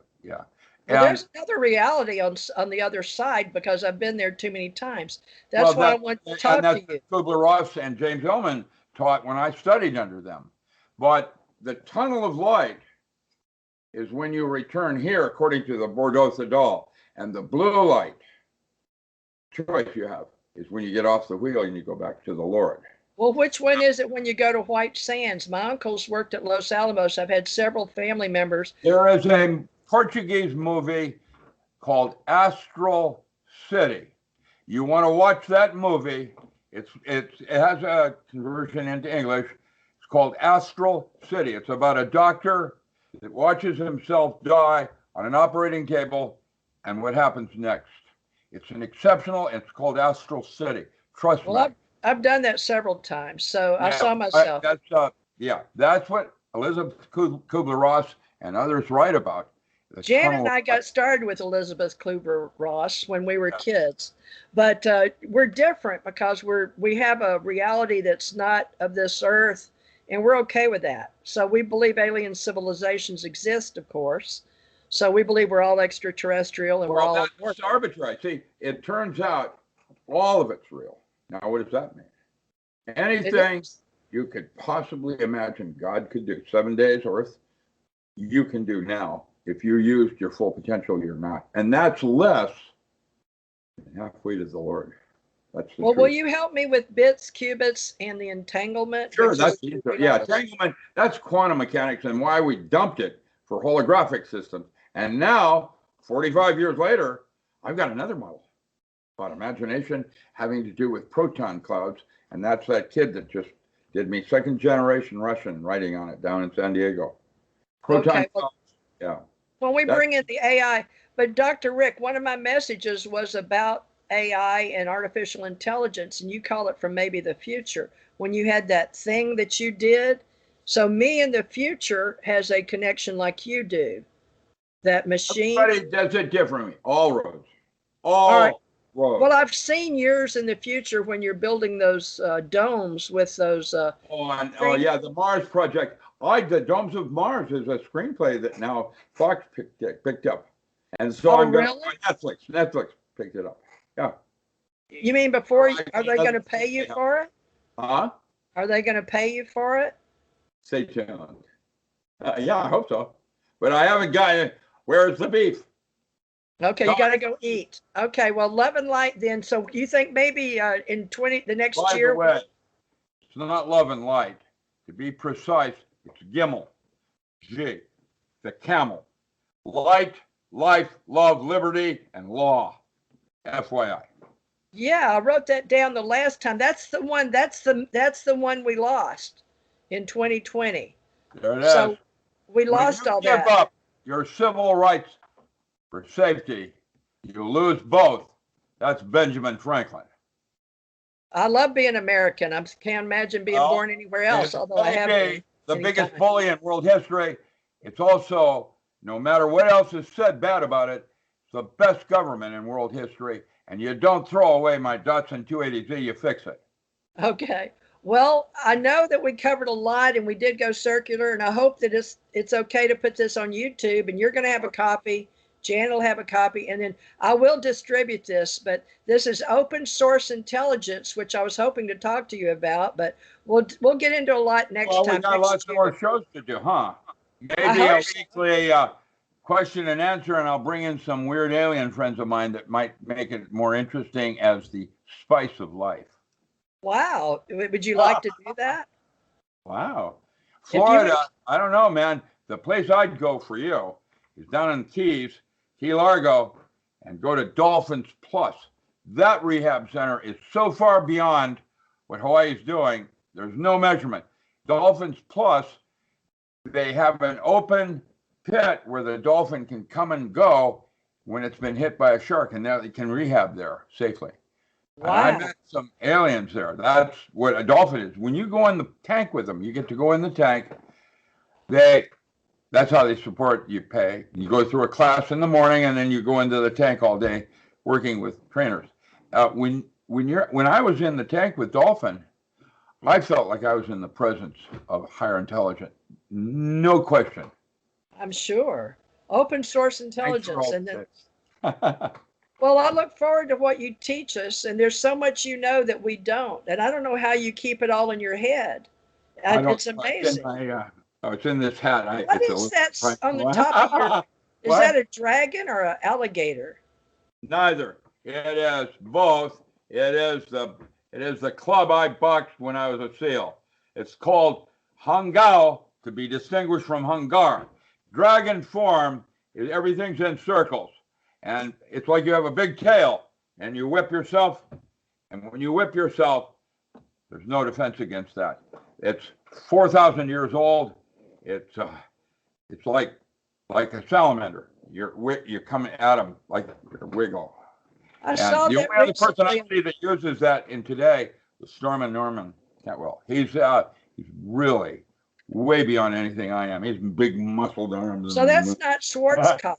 there's another reality on the other side because I've been there too many times. That's why I want to talk to you. Kubler-Ross and James Hillman taught when I studied under them. But the tunnel of light is when you return here, according to the Bordeaux-Thadal. And the blue light choice you have is when you get off the wheel and you go back to the Lord. Well, which one is it when you go to White Sands? My uncles worked at Los Alamos. I've had several family members. There is a Portuguese movie called Astral City. You want to watch that movie? It has a conversion into English. It's called Astral City. It's about a doctor that watches himself die on an operating table and what happens next. It's an exceptional. It's called Astral City. Trust me. Well, I've done that several times, so I saw myself. That's what Elizabeth Kubler-Ross and others write about. Jan and I got started with Elizabeth Kubler-Ross when we were kids, but we're different because we have a reality that's not of this earth, and we're okay with that. So we believe alien civilizations exist, of course. So we believe we're all extraterrestrial and we're all that's arbitrary. See, it turns out all of it's real. Now, what does that mean? Anything you could possibly imagine God could do, 7 days Earth, you can do now. If you used your full potential, you're not. And that's less than halfway to the Lord. That's the Well, truth. will you help me with bits, qubits, and the entanglement? Sure, entanglement, that's quantum mechanics and why we dumped it for holographic systems. And now, 45 years later, I've got another model about imagination having to do with proton clouds. And that's that kid that just did me second generation Russian writing on it down in San Diego. Proton clouds, yeah. When we bring in the AI, but Dr. Rick, one of my messages was about AI and artificial intelligence, and you call it from maybe the future, when you had that thing that you did. So me in the future has a connection like you do. That machine. Everybody does it differently. All roads. All right. Roads. Well, I've seen yours in the future when you're building those domes with those. The Mars project. The Domes of Mars is a screenplay that now Fox picked up, and so I'm going to Netflix. Netflix picked it up. Yeah. You mean before? Are they going to pay you for it? Huh? Are they going to pay you for it? Stay tuned. Yeah, I hope so. But I haven't gotten. Where's the beef? Okay, you got to go eat. Okay, well, love and light then. So you think maybe in the next year? By the way, it's not love and light. To be precise, it's Gimel. G, the camel. Light, life, love, liberty, and law. FYI. Yeah, I wrote that down the last time. That's the one. That's the one we lost in 2020. There it is. So we lost all that. Give up your civil rights for safety, you lose both. That's Benjamin Franklin. I love being American. I can't imagine being born anywhere else, although I have been. The biggest bully in world history. It's also, no matter what else is said bad about it, it's the best government in world history. And you don't throw away my Datsun 280Z, you fix it. Okay. Well, I know that we covered a lot and we did go circular, and I hope that it's okay to put this on YouTube, and you're going to have a copy. Jan will have a copy, and then I will distribute this, but this is open source intelligence, which I was hoping to talk to you about, but we'll get into a lot next time. We got lots more shows to do, huh? Maybe a weekly question and answer, and I'll bring in some weird alien friends of mine that might make it more interesting as the spice of life. Wow. Would you like to do that? Wow. Florida, I don't know, man. The place I'd go for you is down in Keys, Key Largo, and go to Dolphins Plus. That rehab center is so far beyond what Hawaii is doing. There's no measurement. Dolphins Plus, they have an open pit where the dolphin can come and go when it's been hit by a shark, and now they can rehab there safely. Wow. I met some aliens there. That's what a dolphin is. When you go in the tank with them, you get to go in the tank. That's how they support you. Pay. You go through a class in the morning, and then you go into the tank all day, working with trainers. When I was in the tank with dolphin, I felt like I was in the presence of higher intelligence. No question. I'm sure. Open source intelligence, and then. Well, I look forward to what you teach us, and there's so much you know that we don't, and I don't know how you keep it all in your head. It's amazing. It's in this hat. What is that on the top of your? Is that a dragon or an alligator? Neither. It is both. It is the club I boxed when I was a SEAL. It's called Hangao, to be distinguished from Hungar. Dragon form is everything's in circles. And it's like you have a big tail and you whip yourself. And when you whip yourself, there's no defense against that. It's 4,000 years old. It's like a salamander. You're coming at them like a wiggle. I And saw the that only other recently. personality that uses that in today is Stormin Norman Cantwell. He's really way beyond anything I am. He's big muscled arms. So that's not Schwarzkopf.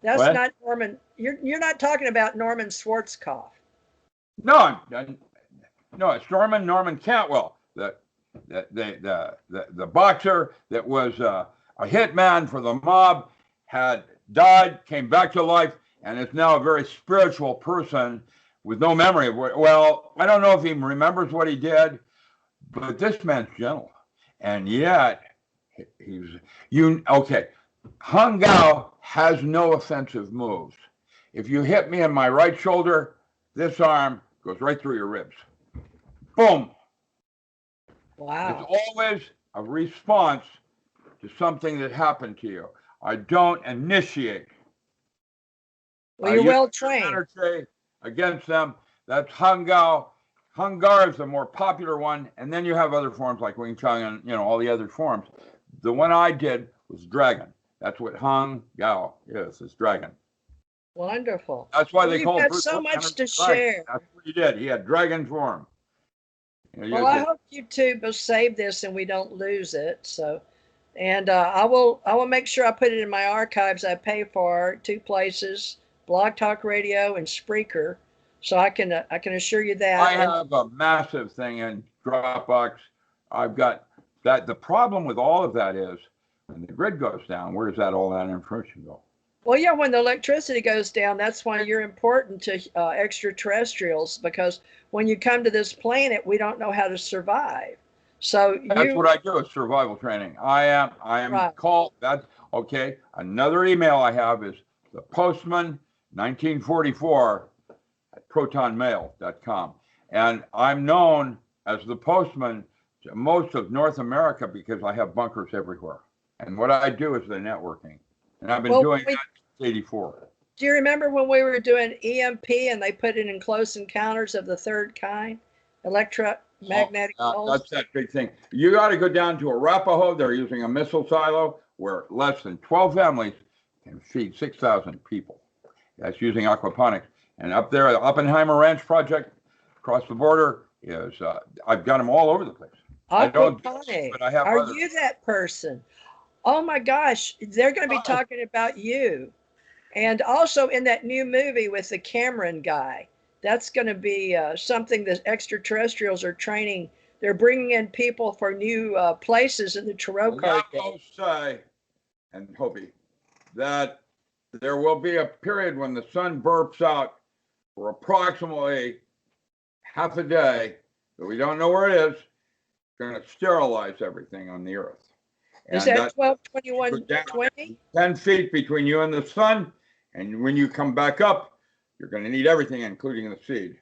That's What? not Norman. You're not talking about Norman Schwarzkopf. No, no, it's Norman Cantwell, the boxer that was a hitman for the mob, had died, came back to life, and is now a very spiritual person with no memory of what. Well, I don't know if he remembers what he did, but this man's gentle, and yet okay. Hung Gao has no offensive moves. If you hit me in my right shoulder, this arm goes right through your ribs. Boom. Wow. It's always a response to something that happened to you. I don't initiate. Well, you're well trained. Against them. That's Hung Gao. Hung Gar is the more popular one, and then you have other forms like Wing Chun and all the other forms. The one I did was Dragon. That's what Hung Gao is Dragon. Wonderful. That's why they You've call it. got so much to share. That's what he did. He had dragon form. Well, I hope YouTube will save this and we don't lose it. So, and I will make sure I put it in my archives. I pay for 2 places, Blog Talk Radio and Spreaker, so I can assure you that. I have a massive thing in Dropbox. I've got that. The problem with all of that is when the grid goes down, where does all that information go? Well, yeah, when the electricity goes down, that's why you're important to extraterrestrials, because when you come to this planet, we don't know how to survive. So that's what I do is survival training. I am right. Called that. Okay. Another email I have is the postman 1944 at protonmail.com. And I'm known as the postman to most of North America because I have bunkers everywhere. And what I do is the networking. And I've been doing that since '84. Do you remember when we were doing EMP and they put it in Close Encounters of the Third Kind? Electromagnetic pulse? That's that big thing. You got to go down to Arapahoe. They're using a missile silo where less than 12 families can feed 6,000 people. That's using aquaponics. And up there, the Oppenheimer Ranch project across the border is, I've got them all over the place. Aquaponics. But I have Are you that person? Oh my gosh, they're going to be talking about you. And also in that new movie with the Cameron guy, that's going to be something that extraterrestrials are training. They're bringing in people for new places in the tarot card game. I will say, and Hobie, that there will be a period when the sun burps out for approximately half a day, that we don't know where it is. It's going to sterilize everything on the earth. Is that 12/21/20? 10 feet between you and the sun. And when you come back up, you're going to need everything, including the seed.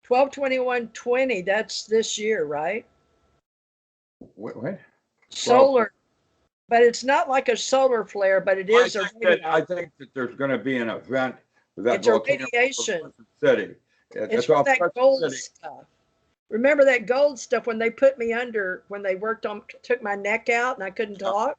12/21/20, that's this year, right? What? Solar. But it's not like a solar flare, but it is I think that there's going to be an event with that it's a radiation. City. It's for that gold stuff. Remember that gold stuff when they put me under, when they took my neck out and I couldn't talk?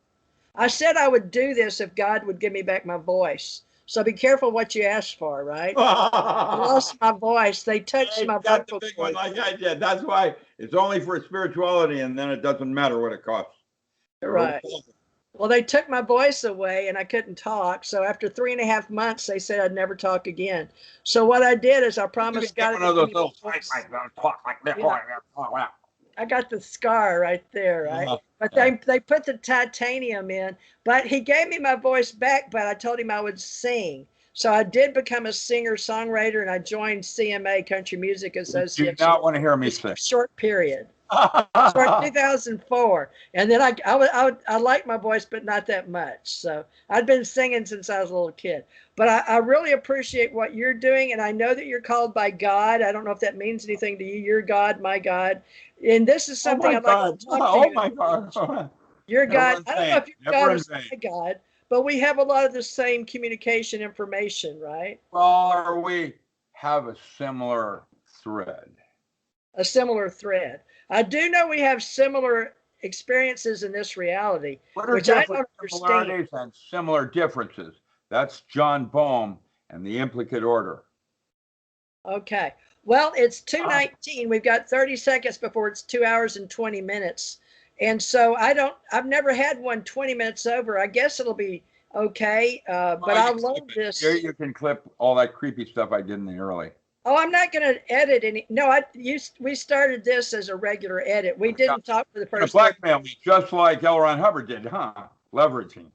I said I would do this if God would give me back my voice. So be careful what you ask for, right? I lost my voice. They touched my vocal big one like I did. That's why it's only for spirituality, and then it doesn't matter what it costs. Right. Well, they took my voice away and I couldn't talk. So after 3.5 months, they said I'd never talk again. So what I did is I promised God. One of those little talk like that. Yeah. I got the scar right there, right? But they put the titanium in. But he gave me my voice back, but I told him I would sing. So I did become a singer-songwriter, and I joined CMA, Country Music Association. Do not want to hear me sing. Short period. So 2004, and then I liked my voice, but not that much. So I'd been singing since I was a little kid. But I really appreciate what you're doing, and I know that you're called by God. I don't know if that means anything to you. You're God, my God, and this is something I'd like to talk to you. Oh my God! You're God. I don't know if you're God or my God, but we have a lot of the same communication information, right? Well, or we have a similar thread. A similar thread. I do know we have similar experiences in this reality, What are which I different don't understand. similarities and similar differences? That's John Boehm and the implicate order. Okay. Well, it's 2:19. We've got 30 seconds before it's 2 hours and 20 minutes. And so I've never had one 20 minutes over. I guess it'll be okay. But I'll load this. You can clip all that creepy stuff I did in the early. Oh, I'm not going to edit any. No, we started this as a regular edit. We didn't talk for the first. Blackmail me just like L. Ron Hubbard did, huh? Leveraging.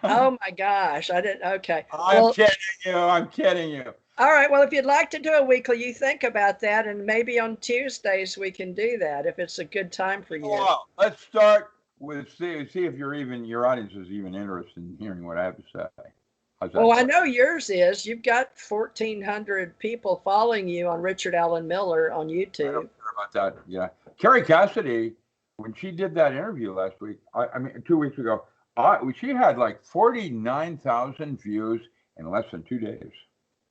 Oh my gosh, I didn't. Okay. I'm kidding you. I'm kidding you. All right. Well, if you'd like to do a weekly, you think about that, and maybe on Tuesdays we can do that if it's a good time for you. Well, let's start with see if your audience is even interested in hearing what I have to say. Well, I know yours is. You've got 1,400 people following you on Richard Allen Miller on YouTube. I don't care about that. Yeah. Carrie Cassidy, when she did that interview last week, I mean 2 weeks ago, she had like 49,000 views in less than 2 days.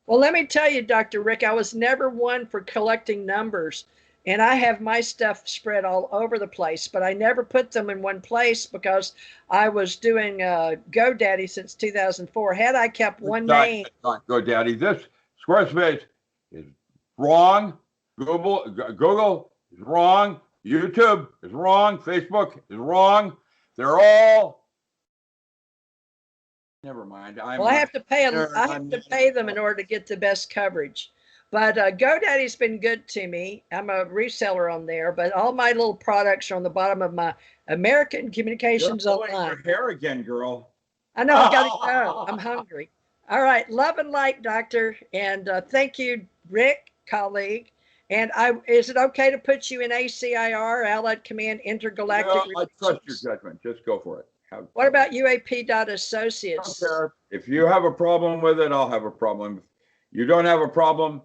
Well, let me tell you, Dr. Rick, I was never one for collecting numbers, and I have my stuff spread all over the place, but I never put them in one place because I was doing GoDaddy since 2004. Had I kept one name. GoDaddy, this Squarespace is wrong. Google is wrong. YouTube is wrong. Facebook is wrong. They're all. Never mind. I have to pay them in order to get the best coverage. But GoDaddy's been good to me. I'm a reseller on there, but all my little products are on the bottom of my American Communications Online. Your hair again, girl. I know. I gotta go. I'm hungry. All right. Love and light, Doctor. And thank you, Rick, colleague. And is it okay to put you in ACIR, Allied Command Intergalactic Relations? I trust your judgment. Just go for it. What about UAP.associates? If you have a problem with it, I'll have a problem. If you don't have a problem,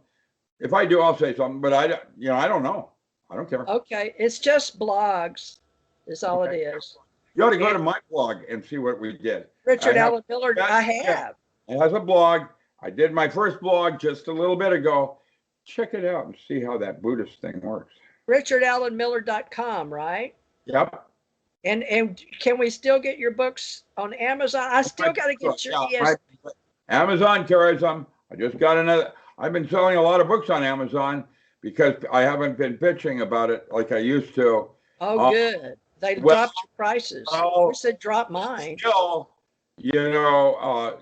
if I do, I'll say something. But I don't know. I don't care. Okay, it's just blogs. Is all it is. You ought to go to my blog and see what we did. Richard Allen Miller. I have. It has a blog. I did my first blog just a little bit ago. Check it out and see how that Buddhist thing works. RichardAllenMiller.com, right? Yep. And can we still get your books on Amazon? I still got to get your ES. Amazon carries them. I just got another. I've been selling a lot of books on Amazon because I haven't been bitching about it like I used to. Oh, good. They dropped your prices. I said drop mine. Still,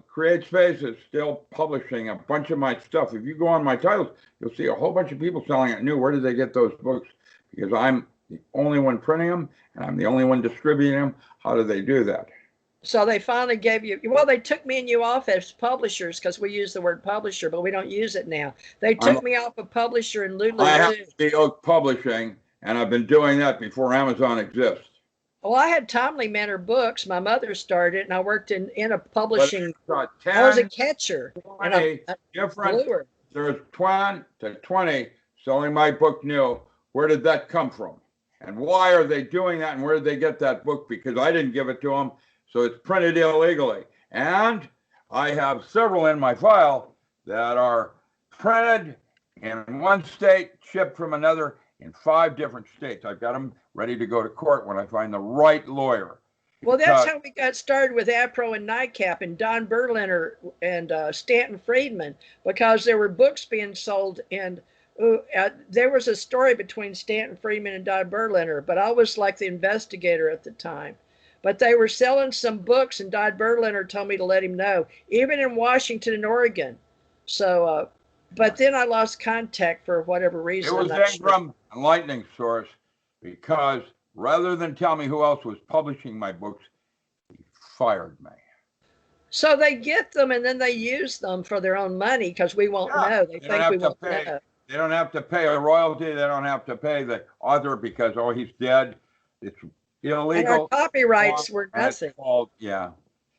Create Space is still publishing a bunch of my stuff. If you go on my titles, you'll see a whole bunch of people selling it new. Where did they get those books? Because I'm the only one printing them, and I'm the only one distributing them. How do they do that? So they finally gave you, well, they took me and you off as publishers because we use the word publisher, but we don't use it now. They took me off of publisher and Lulu. I have to be Oak Publishing, and I've been doing that before Amazon exists. Well, I had Timely Manor Books. My mother started, and I worked in a publishing. I was a catcher. And a different. There's 10 to 20 selling my book new. Where did that come from? And why are they doing that? And where did they get that book? Because I didn't give it to them. So it's printed illegally. And I have several in my file that are printed in one state, shipped from another in 5 different states. I've got them ready to go to court when I find the right lawyer. Well, that's how we got started with APRO and NICAP and Don Berliner and Stanton Friedman, because there were books being sold. And there was a story between Stanton Friedman and Don Berliner, but I was like the investigator at the time. But they were selling some books, and Don Berliner told me to let him know, even in Washington and Oregon. So, but then I lost contact for whatever reason. It was from a lightning source, because rather than tell me who else was publishing my books, he fired me. So they get them and then they use them for their own money because we won't know. They think we won't know. They don't have to pay a royalty. They don't have to pay the author because, oh, he's dead. It's illegal. And our copyrights were nothing. Yeah.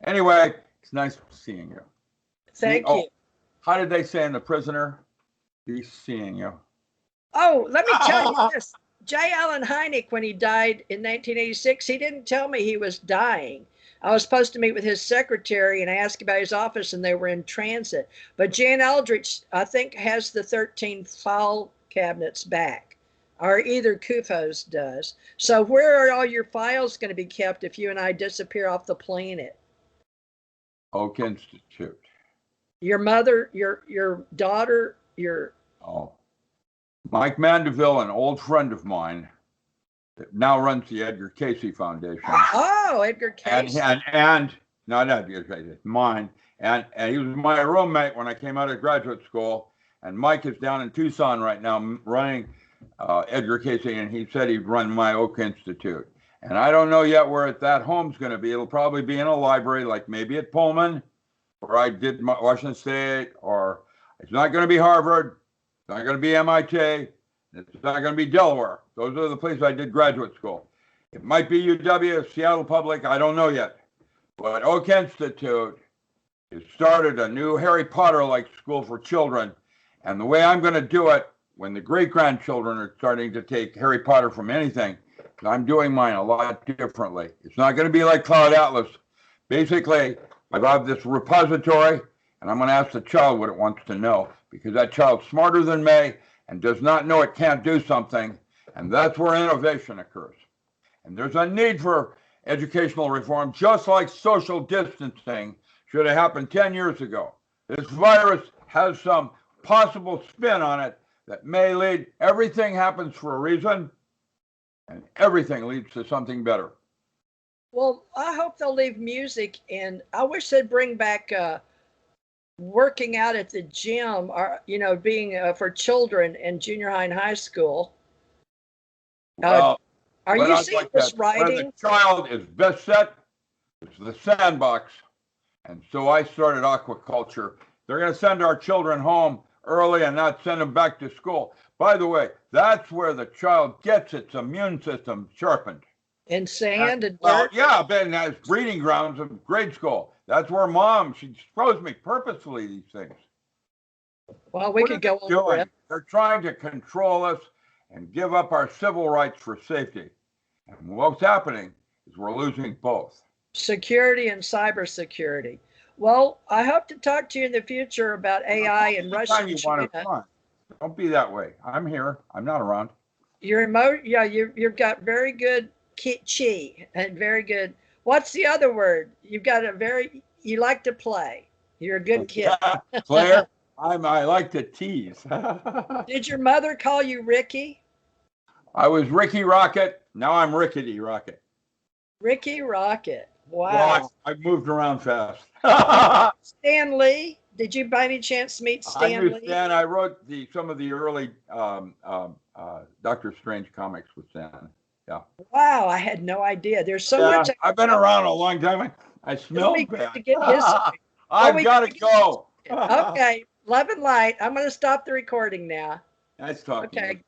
Anyway, it's nice seeing you. Thank you. How did they say in The Prisoner? He's seeing you. Oh, let me tell you this. J. Allen Hynek, when he died in 1986, he didn't tell me he was dying. I was supposed to meet with his secretary and ask about his office, and they were in transit. But Jan Eldridge, I think, has the 13 file cabinets back, or either Kufos does. So where are all your files going to be kept if you and I disappear off the planet? Oak Institute. Your mother, your daughter, your... Oh, Mike Mandeville, an old friend of mine, that now runs the Edgar Casey Foundation. Oh, Edgar Casey. And not Edgar Casey, mine. And he was my roommate when I came out of graduate school. And Mike is down in Tucson right now running Edgar Casey, and he said he'd run my Oak Institute. And I don't know yet where that home's going to be. It'll probably be in a library, like maybe at Pullman, where I did Washington State, or it's not going to be Harvard. It's not going to be MIT. It's not going to be Delaware. Those are the places I did graduate school. It might be UW, Seattle Public. I don't know yet. But Oak Institute has started a new Harry Potter-like school for children. And the way I'm going to do it, when the great-grandchildren are starting to take Harry Potter from anything, I'm doing mine a lot differently. It's not going to be like Cloud Atlas. Basically, I have this repository, and I'm going to ask the child what it wants to know, because that child's smarter than me and does not know it can't do something, and that's where innovation occurs. And there's a need for educational reform, just like social distancing should have happened 10 years ago. This virus has some possible spin on it that may lead, everything happens for a reason, and everything leads to something better. Well, I hope they'll leave music, and I wish they'd bring back working out at the gym, or being for children in junior high and high school. Well, are you seeing this writing? Where the child is best set, it's the sandbox, and so I started aquaculture. They're going to send our children home early and not send them back to school. By the way, that's where the child gets its immune system sharpened. In sand and dirt? Well, yeah, Ben has breeding grounds of grade school. That's where Mom, she exposed me purposefully these things. Well, we could go on. They're trying to control us and give up our civil rights for safety. And what's happening is we're losing both. Security and cybersecurity. Well, I hope to talk to you in the future about AI and Russia. Don't be that way. I'm here. I'm not around. You've got very good chi and very good. What's the other word? You like to play. You're a good kid. Claire, I like to tease. Did your mother call you Ricky? I was Ricky Rocket. Now I'm Rickety Rocket. Ricky Rocket. Wow. Well, I moved around fast. Stan Lee. Did you by any chance meet Stan Lee? Stan. I wrote some of the early Doctor Strange comics with Stan. Yeah. Wow, I had no idea. There's so much. I've been around a long time. I smell bad. To get history. I've got to go. Okay. Love and light. I'm going to stop the recording now. Nice talking. Okay.